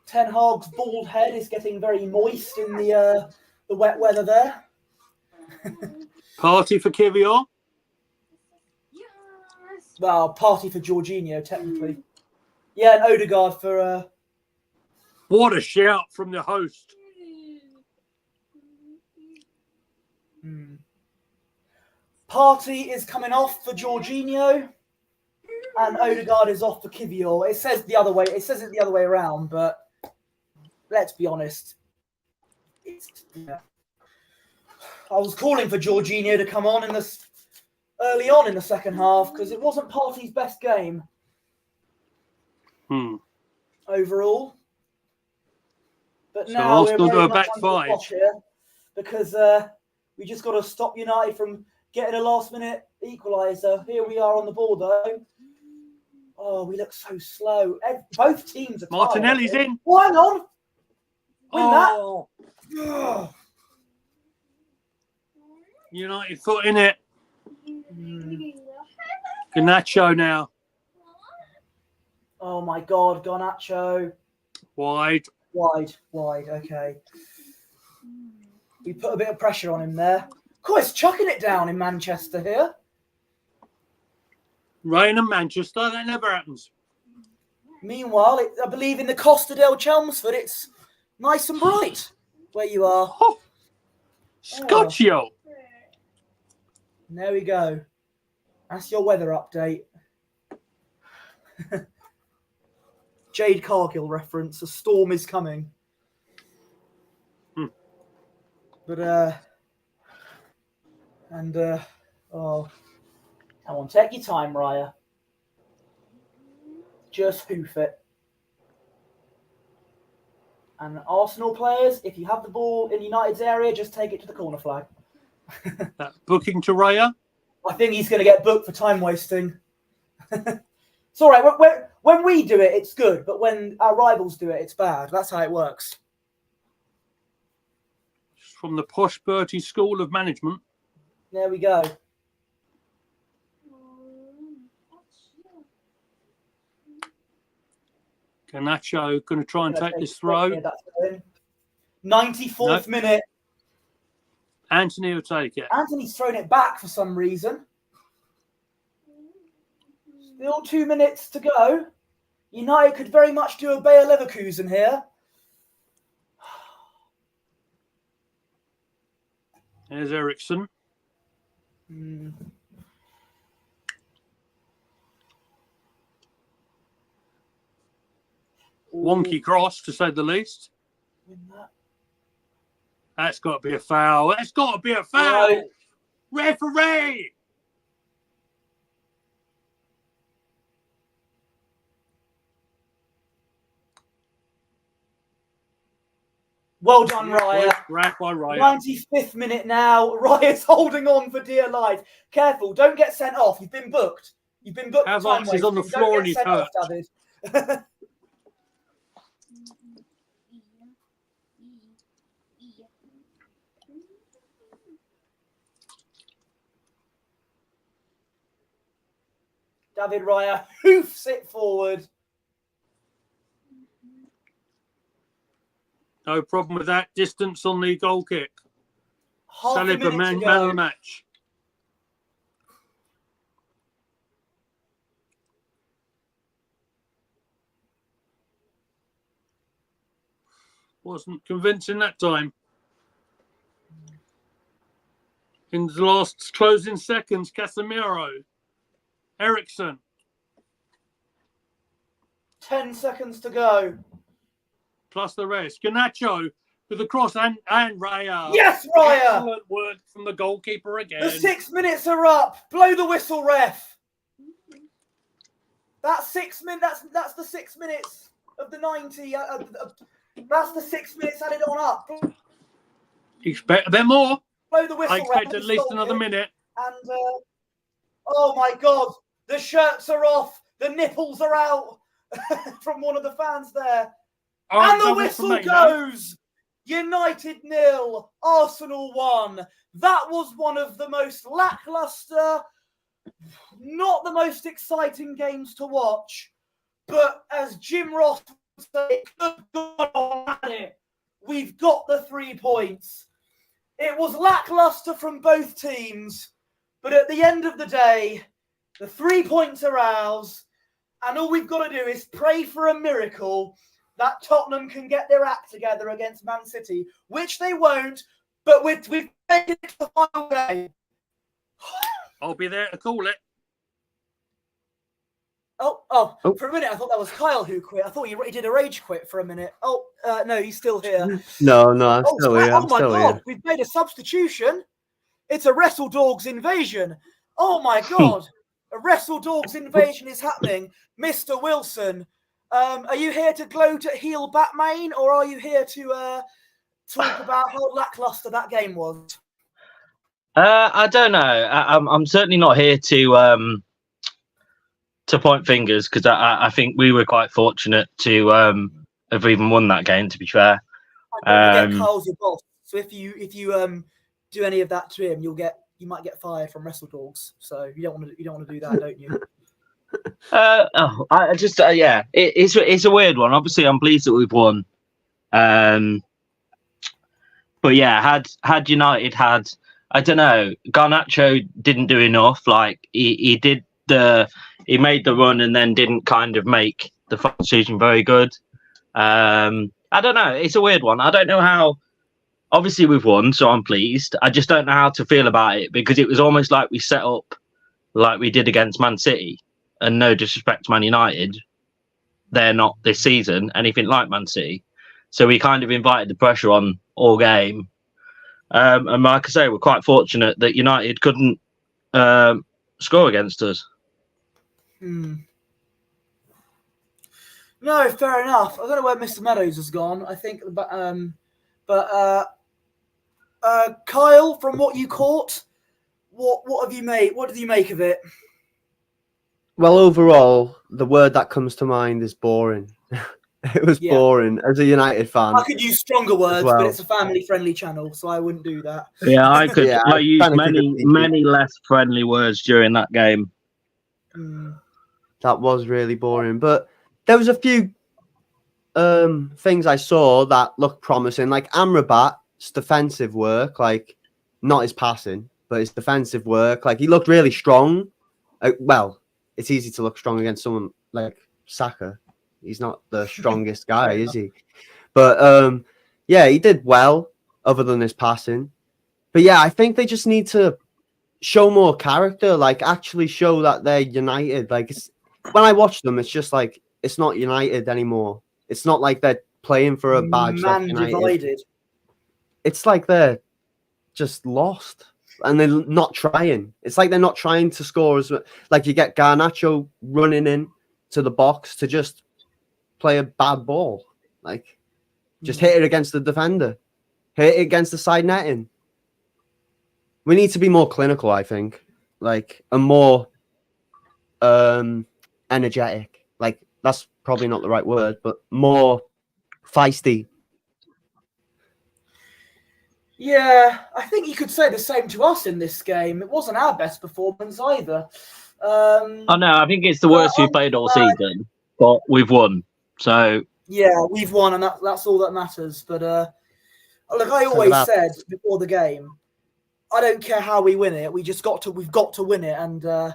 Ten Hag's bald head is getting very moist in the wet weather there. Party for Kivior. Well, party for Jorginho, technically. Yeah, and Odegaard for... What a shout from the host. Party is coming off for Jorginho. And Odegaard is off for Kivior. It says the other way. It says it the other way around, but let's be honest. I was calling for Jorginho to come on early on in the second half because it wasn't Party's best game overall. But so now Arsenal we're go back five here because we just got to stop United from getting a last-minute equaliser. Here we are on the ball, though. Oh, we look so slow. Both teams are tired. Martinelli's in. Oh, hang on. Win that. United foot in it. Garnacho now. Oh, my God. Garnacho. Wide. Okay. We put a bit of pressure on him there. Of course, chucking it down in Manchester here. Rain and Manchester, that never happens. Meanwhile, I believe in the Costa del Chelmsford, it's nice and bright where you are. Oh, Scotcho. There we go. That's your weather update. Jade Cargill reference. A storm is coming. But, come on, take your time, Raya. Just hoof it. And Arsenal players, if you have the ball in United's area, just take it to the corner flag. Booking to Raya? I think he's going to get booked for time wasting. It's all right. When we do it, it's good. But when our rivals do it, it's bad. That's how it works. from the Posh Bertie School of Management. There we go. Garnacho going to try and take this throw. 94th minute. Anthony will take it. Anthony's thrown it back for some reason. Still 2 minutes to go. United could very much do a Bayer Leverkusen here. There's Ericsson. Wonky cross, to say the least. That's got to be a foul. That's got to be a foul. No. Referee! Well done, Raya. Grabbed by Raya. 95th minute now. Raya's holding on for dear life. Careful, don't get sent off. You've been booked. You've been booked. Havertz is on the floor and he's hurt. David. David Raya hoofs it forward. No problem with that. Distance on the goal kick. Half a Saliba, minute man to of go. the match. Wasn't convincing that time. In the last closing seconds, Casemiro. Ericsson. 10 seconds to go. Plus the rest. Garnacho with the cross and Raya. Yes, Raya! Excellent work from the goalkeeper again. The 6 minutes are up. Blow the whistle, ref. That's 6 minutes. That's the 6 minutes of the 90. That's the 6 minutes added on up. Expect a bit more. Blow the whistle, I expect ref. at least another minute. And oh my God, the shirts are off. The nipples are out from one of the fans there. And the whistle goes. United 0, Arsenal 1. That was one of the most lackluster, not the most exciting games to watch. But as Jim Ross would say, good God on it. We've got the 3 points. It was lackluster from both teams. But at the end of the day, the 3 points are ours. And all we've got to do is pray for a miracle that Tottenham can get their act together against Man City, which they won't, but we've made it to the final game. I'll be there to call it. Oh, for a minute, I thought that was Kyle who quit. I thought he did a rage quit for a minute. Oh, no, he's still here. No, I'm still here. Oh, my God, we've made a substitution. It's a Wrestle Dogs invasion. Oh, my God. A Wrestle Dogs invasion is happening. Mr. Wilson, are you here to gloat at heel Batman, or are you here to talk about how lackluster that game was? I don't know. I'm certainly not here to point fingers, because I think we were quite fortunate to have even won that game. To be fair, don't forget Kyle's your boss, so if you do any of that to him, you might get fired from Wrestle Dogs. So you don't want to do that, don't you? It's a weird one. Obviously, I'm pleased that we've won. But yeah, had United had, I don't know, Garnacho didn't do enough. Like he made the run and then didn't kind of make the final season very good. I don't know. It's a weird one. I don't know how. Obviously, we've won, so I'm pleased. I just don't know how to feel about it, because it was almost like we set up like we did against Man City. And no disrespect to Man United, they're not this season anything like Man City. So we kind of invited the pressure on all game. And like I say, we're quite fortunate that United couldn't score against us. No, fair enough. I don't know where Mr. Meadows has gone. I think, but Kyle, from what you caught, what have you made? What did you make of it? Well, overall, the word that comes to mind is boring. It was boring as a United fan. I could use stronger words, well. but it's a family-friendly channel, so I wouldn't do that. Yeah, I could. Yeah, I used kinda keep it many, PG. many less friendly words during that game. That was really boring, but there was a few things I saw that looked promising, like Amrabat's defensive work, like not his passing, but his defensive work. Like he looked really strong. Well, it's easy to look strong against someone like Saka. He's not the strongest guy, is he? But yeah, he did well other than his passing. But yeah, I think they just need to show more character, like actually show that they're united. Like when I watch them, it's just like it's not United anymore. It's not like they're playing for a badge. Man United. divided. It's like they're just lost and they're not trying. It's like they're not trying to score as like you get Garnacho running in to the box to just play a bad ball, like just hit it against the defender, hit it against the side netting. We need to be more clinical, I think, like and more energetic. Like that's probably not the right word, but more feisty. Yeah, I think you could say the same to us in this game. It wasn't our best performance either. Oh no, I think it's the worst we've played all season, but we've won. So yeah, we've won, and that's all that matters. But look, I always said before the game, I don't care how we win it. We've got to win it, and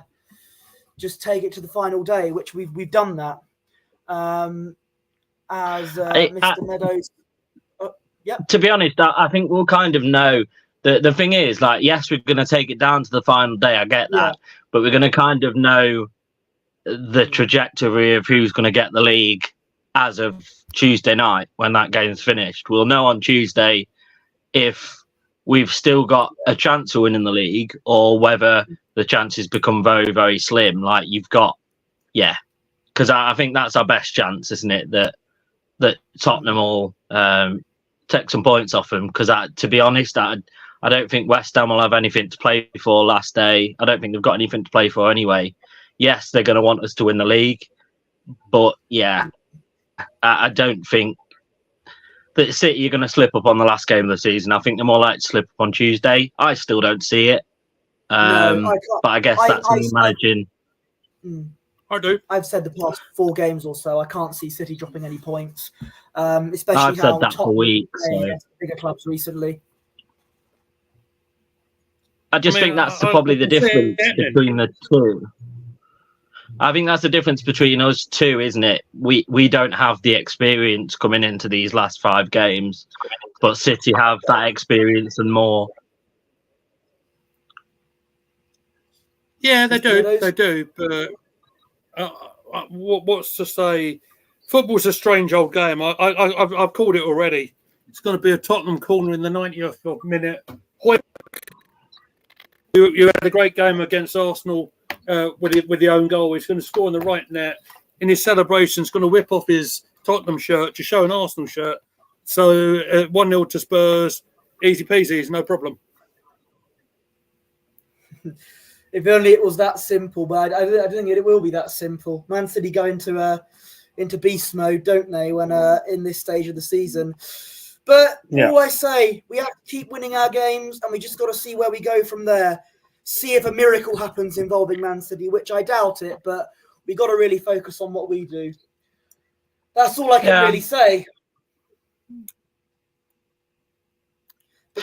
just take it to the final day, which we've done that. As Mr. Meadows. Yeah. To be honest, I think we'll kind of know. The thing is, like, yes, we're going to take it down to the final day. I get that, but we're going to kind of know the trajectory of who's going to get the league as of Tuesday night when that game's finished. We'll know on Tuesday if we've still got a chance of winning the league or whether the chances become very, very slim. Like you've got, because I think that's our best chance, isn't it? That Tottenham will take some points off them. Because to be honest, I don't think West Ham will have anything to play for last day. I don't think they've got anything to play for anyway. Yes, they're going to want us to win the league, but I don't think that City are going to slip up on the last game of the season. I think they're more likely to slip up on Tuesday. I still don't see it. But I guess that's me managing. I do. I've said the past 4 games or so, I can't see City dropping any points. Especially I've said that for weeks. Bigger clubs recently. I think that's probably the difference between the two. I think that's the difference between us two, isn't it? We don't have the experience coming into these last 5 games, but City have that experience and more. Yeah, they do. They do. But what's to say? Football's a strange old game. I've called it already. It's going to be a Tottenham corner in the 90th minute. You had a great game against Arsenal with the own goal. He's going to score in the right net. In his celebration, he's going to whip off his Tottenham shirt to show an Arsenal shirt. So 1-0 to Spurs. Easy peasy, it's no problem. If only it was that simple, but I don't think it will be that simple. Man City go into beast mode, don't they, when in this stage of the season? But all I say, we have to keep winning our games, and we just got to see where we go from there. See if a miracle happens involving Man City, which I doubt it, but we got to really focus on what we do. That's all I can really say.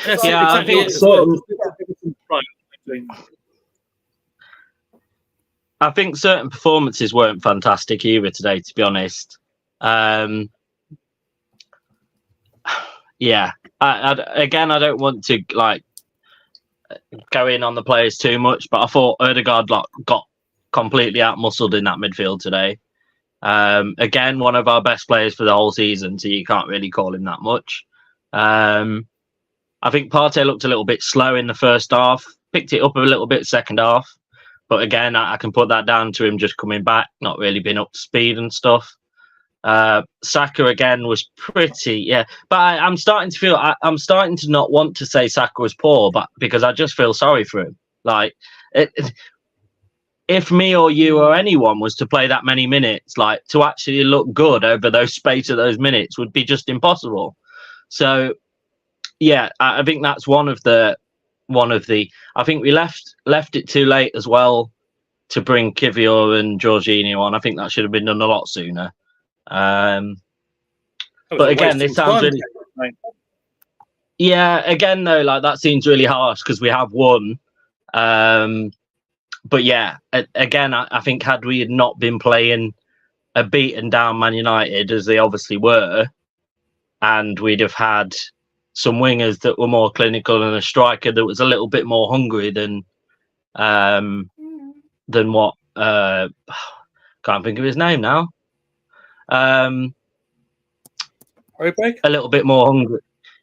I think I think certain performances weren't fantastic either today, to be honest. I don't want to go in on the players too much, but I thought Ødegaard got completely out-muscled in that midfield today. Again, one of our best players for the whole season, so you can't really call him that much. I think Partey looked a little bit slow in the first half, picked it up a little bit second half, but again, I can put that down to him just coming back, not really being up to speed and stuff. Saka again was pretty, but I'm starting to feel I'm starting to not want to say Saka was poor, but because I just feel sorry for him. Like if me or you or anyone was to play that many minutes, like to actually look good over those space of those minutes would be just impossible. So yeah, I think that's one of the. I think we left it too late as well to bring Kivior and Jorginho on. I think that should have been done a lot sooner. But again, this sounds really. Yeah, again though, like that seems really harsh because we have won. But yeah, again, I think had we not been playing a beaten down Man United as they obviously were, and we'd have had some wingers that were more clinical and a striker that was a little bit more hungry than what can't think of his name now. A little bit more hungry.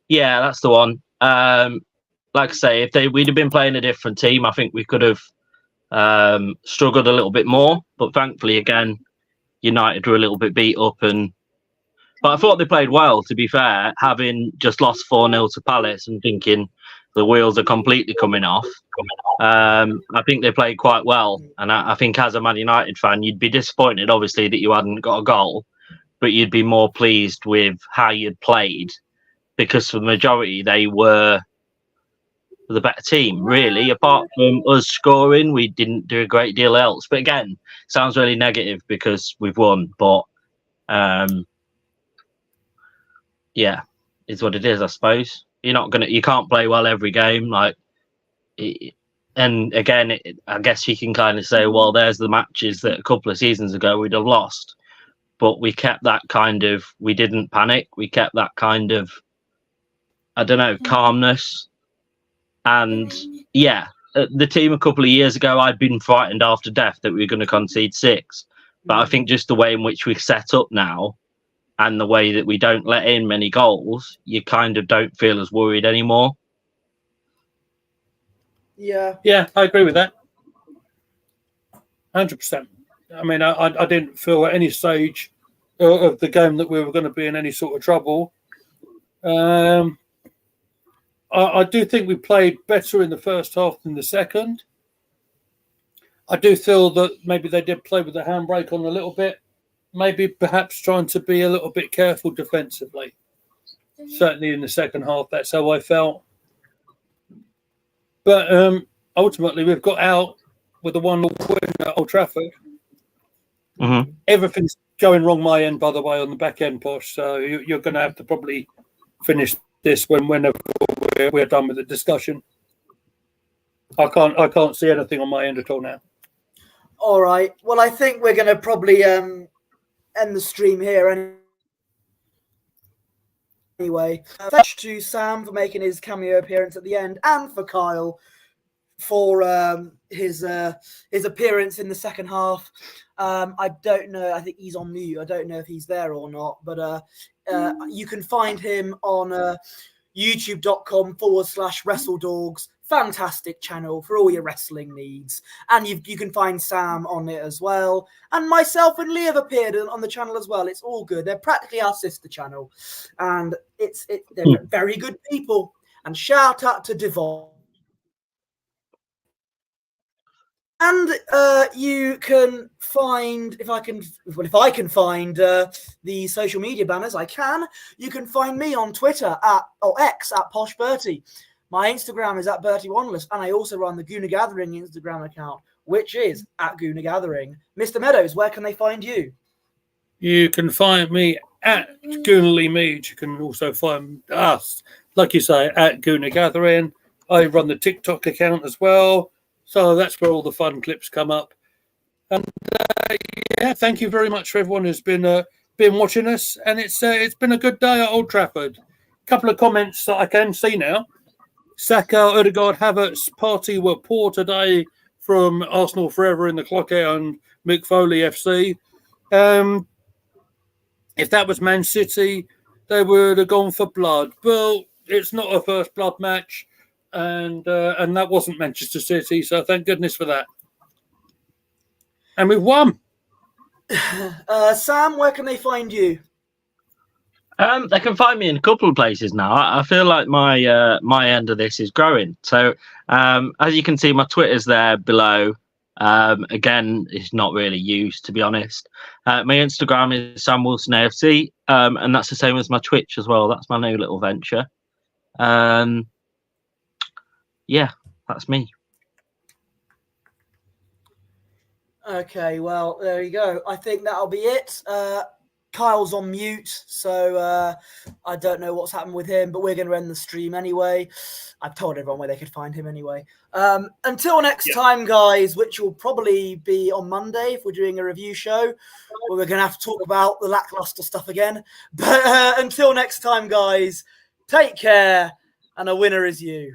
Yeah, that's the one. Like I say, if we'd have been playing a different team, I think we could have struggled a little bit more. But thankfully, again, United were a little bit beat up, but I thought they played well. To be fair, having just lost 4-0 to Palace and thinking the wheels are completely coming off, I think they played quite well. And I think as a Man United fan, you'd be disappointed, obviously, that you hadn't got a goal, but you'd be more pleased with how you'd played because for the majority they were the better team, really. Apart from us scoring, we didn't do a great deal else. But again, sounds really negative because we've won. But yeah, is what it is, I suppose. You can't play well every game, and again, I guess you can kind of say, well, there's the matches that a couple of seasons ago we'd have lost, but we kept that kind of, we didn't panic. We kept that kind of, I don't know, calmness. And yeah, the team a couple of years ago, I'd been frightened after death that we were going to concede 6. But I think just the way in which we've set up now and the way that we don't let in many goals, you kind of don't feel as worried anymore. Yeah. Yeah, I agree with that. 100%. I mean, I didn't feel at any stage of the game that we were going to be in any sort of trouble. I do think we played better in the first half than the second. I do feel that maybe they did play with the handbrake on a little bit. Maybe perhaps trying to be a little bit careful defensively. Certainly in the second half, that's how I felt. But ultimately, we've got out with the 1-0 win at Old Trafford. Mm-hmm. Everything's going wrong my end, by the way, on the back end, Posh. So you're going to have to probably finish this whenever we're done with the discussion. I can't see anything on my end at all now. All right. Well, I think we're going to probably end the stream here anyway. Thanks to Sam for making his cameo appearance at the end, and for Kyle for his appearance in the second half. I don't know. I think he's on mute. I don't know if he's there or not. But you can find him on youtube.com/WrestleDogs. Fantastic channel for all your wrestling needs. And you can find Sam on it as well. And myself and Lee have appeared on the channel as well. It's all good. They're practically our sister channel. And they're very good people. And shout out to Devon. And you can find, if I can find the social media banners, I can. You can find me on Twitter X at Posh Bertie. My Instagram is at Bertie Wanderless, and I also run the Gooner Gathering Instagram account, which is at Gooner Gathering. Mr. Meadows, where can they find you? You can find me at Goonerly Mead. You can also find us, like you say, at Gooner Gathering. I run the TikTok account as well. So that's where all the fun clips come up. And yeah, thank you very much for everyone who's been watching us. And it's been a good day at Old Trafford. A couple of comments that I can see now. Saka, Odegaard, Havertz, Party were poor today from Arsenal Forever in the Clockhouse and Mick Foley FC. If that was Man City, they would have gone for blood. Well, it's not a first blood match. And that wasn't Manchester City, so thank goodness for that. And we've won. Sam, where can they find you? They can find me in a couple of places now. I feel like my end of this is growing. So as you can see, my Twitter's there below. Again, it's not really used, to be honest. My Instagram is Sam Wilson AFC, and that's the same as my Twitch as well. That's my new little venture. Yeah, that's me. Okay, well, there you go. I think that'll be it. Kyle's on mute, so I don't know what's happened with him, but we're going to end the stream anyway. I've told everyone where they could find him anyway. Until next time, guys, which will probably be on Monday if we're doing a review show, where we're going to have to talk about the lackluster stuff again. But until next time, guys, take care, and a winner is you.